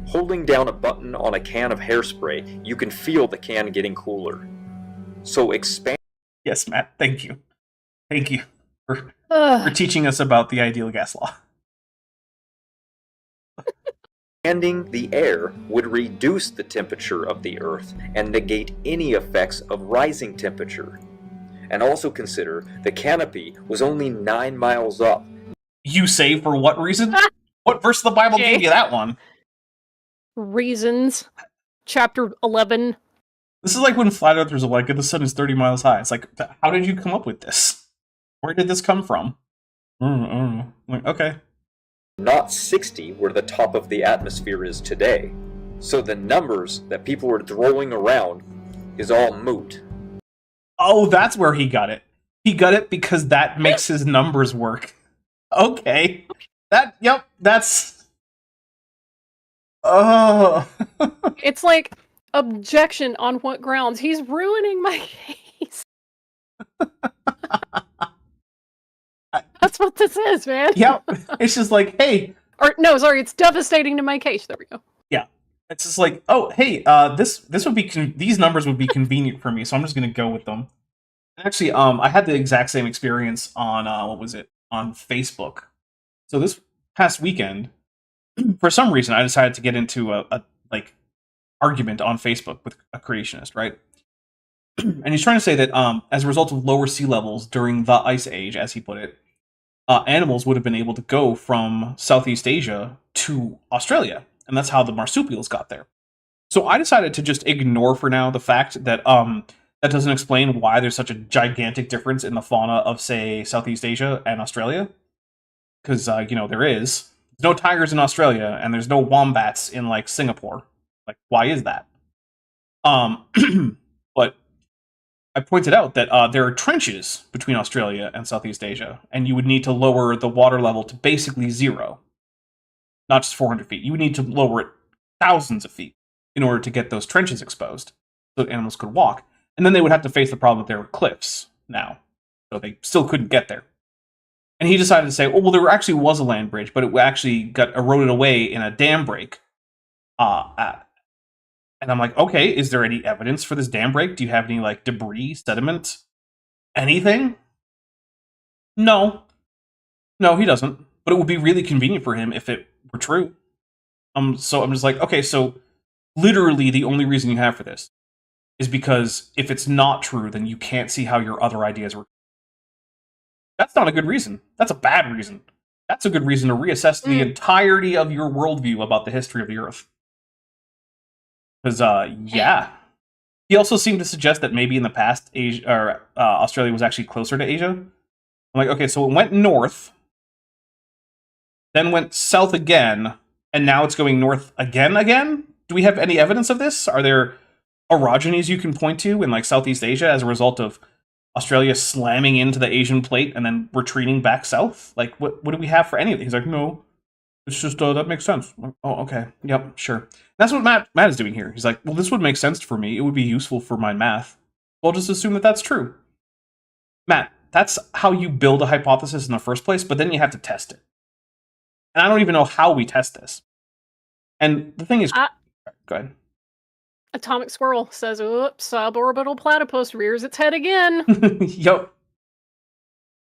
S5: Holding down a button on a can of hairspray, you can feel the can getting cooler. So expand.
S3: Yes, Matt, thank you. Thank you for teaching us about the ideal gas law.
S5: Expanding the air would reduce the temperature of the Earth and negate any effects of rising temperature. And also consider the canopy was only 9 miles up.
S3: You say for what reason? What verse of the Bible gave you that one?
S4: Reasons. Chapter 11.
S3: This is like when flat earthers are like, the sun is 30 miles high. It's like, how did you come up with this? Where did this come from? Like, okay.
S5: Not 60 where the top of the atmosphere is today. So the numbers that people were throwing around is all moot.
S3: Oh, that's where he got it. He got it because that makes his numbers work. Okay. That's... Oh.
S4: It's like, objection on what grounds? He's ruining my case. That's what this is, man.
S3: Yeah. It's just like, hey.
S4: Or no, sorry, it's devastating to my case. There we go.
S3: Yeah. It's just like, oh, hey, this would be these numbers would be convenient for me, so I'm just gonna go with them. Actually, I had the exact same experience on on Facebook. So this past weekend, for some reason, I decided to get into a argument on Facebook with a creationist, right? And he's trying to say that as a result of lower sea levels during the Ice Age, as he put it, animals would have been able to go from Southeast Asia to Australia. And that's how the marsupials got there. So I decided to just ignore for now the fact that that doesn't explain why there's such a gigantic difference in the fauna of, say, Southeast Asia and Australia. Because, there is. There's no tigers in Australia, and there's no wombats in, Singapore. Why is that? But I pointed out that there are trenches between Australia and Southeast Asia, and you would need to lower the water level to basically 0. Not just 400 feet. You would need to lower it thousands of feet. in order to get those trenches exposed so that animals could walk. And then they would have to face the problem that there were cliffs now. So they still couldn't get there. And he decided to say, oh, well, there actually was a land bridge, but it actually got eroded away in a dam break. And I'm like, okay, is there any evidence for this dam break? Do you have any, like, debris, sediment, anything? No. No, he doesn't. But it would be really convenient for him if it were true. So I'm just like, okay, so literally the only reason you have for this is because if it's not true, then you can't see how your other ideas were. That's not a good reason. That's a bad reason. That's a good reason to reassess the entirety of your worldview about the history of the Earth. Because, yeah. He also seemed to suggest that maybe in the past, Australia was actually closer to Asia. I'm like, okay, so it went north, then went south again, and now it's going north again? Do we have any evidence of this? Are there orogenies you can point to in, like, Southeast Asia as a result of Australia slamming into the Asian plate and then retreating back south? Like, what do we have for any of these? He's like, no, it's just, that makes sense. Like, oh, okay, yep, sure. And that's what Matt is doing here. He's like, well, this would make sense for me. It would be useful for my math. Well, just assume that that's true. Matt, that's how you build a hypothesis in the first place, but then you have to test it. And I don't even know how we test this. And the thing is... go ahead.
S4: Atomic Squirrel says, oops, suborbital platypus rears its head again.
S3: Yep.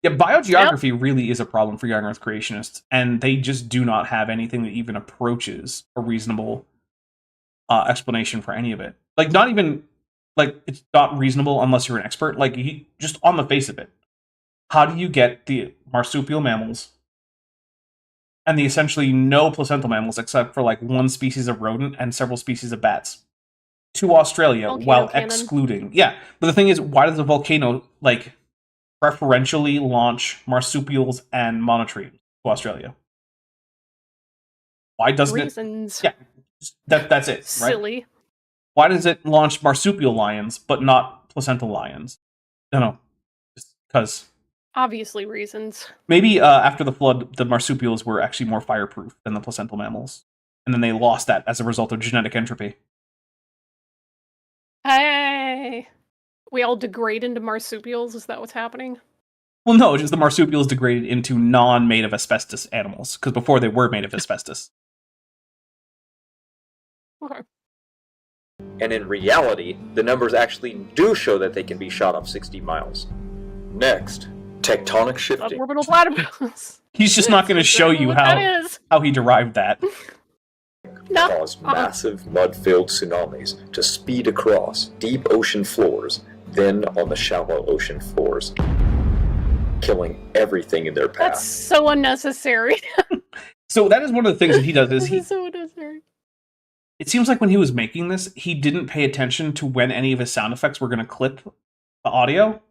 S3: Yeah, biogeography really is a problem for young Earth creationists, and they just do not have anything that even approaches a reasonable explanation for any of it. Like, not even... Like, it's not reasonable unless you're an expert. Like, just on the face of it. How do you get the marsupial mammals and the essentially no placental mammals except for, like, one species of rodent and several species of bats to Australia while excluding... Yeah, but the thing is, why does a volcano, like, preferentially launch marsupials and monotremes to Australia? Why doesn't
S4: Reasons.
S3: it... Yeah, that's it, right?
S4: Silly.
S3: Why does it launch marsupial lions, but not placental lions? No. Just because...
S4: Obviously reasons.
S3: Maybe after the flood, the marsupials were actually more fireproof than the placental mammals. And then they lost that as a result of genetic entropy.
S4: Hey! We all degrade into marsupials? Is that what's happening?
S3: Well, no, just the marsupials degraded into non-made of asbestos animals, because before they were made of asbestos.
S4: Okay.
S5: And in reality, the numbers actually do show that they can be shot up 60 miles. Next, tectonic shifting.
S4: Suborbital platypus.
S3: He's just not going to show you how he derived that.
S4: No.
S5: Cause massive mud-filled tsunamis to speed across deep ocean floors, then on the shallow ocean floors, killing everything in their path.
S4: That's so unnecessary.
S3: So that is one of the things that he does. Is
S4: This is so unnecessary.
S3: It seems like when he was making this, he didn't pay attention to when any of his sound effects were going to clip the audio.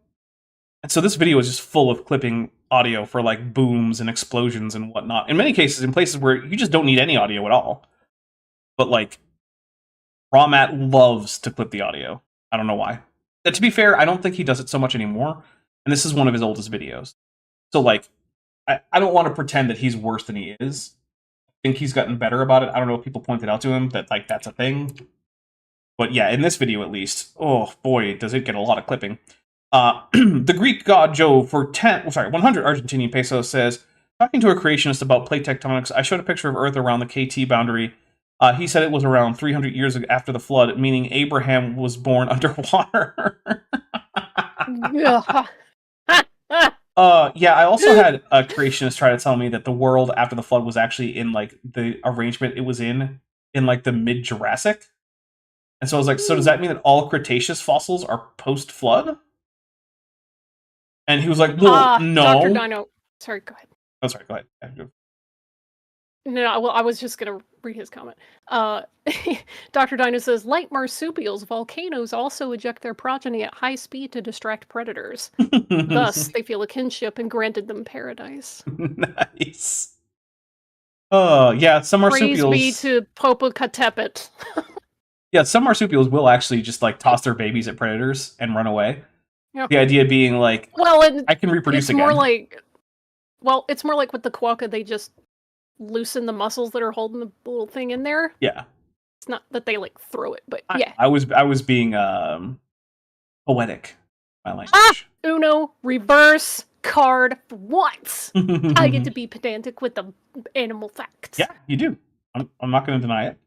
S3: And so this video is just full of clipping audio for, like, booms and explosions and whatnot. In many cases, in places where you just don't need any audio at all. But, like, Raw Matt loves to clip the audio. I don't know why. To be fair, I don't think he does it so much anymore. And this is one of his oldest videos. So, like, I don't want to pretend that he's worse than he is. I think he's gotten better about it. I don't know if people pointed out to him that, like, that's a thing. But yeah, in this video at least, oh boy, does it get a lot of clipping. The Greek god Jove for 100 Argentinian pesos says, talking to a creationist about plate tectonics, I showed a picture of Earth around the KT boundary. He said it was around 300 years after the flood, meaning Abraham was born underwater. Yeah, I also had a creationist try to tell me that the world after the flood was actually in, like, the arrangement it was in like, the mid-Jurassic. And so I was like, so does that mean that all Cretaceous fossils are post-flood? And he was like, well, no.
S4: Dr. Dino. Sorry, go ahead.
S3: Oh, sorry, go ahead.
S4: No, well, I was just going to read his comment. Dr. Dino says, like marsupials, volcanoes also eject their progeny at high speed to distract predators. Thus, they feel a kinship and granted them paradise.
S3: Nice. Yeah, some marsupials...
S4: Praise be to Popocatépetl.
S3: Yeah, some marsupials will actually just, like, toss their babies at predators and run away.
S4: Yeah.
S3: The idea being, like, I can reproduce again.
S4: It's more like with the quokka, they just loosen the muscles that are holding the little thing in there.
S3: Yeah.
S4: It's not that they like throw it, but yeah.
S3: I was being poetic. My language.
S4: Uno reverse card for once. I get to be pedantic with the animal facts.
S3: Yeah, you do. I'm not going to deny it.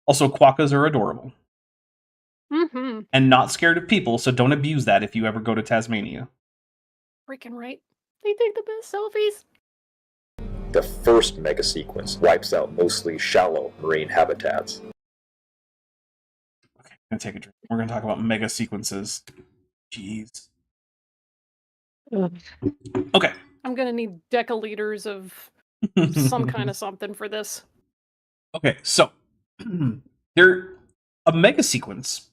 S3: Also, quokkas are adorable.
S4: Mm-hmm.
S3: And not scared of people, so don't abuse that if you ever go to Tasmania.
S4: Freaking right. They take the best selfies.
S5: The first mega sequence wipes out mostly shallow marine habitats.
S3: Okay, I'm going to take a drink. We're going to talk about mega sequences. Jeez. Okay.
S4: I'm going to need decaliters of some kind of something for this.
S3: Okay, so a mega sequence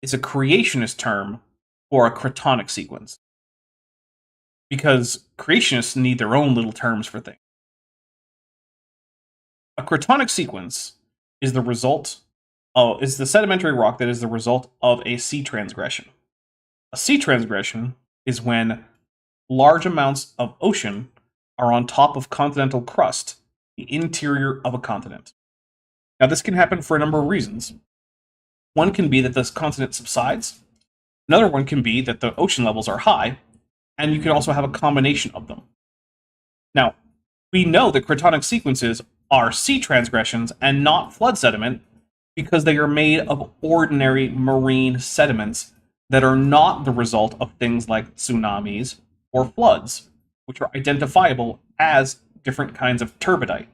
S3: is a creationist term for a cratonic sequence. Because creationists need their own little terms for things. A cratonic sequence is is the sedimentary rock that is the result of a sea transgression. A sea transgression is when large amounts of ocean are on top of continental crust, the interior of a continent. Now, this can happen for a number of reasons. One can be that this continent subsides. Another one can be that the ocean levels are high, and you can also have a combination of them. Now, we know that cratonic sequences are sea transgressions and not flood sediment because they are made of ordinary marine sediments that are not the result of things like tsunamis or floods, which are identifiable as different kinds of turbidite.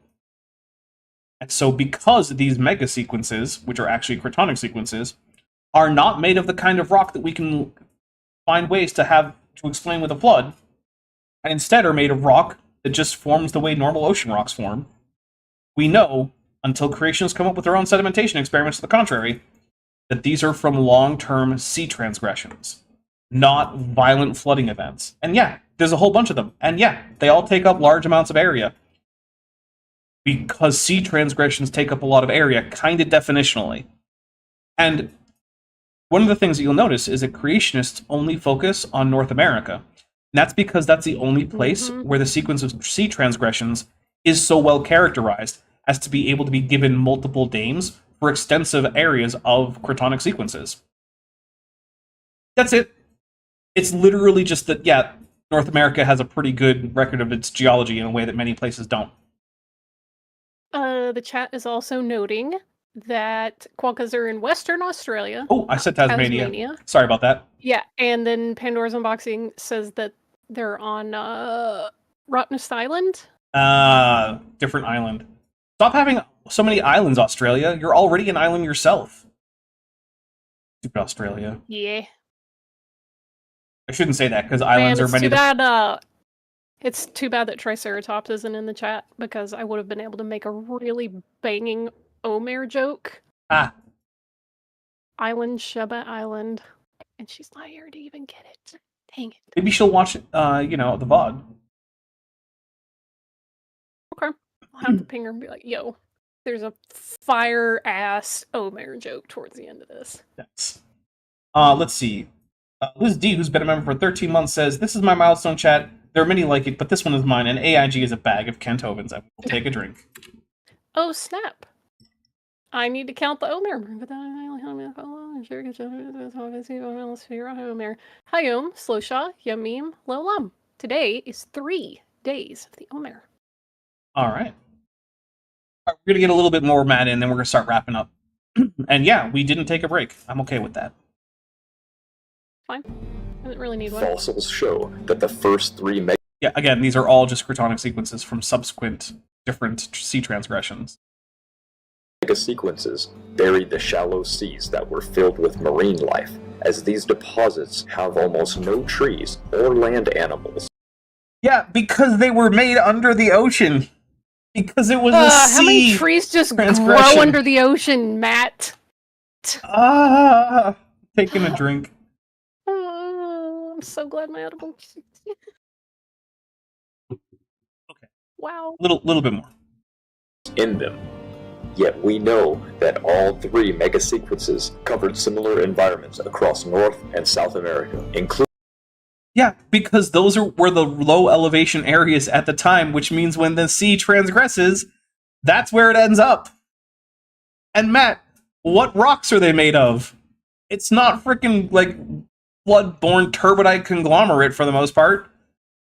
S3: And so because these mega sequences, which are actually cratonic sequences, are not made of the kind of rock that we can find ways to explain with a flood, and instead are made of rock that just forms the way normal ocean rocks form, we know, until creationists come up with their own sedimentation experiments to the contrary, that these are from long-term sea transgressions, not violent flooding events. And yeah, there's a whole bunch of them. And yeah, they all take up large amounts of area. Because sea transgressions take up a lot of area, kind of definitionally. And one of the things that you'll notice is that creationists only focus on North America. And that's because that's the only place where the sequence of sea transgressions is so well characterized as to be able to be given multiple names for extensive areas of cratonic sequences. That's it. It's literally just that, yeah, North America has a pretty good record of its geology in a way that many places don't.
S4: The chat is also noting that quokkas are in Western Australia.
S3: Oh, I said Tasmania. Sorry about that.
S4: Yeah, and then Pandora's Unboxing says that they're on Rottnest Island.
S3: Different island. Stop having so many islands, Australia. You're already an island yourself. Stupid Australia.
S4: Yeah.
S3: I shouldn't say that, because islands are many...
S4: It's too bad that Triceratops isn't in the chat, because I would have been able to make a really banging Omer joke. Island, Sheba Island. And she's not here to even get it. Dang it.
S3: Maybe she'll watch, the VOD.
S4: Okay. I'll have to ping her and be like, yo, there's a fire-ass Omer joke towards the end of this.
S3: Yes. Let's see. Liz D, who's been a member for 13 months, says, "This is my milestone chat. There are many like it, but this one is mine, and AIG is a bag of Kentovens. I will take a drink."
S4: Oh, snap. I need to count the Omer. Hayom, Slosha, Yamim, Lolam. Today is 3 days of the Omer.
S3: All right. We're going to get a little bit more Matt in, then we're going to start wrapping up. And yeah, we didn't take a break. I'm okay with that.
S4: Fine. I didn't really need one.
S5: Fossils show that the first three
S3: Yeah, again, these are all just cratonic sequences from subsequent different sea transgressions.
S5: mega sequences buried the shallow seas that were filled with marine life, as these deposits have almost no trees or land animals.
S3: Yeah, because they were made under the ocean. Because it was a sea.
S4: How many trees just grow under the ocean, Matt?
S3: Taking a drink.
S4: I'm so glad my edible.
S3: Okay.
S4: Wow.
S3: Little bit more.
S5: In them. Yet we know that all three mega sequences covered similar environments across North and South America, including.
S3: Yeah, because those were the low elevation areas at the time, which means when the sea transgresses, that's where it ends up. And Matt, What rocks are they made of? It's not freaking, like, blood-borne turbidite conglomerate for the most part.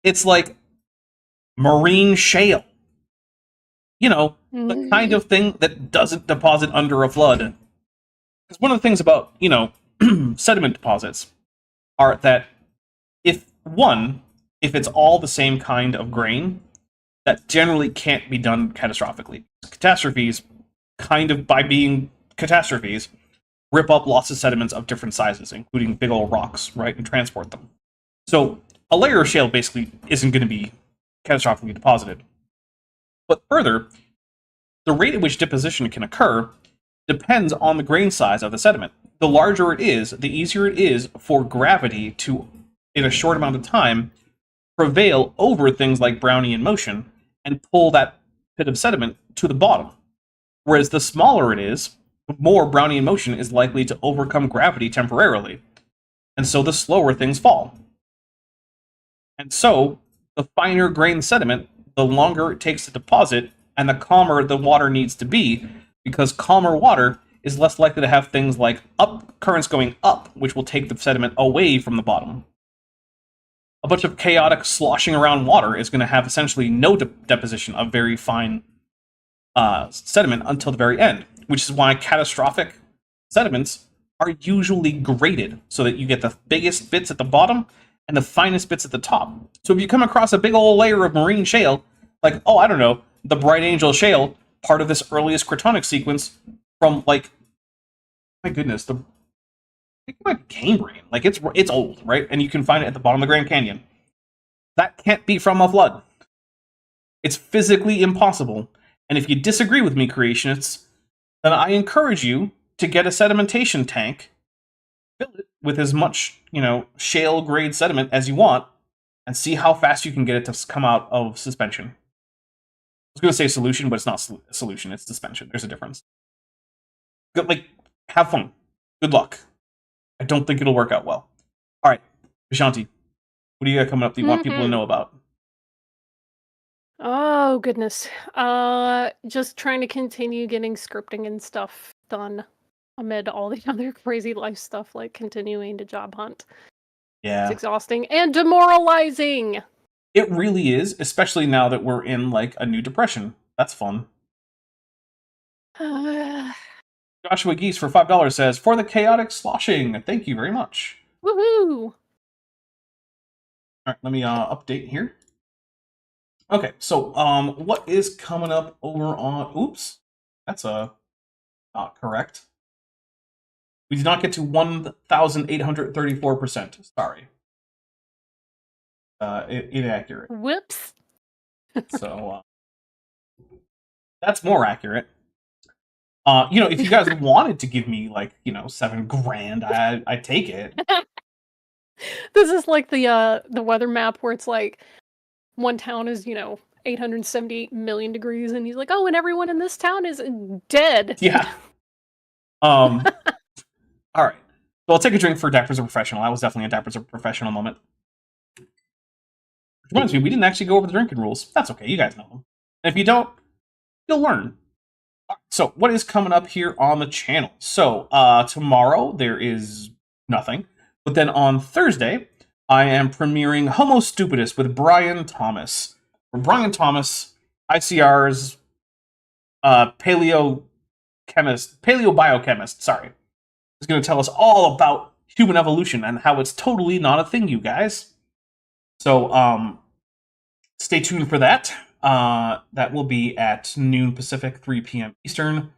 S3: It's like marine shale. You know, the kind of thing that doesn't deposit under a flood. Because one of the things about, you know, sediment deposits are that if it's all the same kind of grain, that generally can't be done catastrophically. Catastrophes, kind of by being catastrophes, rip up lots of sediments of different sizes, including big old rocks, right, and transport them. So a layer of shale basically isn't going to be catastrophically deposited. But further, the rate at which deposition can occur depends on the grain size of the sediment. The larger it is, the easier it is for gravity to, in a short amount of time, prevail over things like Brownian motion and pull that bit of sediment to the bottom. Whereas the smaller it is, the more Brownian motion is likely to overcome gravity temporarily. And so the slower things fall. And so, the finer grained sediment, the longer it takes to deposit, and the calmer the water needs to be, because calmer water is less likely to have things like currents going up, which will take the sediment away from the bottom. A bunch of chaotic sloshing around water is going to have essentially no deposition of very fine sediment until the very end, which is why catastrophic sediments are usually graded so that you get the biggest bits at the bottom and the finest bits at the top. So if you come across a big old layer of marine shale, like, oh, I don't know, the Bright Angel Shale, part of this earliest cratonic sequence from, like, my goodness, I think it might be Cambrian. Like, it's old, right? And you can find it at the bottom of the Grand Canyon. That can't be from a flood. It's physically impossible. And if you disagree with me, creationists, then I encourage you to get a sedimentation tank, fill it with as much, you know, shale grade sediment as you want, and see how fast you can get it to come out of suspension. I was going to say solution, but it's not solution, it's suspension. There's a difference. Like, have fun. Good luck. I don't think it'll work out well. All right, Vishanti, what do you got coming up that you want people to know about?
S4: Oh, goodness. Just trying to continue getting scripting and stuff done amid all the other crazy life stuff, like continuing to job hunt.
S3: Yeah.
S4: It's exhausting and demoralizing.
S3: It really is, especially now that we're in, like, a new depression. That's fun. Joshua Geese for $5 says, for the chaotic sloshing. Thank you very much.
S4: Woohoo!
S3: Alright, let me update here. Okay, so what is coming up over on... Oops. That's not correct. We did not get to 1,834%. Sorry. Inaccurate.
S4: Whoops.
S3: So, that's more accurate. You know, if you guys wanted to give me, like, you know, $7,000, I'd take it.
S4: This is like the weather map where it's like one town is, you know, 878 million degrees, and he's like, oh, and everyone in this town is dead.
S3: Yeah. All right. So I'll take a drink for Dappers a Professional. That was definitely a Dappers a Professional moment. Which reminds me, we didn't actually go over the drinking rules. That's okay, you guys know them. And if you don't, you'll learn. So, what is coming up here on the channel? So, tomorrow there is nothing. But then on Thursday, I am premiering Homo Stupidus with Brian Thomas. Brian Thomas, ICR's paleobiochemist, sorry, is going to tell us all about human evolution and how it's totally not a thing, you guys. So, stay tuned for that. That will be at noon Pacific, 3 p.m. Eastern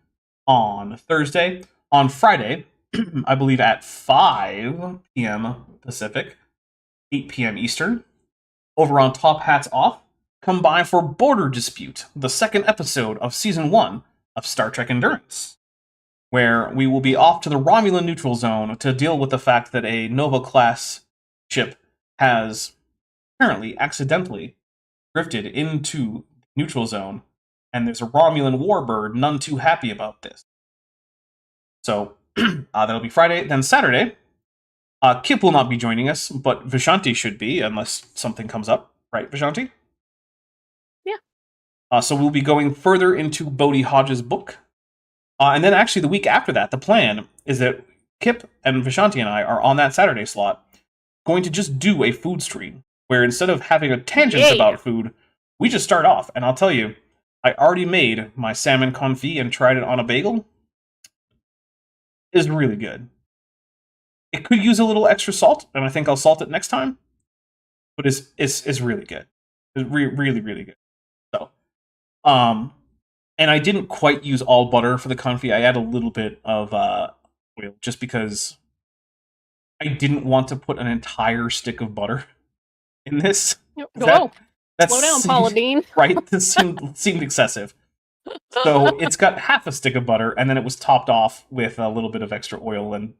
S3: on Thursday. On Friday, I believe at 5 p.m. Pacific, 8 p.m. Eastern, over on Top Hats Off, come by for Border Dispute, the second episode of Season 1 of Star Trek Endurance, where we will be off to the Romulan neutral zone to deal with the fact that a Nova-class ship has apparently accidentally drifted into neutral zone, and there's a Romulan warbird none too happy about this. So, that'll be Friday. Then Saturday, Kip will not be joining us, but Vishanti should be, unless something comes up. Right, Vishanti?
S4: Yeah.
S3: So we'll be going further into Bodhi Hodge's book, And then actually the week after that, the plan is that Kip and Vishanti and I are on that Saturday slot going to just do a food stream where instead of having a tangent about food, we just start off. And I'll tell you, I already made my salmon confit and tried it on a bagel. It's really good. It could use a little extra salt, and I think I'll salt it next time. But it's really good. It's really, really good. So, and I didn't quite use all butter for the confit. I added a little bit of oil just because I didn't want to put an entire stick of butter in this.
S4: Slow down, Paula Dean.
S3: Right? This seemed excessive. So it's got half a stick of butter, and then it was topped off with a little bit of extra oil and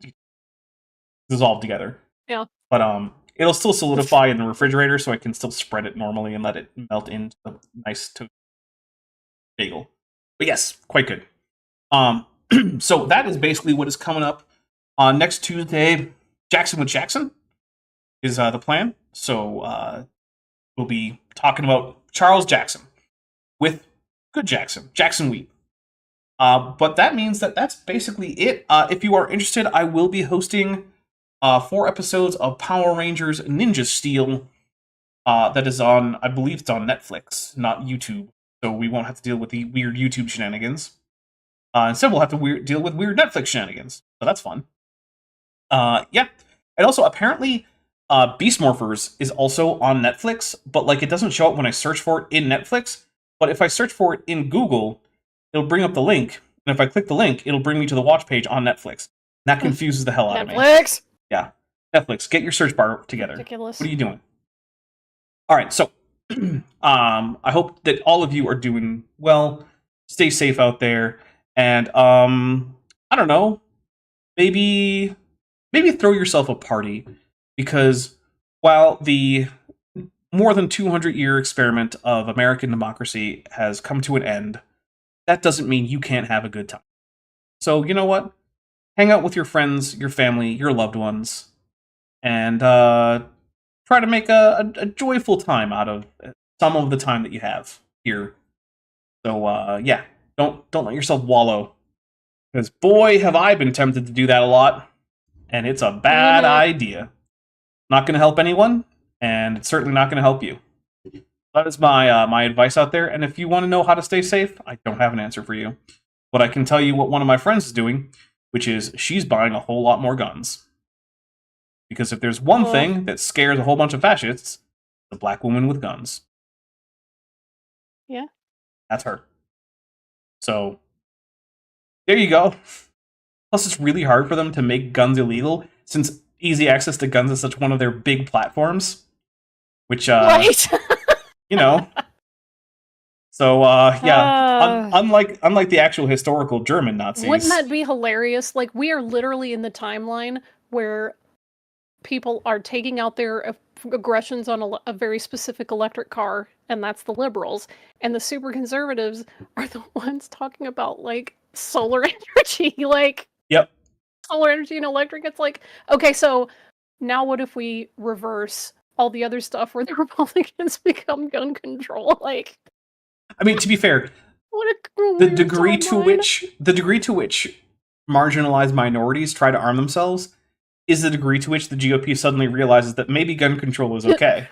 S3: dissolved together.
S4: Yeah.
S3: But it'll still solidify in the refrigerator, so I can still spread it normally and let it melt into a nice toast bagel. But yes, quite good. So that is basically what is coming up next Tuesday. Jackson with Jackson is the plan. So we'll be talking about Charles Jackson with good Jackson Wheat. But that means that's basically it. If you are interested, I will be hosting 4 episodes of Power Rangers Ninja Steel. That is on, I believe it's on Netflix, not YouTube. So we won't have to deal with the weird YouTube shenanigans. Instead, we'll have to deal with weird Netflix shenanigans. So that's fun. Yeah. And also, apparently, Beast Morphers is also on Netflix, but like it doesn't show up when I search for it in Netflix. But if I search for it in Google, it'll bring up the link. And if I click the link, it'll bring me to the watch page on Netflix. That confuses the hell out of me.
S4: Netflix!
S3: Yeah. Netflix, get your search bar together.
S4: Ridiculous.
S3: What are you doing? All right, so I hope that all of you are doing well. Stay safe out there. And I don't know, maybe throw yourself a party, because while the more than 200-year experiment of American democracy has come to an end, that doesn't mean you can't have a good time. So, you know what? Hang out with your friends, your family, your loved ones, and try to make a joyful time out of some of the time that you have here. So, yeah, don't let yourself wallow, because boy, have I been tempted to do that a lot, and it's a bad idea. Not going to help anyone, and it's certainly not going to help you. That is my advice out there, and if you want to know how to stay safe, I don't have an answer for you. But I can tell you what one of my friends is doing, which is she's buying a whole lot more guns. Because if there's one thing that scares a whole bunch of fascists, it's a black woman with guns.
S4: Yeah.
S3: That's her. So, there you go. Plus, it's really hard for them to make guns illegal, since easy access to guns is such one of their big platforms. Which,
S4: Right.
S3: you know. So, yeah, unlike the actual historical German Nazis.
S4: Wouldn't that be hilarious? Like, we are literally in the timeline where people are taking out their aggressions on a very specific electric car, and that's the liberals. And the super conservatives are the ones talking about, like, solar energy. Like,
S3: yep.
S4: Solar energy and electric. It's like, okay, so now what if we reverse all the other stuff where the Republicans become gun control? Like,
S3: I mean, to be fair, the degree to which marginalized minorities try to arm themselves is the degree to which the GOP suddenly realizes that maybe gun control is okay.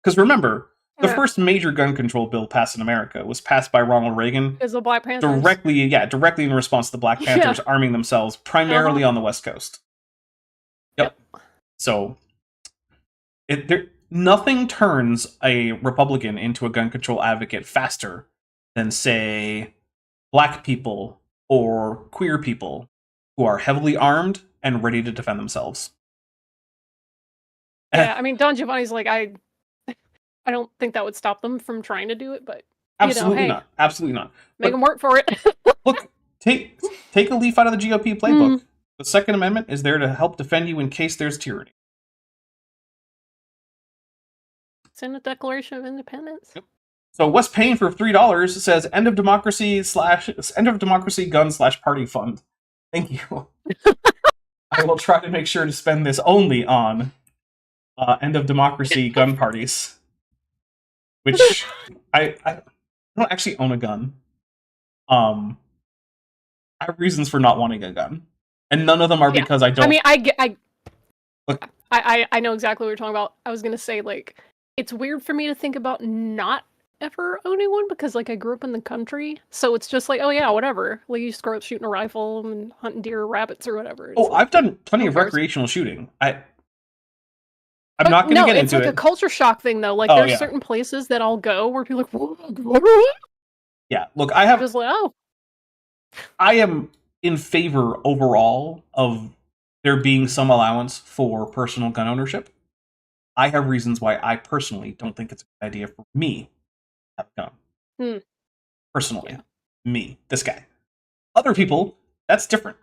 S3: Because remember, the first major gun control bill passed in America was passed by Ronald Reagan.
S4: Because the Black Panthers.
S3: Directly in response to the Black Panthers arming themselves primarily on the West Coast. Yep. So, nothing turns a Republican into a gun control advocate faster than, say, black people or queer people who are heavily armed and ready to defend themselves.
S4: Yeah, I mean, Don Giovanni's like, I don't think that would stop them from trying to do it, but
S3: absolutely not. Absolutely not.
S4: Make them work for it.
S3: Look, take a leaf out of the GOP playbook. The Second Amendment is there to help defend you in case there's tyranny.
S4: It's in the Declaration of Independence.
S3: Yep. So Wes Payne for $3 says end of democracy gun/party fund. Thank you. I will try to make sure to spend this only on end of democracy gun parties. Which I don't actually own a gun. I have reasons for not wanting a gun. And none of them are
S4: Yeah.
S3: because I don't...
S4: I mean,
S3: Look.
S4: I know exactly what you're talking about. I was gonna say, like, it's weird for me to think about not ever owning one because, like, I grew up in the country, so it's just like, oh yeah, whatever. Like, you just grow up shooting a rifle and hunting deer or rabbits or whatever. It's
S3: Oh,
S4: like,
S3: I've done plenty
S4: who
S3: of
S4: cares?
S3: recreational shooting. I'm not going to get
S4: it's
S3: into
S4: like
S3: it.
S4: a culture shock thing, though. Like,
S3: Oh,
S4: there's
S3: yeah.
S4: certain places that I'll go where people are like, what?
S3: Yeah, look, I have...
S4: Just like, oh,
S3: I am in favor overall of there being some allowance for personal gun ownership. I have reasons why I personally don't think it's a good idea for me to have a gun. Personally.
S4: Yeah.
S3: Me. This guy. Other people, that's different.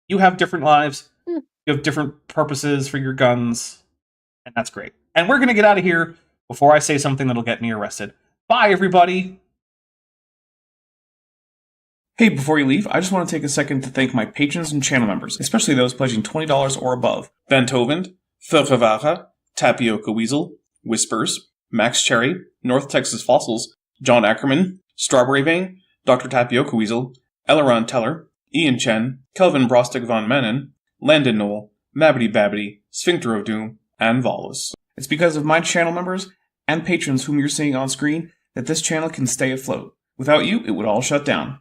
S3: You have different lives. You have different purposes for your guns. And that's great. And we're going to get out of here before I say something that'll get me arrested. Bye, everybody! Hey, before you leave, I just want to take a second to thank my patrons and channel members, especially those pledging $20 or above. Van Tovend, Furgevara, Tapioca Weasel, Whispers, Max Cherry, North Texas Fossils, John Ackerman, Strawberry Vein, Dr. Tapioca Weasel, Elleron Teller, Ian Chen, Kelvin Brostig von Mennen, Landon Knoll, Mabbity Babbity, Sphincter of Doom, and Volus. It's because of my channel members and patrons whom you're seeing on screen that this channel can stay afloat. Without you, it would all shut down.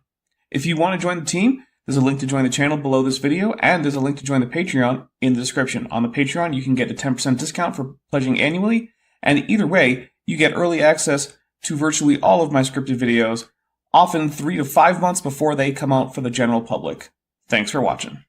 S3: If you want to join the team, there's a link to join the channel below this video, and there's a link to join the Patreon in the description. On the Patreon, you can get a 10% discount for pledging annually, and either way, you get early access to virtually all of my scripted videos, often 3 to 5 months before they come out for the general public. Thanks for watching.